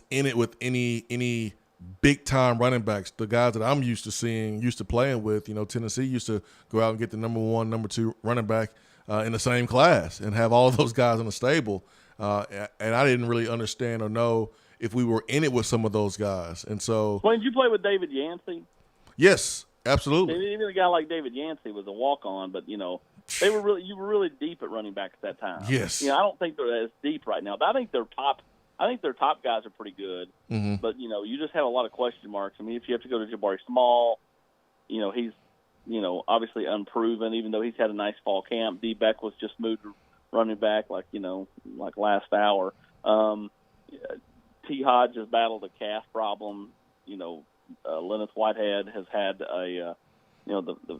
in it with any big time running backs. The guys that I'm used to playing with, Tennessee used to go out and get the number 1, number 2 running back in the same class and have all of those guys in the stable. And I didn't really understand or know if we were in it with some of those guys. And so, Swain, did you play with David Yancey? Yes, absolutely. Even a guy like David Yancey was a walk-on, but you were really deep at running back at that time. Yes. I don't think they're as deep right now, but I think their top guys are pretty good. Mm-hmm. But you just have a lot of question marks. I mean, if you have to go to Jabari Small, he's obviously unproven, even though he's had a nice fall camp. D. Beck was just moved to running back like last hour. T. Hodge has battled a calf problem. Lennox Whitehead has had the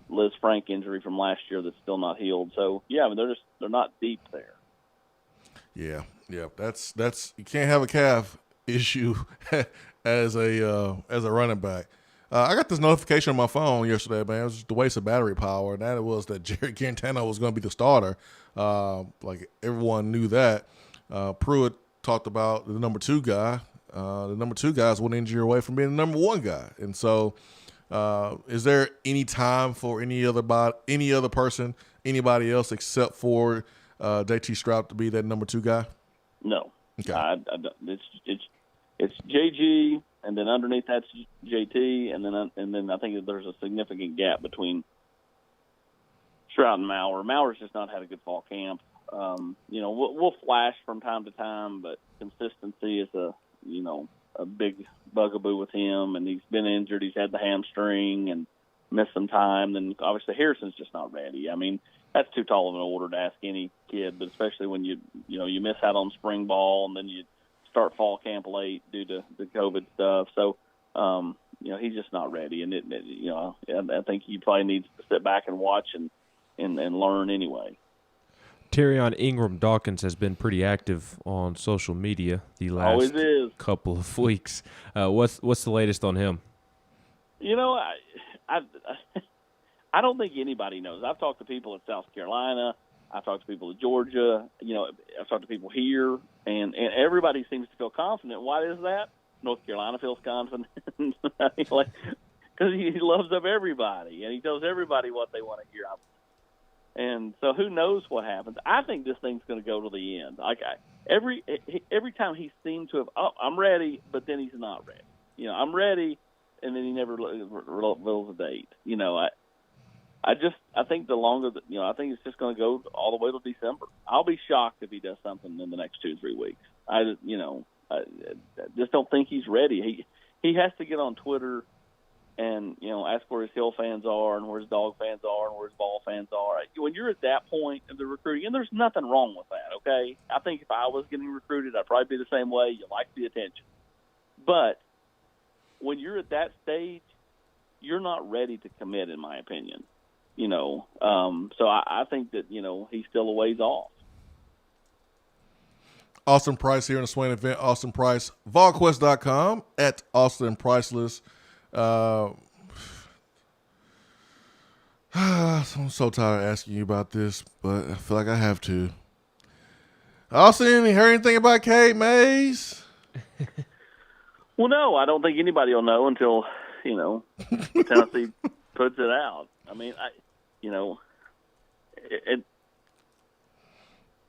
Liz Frank injury from last year that's still not healed. So yeah, I mean they're not deep there. Yeah. That's you can't have a calf issue as a running back. I got this notification on my phone yesterday, man. It was just a waste of battery power, and that was that Jerry Cantano was going to be the starter. Like everyone knew that. Pruitt talked about the number 2 guy. The number 2 guy is one injury away from being the number 1 guy. And so, is there any time for any other person, anybody else except for JT Stroud to be that number 2 guy? No. Okay. It's JG, and then underneath that's JT, and then I think there's a significant gap between Stroud and Maurer. Maurer's just not had a good fall camp. We'll flash from time to time, but consistency is a big bugaboo with him, and he's been injured. He's had the hamstring and missed some time. Then obviously Harrison's just not ready. I mean, that's too tall of an order to ask any kid, but especially when you miss out on spring ball and then you start fall camp late due to the COVID stuff. So, he's just not ready, and I think he probably needs to sit back and watch and learn anyway. Terrion Ingram Dawkins has been pretty active on social media the last couple of weeks. What's the latest on him? I don't think anybody knows. I've talked to people in South Carolina. I've talked to people in Georgia. I've talked to people here, and everybody seems to feel confident. Why is that? North Carolina feels confident because he loves up everybody, and he tells everybody what they want to hear. And so who knows what happens? I think this thing's going to go to the end. Every time he seemed to have, I'm ready, but then he's not ready. I'm ready, and then he never reveals a date. I think the longer that, I think it's just going to go all the way till December. I'll be shocked if he does something in the next 2-3 weeks. I just don't think he's ready. He has to get on Twitter and, ask where his Hill fans are and where his Dog fans are and where his Ball fans are. When you're at that point of the recruiting, and there's nothing wrong with that, okay? I think if I was getting recruited, I'd probably be the same way. You like the attention. But when you're at that stage, you're not ready to commit, in my opinion. So I think that, he's still a ways off. Austin Price here in the Swain event. Austin Price, VolQuest.com at Austin Priceless. I'm so tired of asking you about this, but I feel like I have to. Austin, you heard anything about Cade Mays? Well, no, I don't think anybody will know until, Tennessee puts it out. I mean,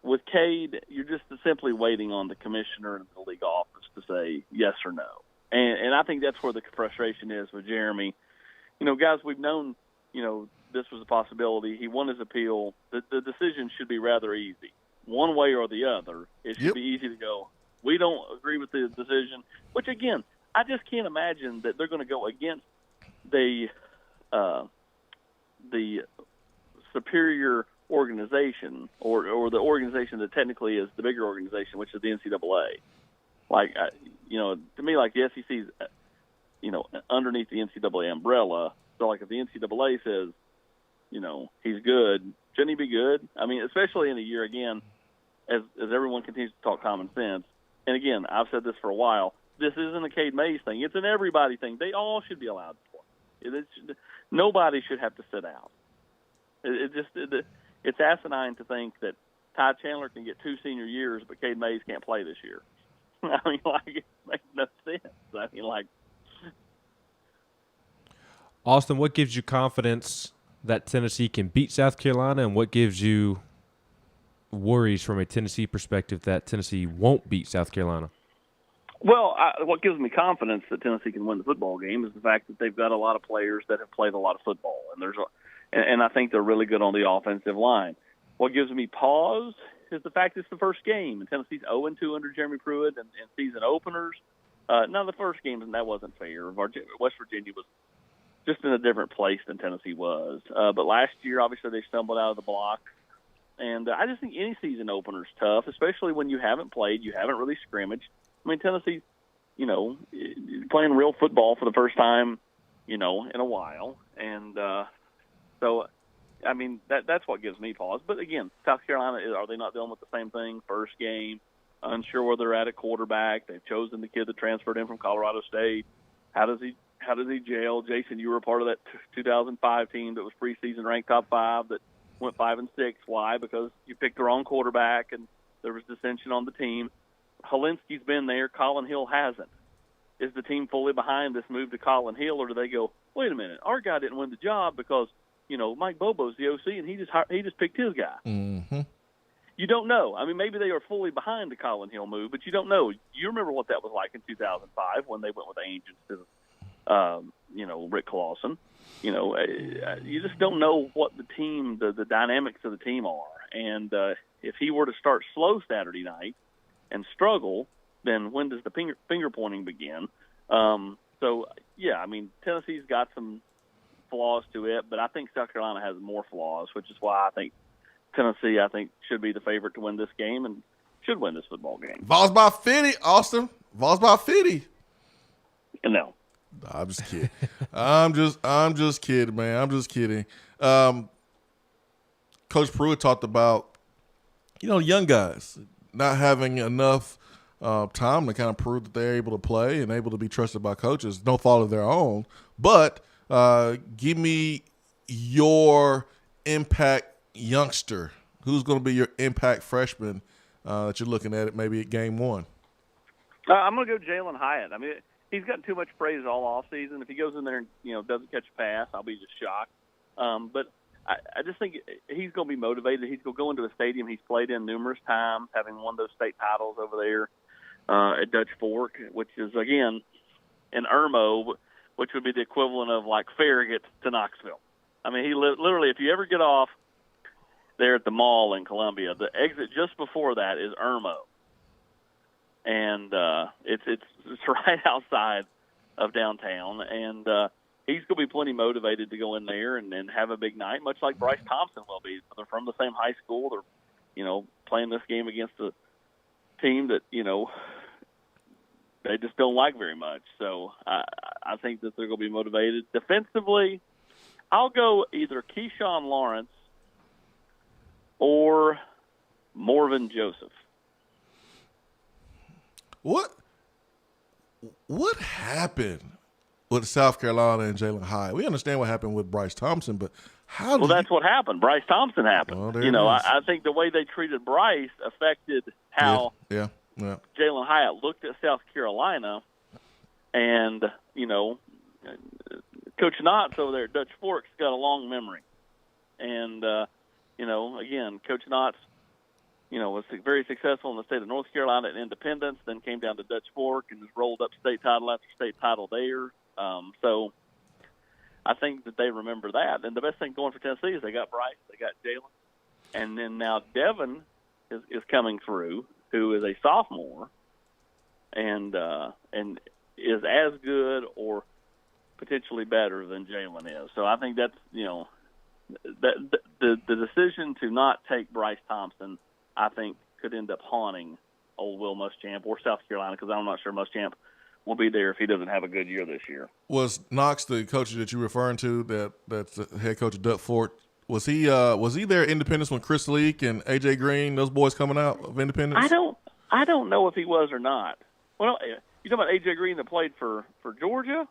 with Cade, you're just simply waiting on the commissioner and the league office to say yes or no. And I think that's where the frustration is with Jeremy. Guys, we've known, this was a possibility. He won his appeal. The decision should be rather easy. One way or the other, it should be easy to go, we don't agree with the decision, which, again, I just can't imagine that they're going to go against the superior organization or the organization that technically is the bigger organization, which is the NCAA. To me, the SEC is, underneath the NCAA umbrella. So, if the NCAA says, he's good, shouldn't he be good? I mean, especially in a year, again, as everyone continues to talk common sense. And, again, I've said this for a while, this isn't a Cade Mays thing. It's an everybody thing. They all should be allowed to play. Nobody should have to sit out. It's asinine to think that Ty Chandler can get 2 senior years, but Cade Mays can't play this year. I mean, like, it makes no sense. I mean, like, Austin, what gives you confidence that Tennessee can beat South Carolina, and what gives you worries from a Tennessee perspective that Tennessee won't beat South Carolina? well, what gives me confidence that Tennessee can win the football game is the fact that they've got a lot of players that have played a lot of football, and I think they're really good on the offensive line. What gives me pause is the fact it's the first game, and Tennessee's 0-2 under Jeremy Pruitt and season openers. Now, the first game, that wasn't fair. West Virginia was just in a different place than Tennessee was. But last year, obviously, they stumbled out of the blocks. And I just think any season opener is tough, especially when you haven't played, you haven't really scrimmaged. I mean, Tennessee's, playing real football for the first time, in a while. And so, I mean, that's what gives me pause. But, again, South Carolina, are they not dealing with the same thing? First game, unsure where they're at quarterback. They've chosen the kid that transferred in from Colorado State. How does he gel? Jason, you were a part of that 2005 team that was preseason ranked top 5 that went 5-6. Why? Because you picked the wrong quarterback and there was dissension on the team. Helinski's been there. Colin Hill hasn't. Is the team fully behind this move to Colin Hill, or do they go, wait a minute, our guy didn't win the job because, Mike Bobo's the OC and he just picked his guy. Mm-hmm. You don't know. I mean, maybe they are fully behind the Colin Hill move, but you don't know. You remember what that was like in 2005 when they went with Ainge instead of, Rick Clausen. You just don't know what the team, the dynamics of the team are. And if he were to start slow Saturday night and struggle, then when does the finger pointing begin? Tennessee's got some flaws to it, but I think South Carolina has more flaws, which is why I think Tennessee, should be the favorite to win this game and should win this football game. Vols by 50, Austin. Vols by 50. No. I'm just kidding. I'm just kidding, man. I'm just kidding. Coach Pruitt talked about, young guys not having enough time to kind of prove that they're able to play and able to be trusted by coaches. No fault of their own. But give me your impact youngster. Who's going to be your impact freshman that you're looking at maybe at game one? I'm going to go Jalen Hyatt. I mean, he's gotten too much praise all offseason. If he goes in there and, doesn't catch a pass, I'll be just shocked. But I just think he's going to be motivated. He's going to go into a stadium he's played in numerous times, having won those state titles over there at Dutch Fork, which is, again, in Irmo, which would be the equivalent of like Farragut to Knoxville. I mean, he literally, if you ever get off there at the mall in Columbia, the exit just before that is Irmo. And it's right outside of downtown, and he's going to be plenty motivated to go in there and have a big night, much like Bryce Thompson will be. They're from the same high school. They're, playing this game against a team that, they just don't like very much. So I think that they're going to be motivated. Defensively, I'll go either Keyshawn Lawrence or Morvin Joseph. What happened with South Carolina and Jalen Hyatt? We understand what happened with Bryce Thompson, but that's what happened. Bryce Thompson happened. Well, I think the way they treated Bryce affected how yeah. Jalen Hyatt looked at South Carolina, and Coach Knotts over there at Dutch Fork's got a long memory, and again, Coach Knotts, was very successful in the state of North Carolina at Independence, then came down to Dutch Fork and has rolled up state title after state title there. So I think that they remember that. And the best thing going for Tennessee is they got Bryce, they got Jalen, and then now Devin is coming through, who is a sophomore and is as good or potentially better than Jalen is. So I think that's the decision to not take Bryce Thompson, I think, could end up haunting old Will Muschamp or South Carolina, because I'm not sure Muschamp will be there if he doesn't have a good year this year. Was Knox the coach that you're referring to, that's the head coach of Dutch Fork? Was he there at Independence when Chris Leak and A.J. Green, those boys coming out of Independence? I don't know if he was or not. Well, You talking about A.J. Green that played for Georgia?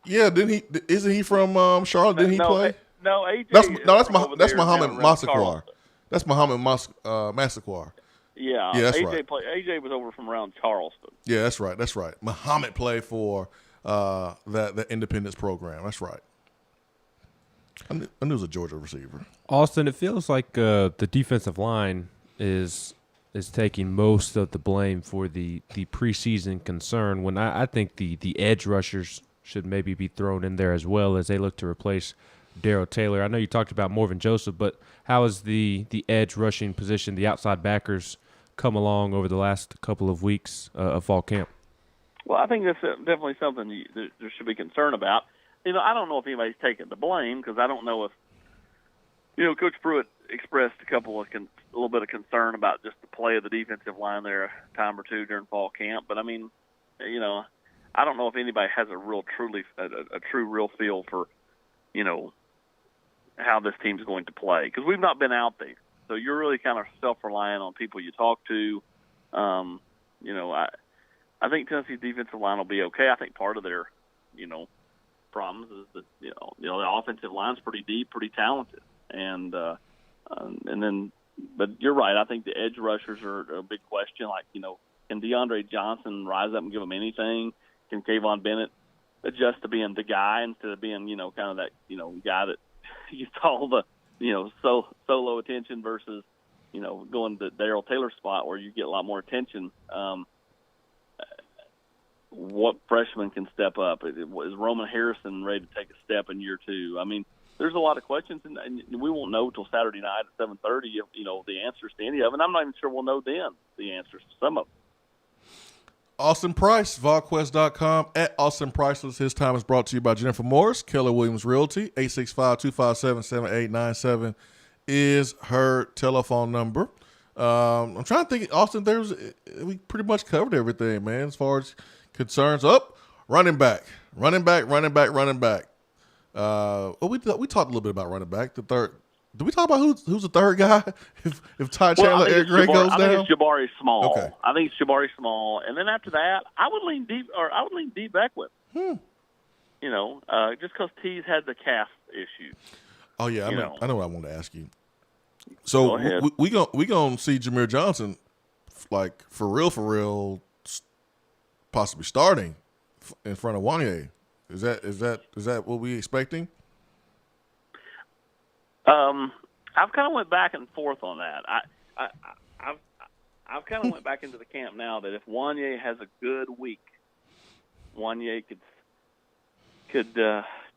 Yeah, isn't he from Charlotte? Didn't he play? No, A.J. That's that's Muhammad Massaquoi. That's Muhammad Massaquoi. Yeah, Yeah, that's AJ right. AJ was over from around Charleston. Yeah, that's right. That's right. Muhammad played for that Independence program. That's right. I knew it was a Georgia receiver. Austin, it feels like the defensive line is taking most of the blame for the preseason concern, when I think the edge rushers should maybe be thrown in there as well as they look to replace Darrell Taylor. I know you talked about Morvin Joseph, but how has the edge rushing position, the outside backers, come along over the last couple of weeks of fall camp? Well, I think that's definitely something there should be concern about. I don't know if anybody's taking the blame, because I don't know if, Coach Pruitt expressed a little bit of concern about just the play of the defensive line there a time or two during fall camp. But I mean, I don't know if anybody has a true real feel for, how this team's going to play, because we've not been out there. So you're really kind of self-reliant on people you talk to. I think Tennessee's defensive line will be okay. I think part of their, problems is that, the offensive line's pretty deep, pretty talented. And then, but you're right. I think the edge rushers are a big question. Like, can DeAndre Johnson rise up and give them anything? Can Kayvon Bennett adjust to being the guy instead of being, kind of that, guy that gets all the, solo attention versus, going to Darrell Taylor spot where you get a lot more attention. What freshman can step up? Is Roman Harrison ready to take a step in year two? I mean, there's a lot of questions, and we won't know till Saturday night at 7:30 if the answers to any of them. And I'm not even sure we'll know then the answers to some of them. Austin Price, VolQuest.com, at Austin Priceless. His time is brought to you by Jennifer Morris, Keller Williams Realty. 865-257-7897 is her telephone number. I'm trying to think, Austin, we pretty much covered everything, man, as far as concerns. Running back. We talked a little bit about running back. The third. Did we talk about who's the third guy? If Ty Chandler, Eric Gray goes down, I think it's Jabari Small. Okay. I think it's Jabari Small, and then after that, I would lean deep back with. Just because T's had the calf issue. Oh yeah, I know what I wanted to ask you. So we gonna see Jameer Johnson, like for real, possibly starting in front of Wanye. Is that what we expecting? I've kind of went back and forth on that. I've kind of went back into the camp now that if Wanye has a good week, Wanye could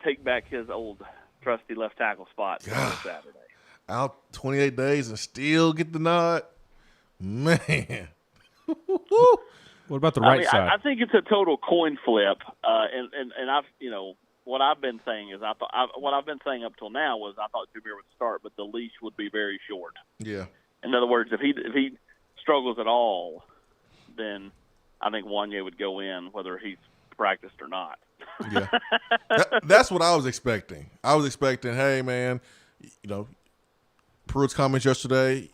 take back his old trusty left tackle spot for Saturday. Out 28 days and still get the nod, man. What about the right side? I think it's a total coin flip, and I've what I've been saying is what I've been saying up till now was I thought Jameer would start, but the leash would be very short. Yeah. In other words, if he struggles at all, then I think Wanye would go in whether he's practiced or not. Yeah. That's what I was expecting. I was expecting, hey man, Pruitt's comments yesterday,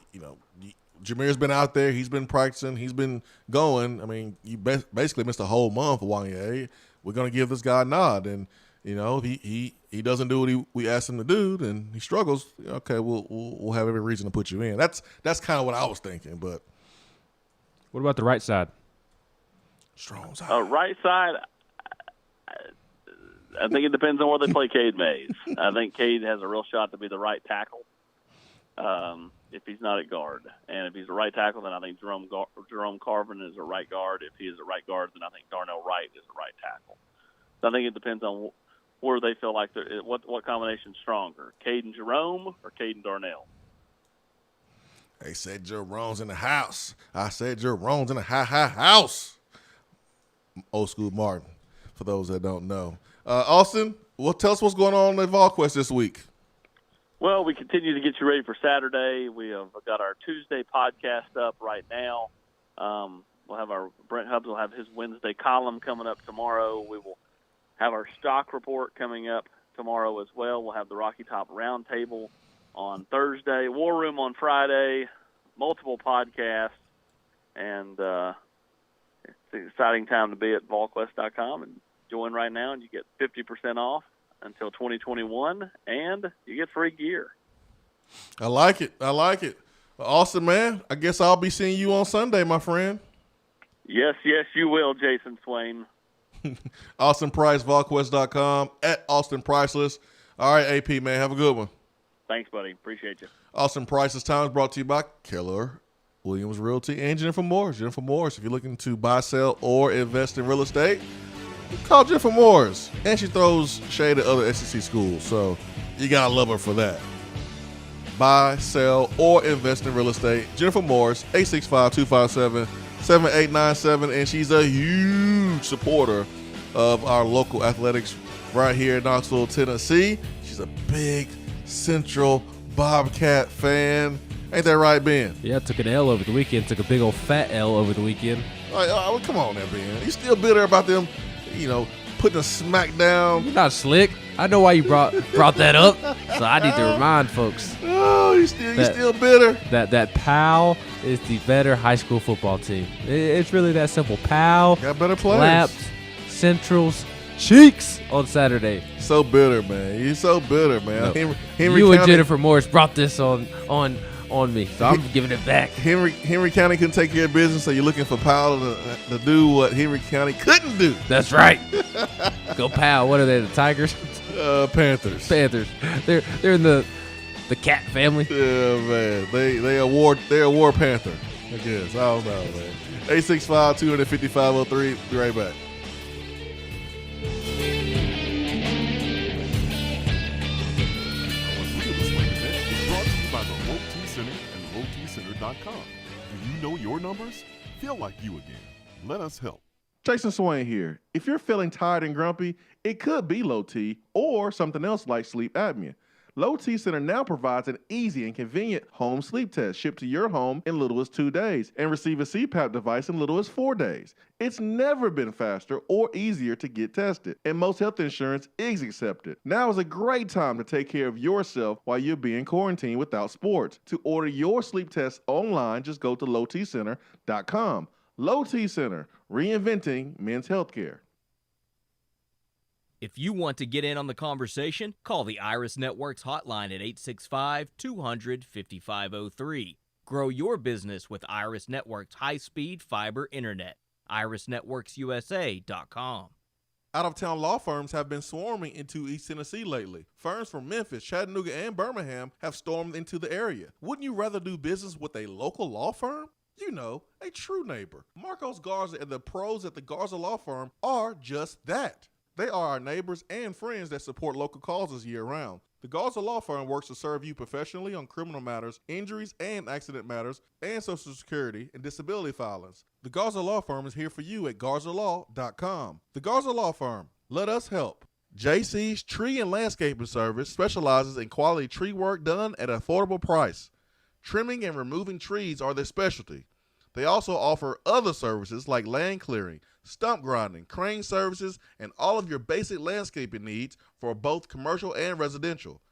Jameer's been out there, he's been practicing, he's been going. I mean, you basically missed a whole month of Wanye. We're gonna give this guy a nod, and if he doesn't do what we asked him to do, then he struggles. Okay, we'll have every reason to put you in. That's kind of what I was thinking. But what about the right side? Strong side. Right side. I think it depends on where they play Cade Mays. I think Cade has a real shot to be the right tackle if he's not at guard. And if he's a right tackle, then I think Jerome Carvin is a right guard. If he is a right guard, then I think Darnell Wright is a right tackle. So I think it depends on where they feel like what combination is stronger, Cade and Jerome or Cade and Darnell. They said Jerome's in the house. I said Jerome's in the house. Old school Martin, for those that don't know. Austin, tell us what's going on at VolQuest this week. Well, we continue to get you ready for Saturday. We have got our Tuesday podcast up right now. We'll have Brent Hubbs will have his Wednesday column coming up tomorrow. We will have our stock report coming up tomorrow as well. We'll have the Rocky Top Roundtable on Thursday, War Room on Friday, multiple podcasts, and It's an exciting time to be at VolQuest.com, and join right now, and you get 50% off until 2021, and you get free gear. I like it. Awesome, man. I guess I'll be seeing you on Sunday, my friend. Yes, you will, Jason Swain. Austin Price, VolQuest.com, at Austin Priceless. All right, AP, man, have a good one. Thanks, buddy. Appreciate you. Austin Priceless Time is brought to you by Keller Williams Realty and Jennifer Morris. Jennifer Morris, if you're looking to buy, sell, or invest in real estate, call Jennifer Morris. And she throws shade at other SEC schools, so you got to love her for that. Buy, sell, or invest in real estate. Jennifer Morris, 865-257-7897, and she's a huge supporter of our local athletics right here in Knoxville, Tennessee. She's a big Central Bobcat fan. Ain't that right, Ben? Yeah, took an L over the weekend. Took a big old fat L over the weekend. Come on now, Ben. You still bitter about them, putting a smack down? You're not slick. I know why you brought that up, so I need to remind folks. Oh, you still bitter? That PAL is the better high school football team. It's really that simple. PAL got better players. Laps, Centrals, Cheeks on Saturday. So bitter, man. You're so bitter, man. No. Henry you County, and Jennifer Morris brought this on me, so I'm giving it back. Henry County couldn't take care of business, so you're looking for Powell to do what Henry County couldn't do. That's right. Go Powell. What are they? The Tigers? Panthers. They're in the cat family. Yeah, man. They're a war panther. I guess. I don't know, man. 865-255-03. Be right back. LowTCenter.com. Do you know your numbers? Feel like you again. Let us help. Jason Swain here. If you're feeling tired and grumpy, it could be low T or something else like sleep apnea. Low T Center now provides an easy and convenient home sleep test shipped to your home in little as 2 days and receive a CPAP device in little as 4 days. It's never been faster or easier to get tested, and most health insurance is accepted. Now is a great time to take care of yourself while you're being quarantined without sports. To order your sleep test online, just go to lowtcenter.com. Low T Center, reinventing men's healthcare. If you want to get in on the conversation, call the Iris Networks hotline at 865-200-5503. Grow your business with Iris Networks high-speed fiber internet. IrisNetworksUSA.com. Out-of-town law firms have been swarming into East Tennessee lately. Firms from Memphis, Chattanooga, and Birmingham have stormed into the area. Wouldn't you rather do business with a local law firm? You know, a true neighbor. Marcos Garza and the pros at the Garza Law Firm are just that. They are our neighbors and friends that support local causes year-round. The Garza Law Firm works to serve you professionally on criminal matters, injuries and accident matters, and Social Security and disability filings. The Garza Law Firm is here for you at GarzaLaw.com. The Garza Law Firm. Let us help. JC's Tree and Landscaping Service specializes in quality tree work done at an affordable price. Trimming and removing trees are their specialty. They also offer other services like land clearing, stump grinding, crane services, and all of your basic landscaping needs for both commercial and residential.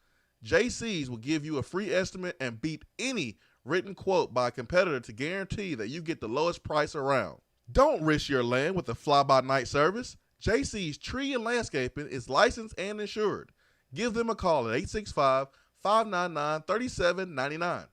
JC's will give you a free estimate and beat any written quote by a competitor to guarantee that you get the lowest price around. Don't risk your land with a fly-by-night service. JC's Tree and Landscaping is licensed and insured. Give them a call at 865-599-3799.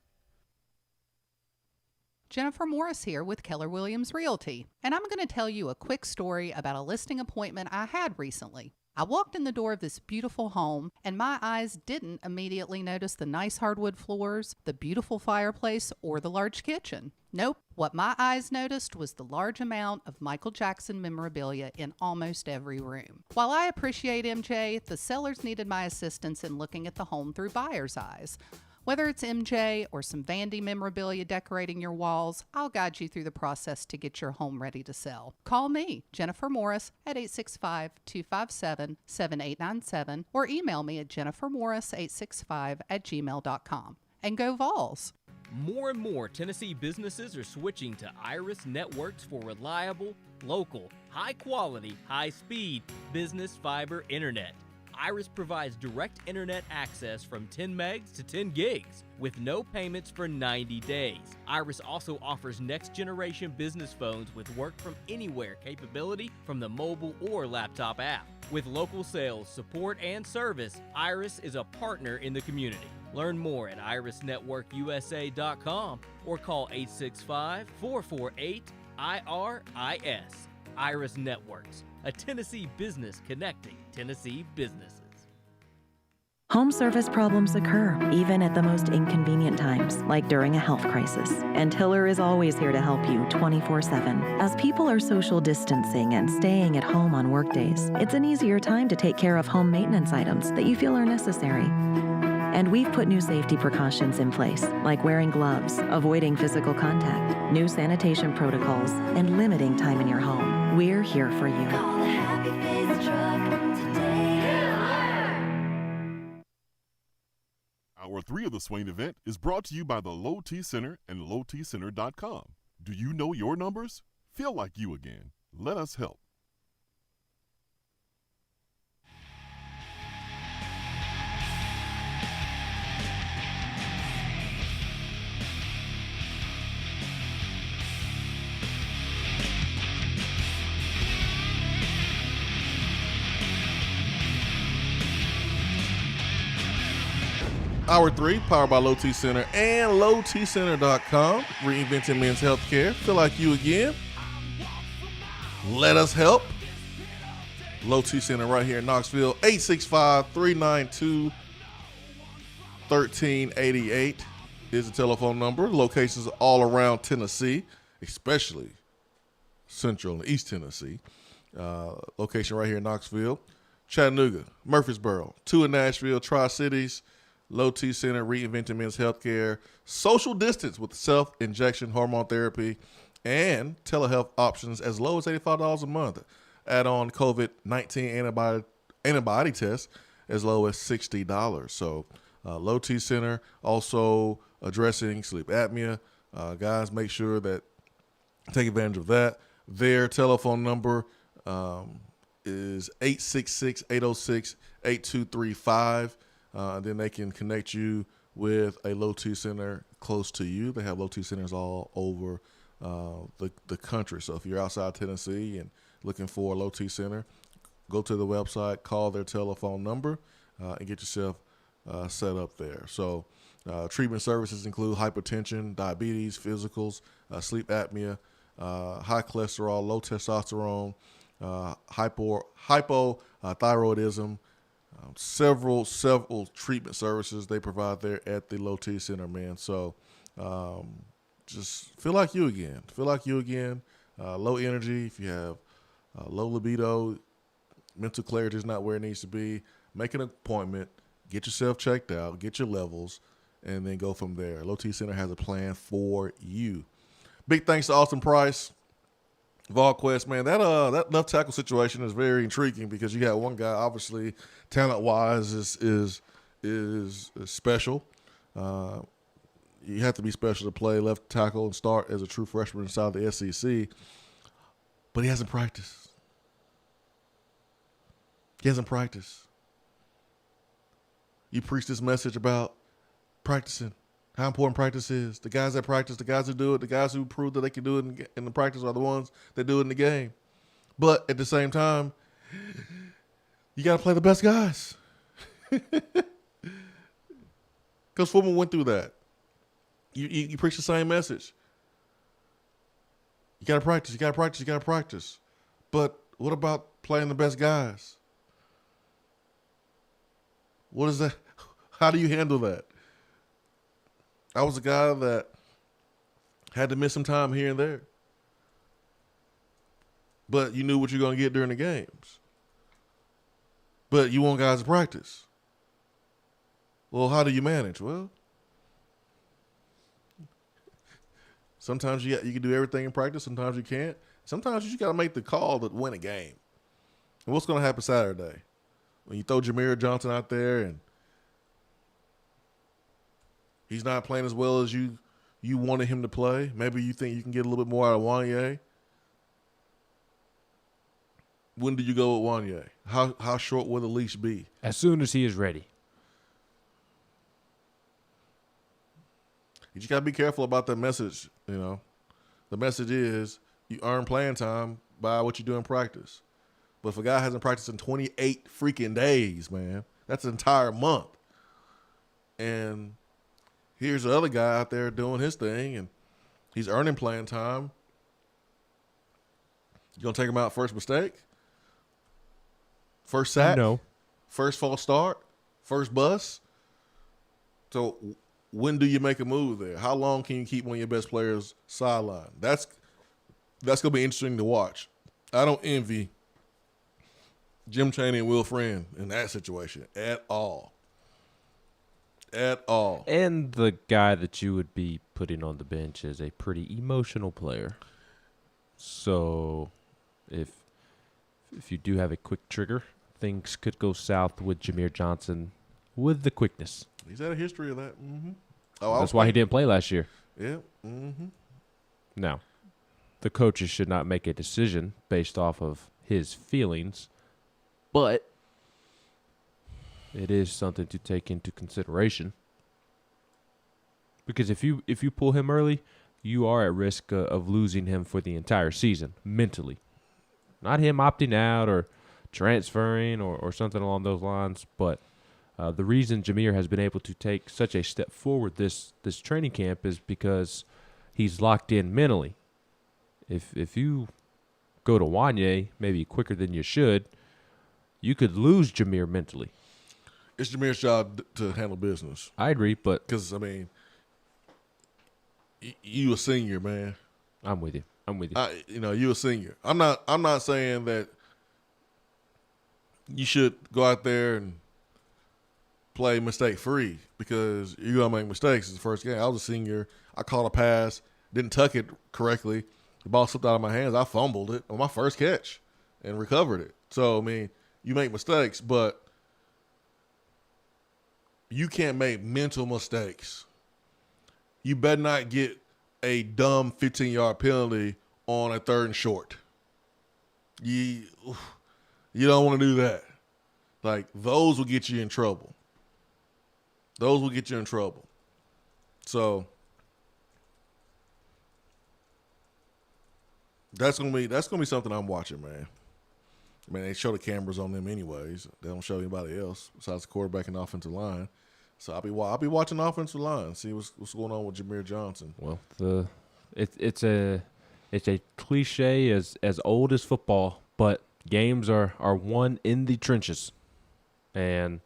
Jennifer Morris here with Keller Williams Realty, and I'm going to tell you a quick story about a listing appointment I had recently. I walked in the door of this beautiful home, and my eyes didn't immediately notice the nice hardwood floors, the beautiful fireplace, or the large kitchen. Nope, what my eyes noticed was the large amount of Michael Jackson memorabilia in almost every room. While I appreciate MJ, the sellers needed my assistance in looking at the home through buyer's eyes. Whether it's MJ or some Vandy memorabilia decorating your walls, I'll guide you through the process to get your home ready to sell. Call me, Jennifer Morris, at 865-257-7897 or email me at jennifermorris865@gmail.com. And go Vols! More and more Tennessee businesses are switching to Iris Networks for reliable, local, high-quality, high-speed business fiber internet. Iris provides direct internet access from 10 megs to 10 gigs with no payments for 90 days. Iris also offers next-generation business phones with work from anywhere capability from the mobile or laptop app. With local sales, support, and service, Iris is a partner in the community. Learn more at irisnetworkusa.com or call 865-448-IRIS. Iris Networks, a Tennessee business connecting Tennessee businesses. Home service problems occur, even at the most inconvenient times, like during a health crisis. And Hiller is always here to help you 24/7. As people are social distancing and staying at home on workdays, it's an easier time to take care of home maintenance items that you feel are necessary. And we've put new safety precautions in place, like wearing gloves, avoiding physical contact, new sanitation protocols, and limiting time in your home. We're here for you. Call the Happy Face Truck today. Hour 3 of the Swain event is brought to you by the Low T Center and lowtcenter.com. Do you know your numbers? Feel like you again. Let us help. Hour 3, powered by Low T Center and lowtcenter.com. Reinventing men's healthcare. Feel like you again. Let us help. Low T Center right here in Knoxville. 865-392-1388 is the telephone number. Locations all around Tennessee, especially Central and East Tennessee. Location right here in Knoxville. Chattanooga, Murfreesboro, 2 in Nashville, Tri-Cities. Low T Center, reinventing men's healthcare, social distance with self-injection hormone therapy, and telehealth options as low as $85 a month. Add on COVID-19 antibody test as low as $60. So Low T Center also addressing sleep apnea. Guys, make sure that take advantage of that. Their telephone number is 866-806-8235. Then they can connect you with a Low T Center close to you. They have Low T Centers all over the country. So if you're outside Tennessee and looking for a Low T Center, go to the website, call their telephone number, and get yourself set up there. So treatment services include hypertension, diabetes, physicals, sleep apnea, high cholesterol, low testosterone, hypothyroidism, several treatment services they provide there at the Low T Center, man. So just feel like you again. Feel like you again. Low energy, if you have low libido, mental clarity is not where it needs to be, make an appointment, get yourself checked out, get your levels, and then go from there. Low T Center has a plan for you. Big thanks to Austin Price. VolQuest, man, that left tackle situation is very intriguing because you got one guy, obviously, talent-wise, is special. You have to be special to play left tackle and start as a true freshman inside the SEC, but he hasn't practiced. You preach this message about practicing, how important practice is. The guys that practice, the guys who do it, the guys who prove that they can do it in the practice are the ones that do it in the game. But at the same time, you got to play the best guys. Because Foreman went through that. You preach the same message. You got to practice, you got to practice, you got to practice. But what about playing the best guys? What is that? How do you handle that? I was a guy that had to miss some time here and there. But you knew what you're going to get during the games. But you want guys to practice. Well, how do you manage? Well, sometimes you can do everything in practice. Sometimes you can't. Sometimes you just got to make the call to win a game. And what's going to happen Saturday? When you throw Jameer Johnson out there and he's not playing as well as you wanted him to play. Maybe you think you can get a little bit more out of Wanye. when do you go with Wanye? How short will the leash be? As soon as he is ready. You just got to be careful about that message, you know. The message is you earn playing time by what you do in practice. But if a guy hasn't practiced in 28 freaking days, man, that's an entire month. And here's the other guy out there doing his thing, and he's earning playing time. You going to take him out first mistake? First sack? No. First false start? First bus? So when do you make a move there? How long can you keep one of your best players sidelined? That's going to be interesting to watch. I don't envy Jim Chaney and Will Friend in that situation at all. At all. And the guy that you would be putting on the bench is a pretty emotional player. So if you do have a quick trigger, things could go south with Jameer Johnson with the quickness. He's had a history of that. Mm-hmm. That's why he didn't play last year. Yeah. Mm-hmm. Now, the coaches should not make a decision based off of his feelings, but it is something to take into consideration. Because if you pull him early, you are at risk of losing him for the entire season mentally. Not him opting out or transferring or something along those lines, but the reason Jameer has been able to take such a step forward this training camp is because he's locked in mentally. If you go to Wanye maybe quicker than you should, you could lose Jameer mentally. It's Jameer's job to handle business. I agree, but because I mean, you a senior, man. I'm with you. You a senior. I'm not saying that you should go out there and play mistake free because you're gonna make mistakes. It's the first game. I was a senior. I caught a pass, didn't tuck it correctly. The ball slipped out of my hands. I fumbled it on my first catch and recovered it. So I mean, you make mistakes, but you can't make mental mistakes. You better not get a dumb 15-yard penalty on a 3rd and short. You don't want to do that. Like, those will get you in trouble. So that's gonna be something I'm watching, man. I mean, they show the cameras on them anyways. They don't show anybody else besides the quarterback and offensive line. So I'll be watching the offensive line, see what's going on with Jameer Johnson. Well, it's a cliche as old as football, but games are won in the trenches, and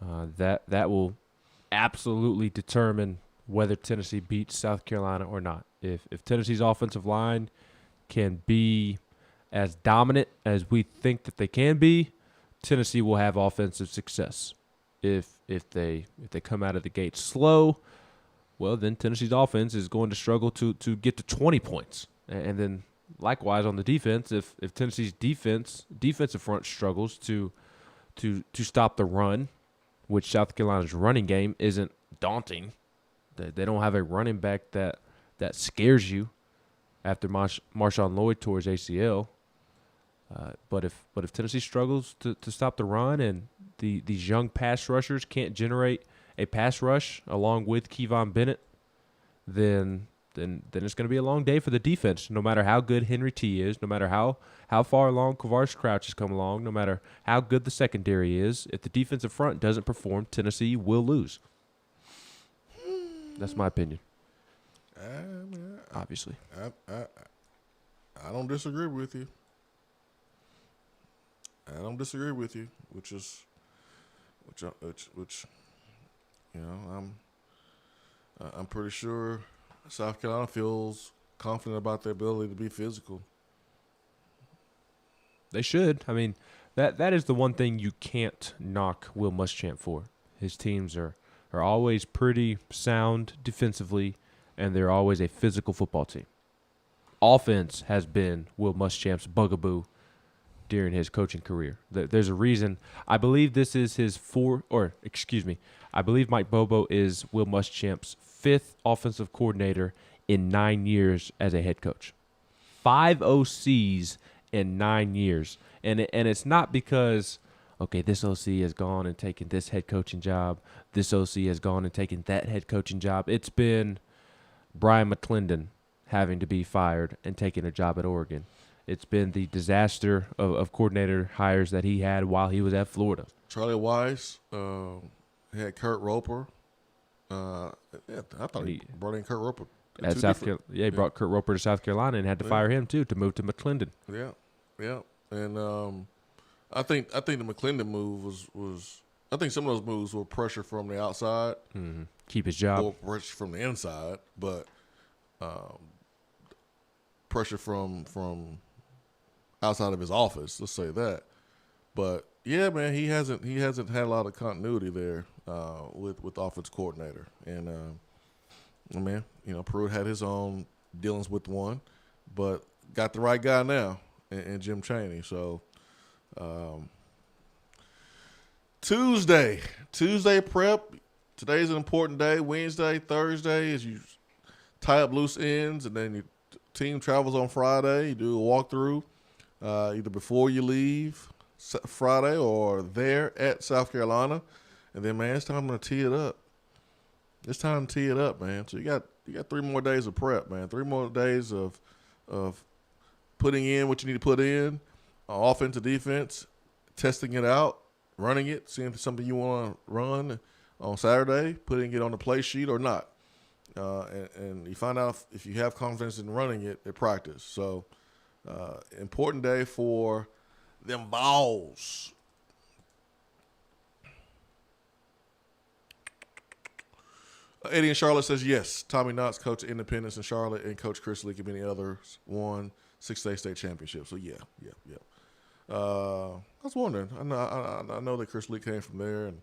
that will absolutely determine whether Tennessee beats South Carolina or not. If Tennessee's offensive line can be as dominant as we think that they can be, Tennessee will have offensive success. If they come out of the gate slow, well, then Tennessee's offense is going to struggle to get to 20 points. And then likewise on the defense, if Tennessee's defensive front struggles to stop the run, which South Carolina's running game isn't daunting. They don't have a running back that scares you after Marshawn Lloyd tore his ACL. But if Tennessee struggles to stop the run and these young pass rushers can't generate a pass rush along with Kevon Bennett, then it's going to be a long day for the defense. No matter how good Henry T is, no matter how far along Kavaris Crouch has come along, no matter how good the secondary is, if the defensive front doesn't perform, Tennessee will lose. That's my opinion. Obviously, I don't disagree with you. Which you know, I'm pretty sure South Carolina feels confident about their ability to be physical. They should. I mean, that is the one thing you can't knock Will Muschamp for. His teams are always pretty sound defensively, and they're always a physical football team. Offense has been Will Muschamp's bugaboo during his coaching career. There's a reason. I believe this is I believe Mike Bobo is Will Muschamp's 5th offensive coordinator in 9 years as a head coach. 5 OCs in 9 years. And it's not because, okay, this OC has gone and taken this head coaching job. This OC has gone and taken that head coaching job. It's been Brian McClendon having to be fired and taking a job at Oregon. It's been the disaster of coordinator hires that he had while he was at Florida. Charlie Weiss had Kurt Roper. I thought he brought in Kurt Roper. At South Carolina, he brought Kurt Roper to South Carolina and had to fire him too to move to McClendon. Yeah, and I think the McClendon move was I think some of those moves were pressure from the outside, keep his job, or pressure from the inside, but pressure from outside of his office. Let's say that. But yeah, man, he hasn't had a lot of continuity there with offense coordinator, and man, Pruitt had his own dealings with one, but got the right guy now in Jim Chaney. So Tuesday prep. Today's an important day. Wednesday, Thursday is you tie up loose ends, and then your team travels on Friday. You do a walkthrough either before you leave Friday or there at South Carolina, and then man, it's time to tee it up. It's time to tee it up, man. So you got 3 more days of prep, man. 3 more days of putting in what you need to put in, offense to defense, testing it out, running it, seeing if it's something you want to run on Saturday, putting it on the play sheet or not. And you find out if you have confidence in running it at practice. So important day for them balls. Eddie in Charlotte says, yes, Tommy Knox, coach of Independence in Charlotte, and Coach Chris Leak and many others won 6A state championship. So, yeah. I was wondering. I know that Chris Leak came from there, and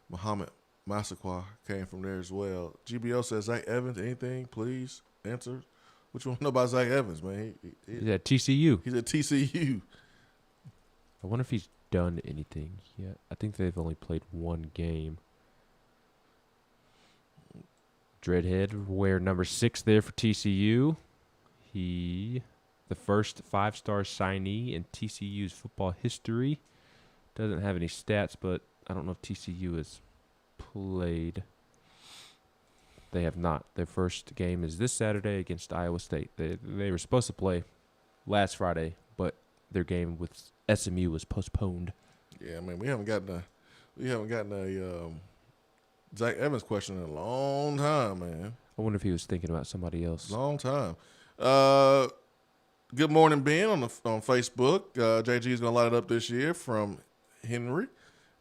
Muhammad Massaquoi came from there as well. GBO says, Zach Evans, anything, please answer. What you want to know about Zach Evans, man? He's at TCU. He's at TCU. I wonder if he's done anything yet. I think they've only played 1 game. Dreadhead wear number 6 there for TCU. He, the first 5-star signee in TCU's football history. Doesn't have any stats, but I don't know if TCU has played. They have not. Their first game is this Saturday against Iowa State. They were supposed to play last Friday, but their game with SMU was postponed. Yeah, man, we haven't gotten a Zach Evans question in a long time, man. I wonder if he was thinking about somebody else. Long time. Good morning, Ben, on Facebook. JG is going to light it up this year from Henry,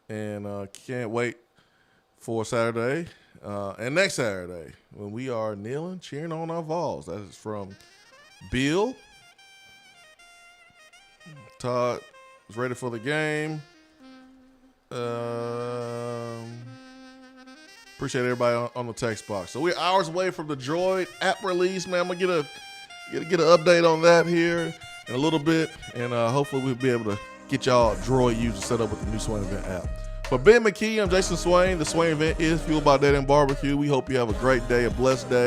and can't wait for Saturday and next Saturday when we are kneeling, cheering on our Vols. That is from Bill. Todd is ready for the game. Appreciate everybody on the text box. So we're hours away from the Droid app release, man. I'm gonna get an update on that here in a little bit, and hopefully we'll be able to get y'all Droid users set up with the new Swain Event app. For Ben McKee, I'm Jason Swain. The Swain Event is fueled by Dead End Barbecue. We hope you have a great day, a blessed day.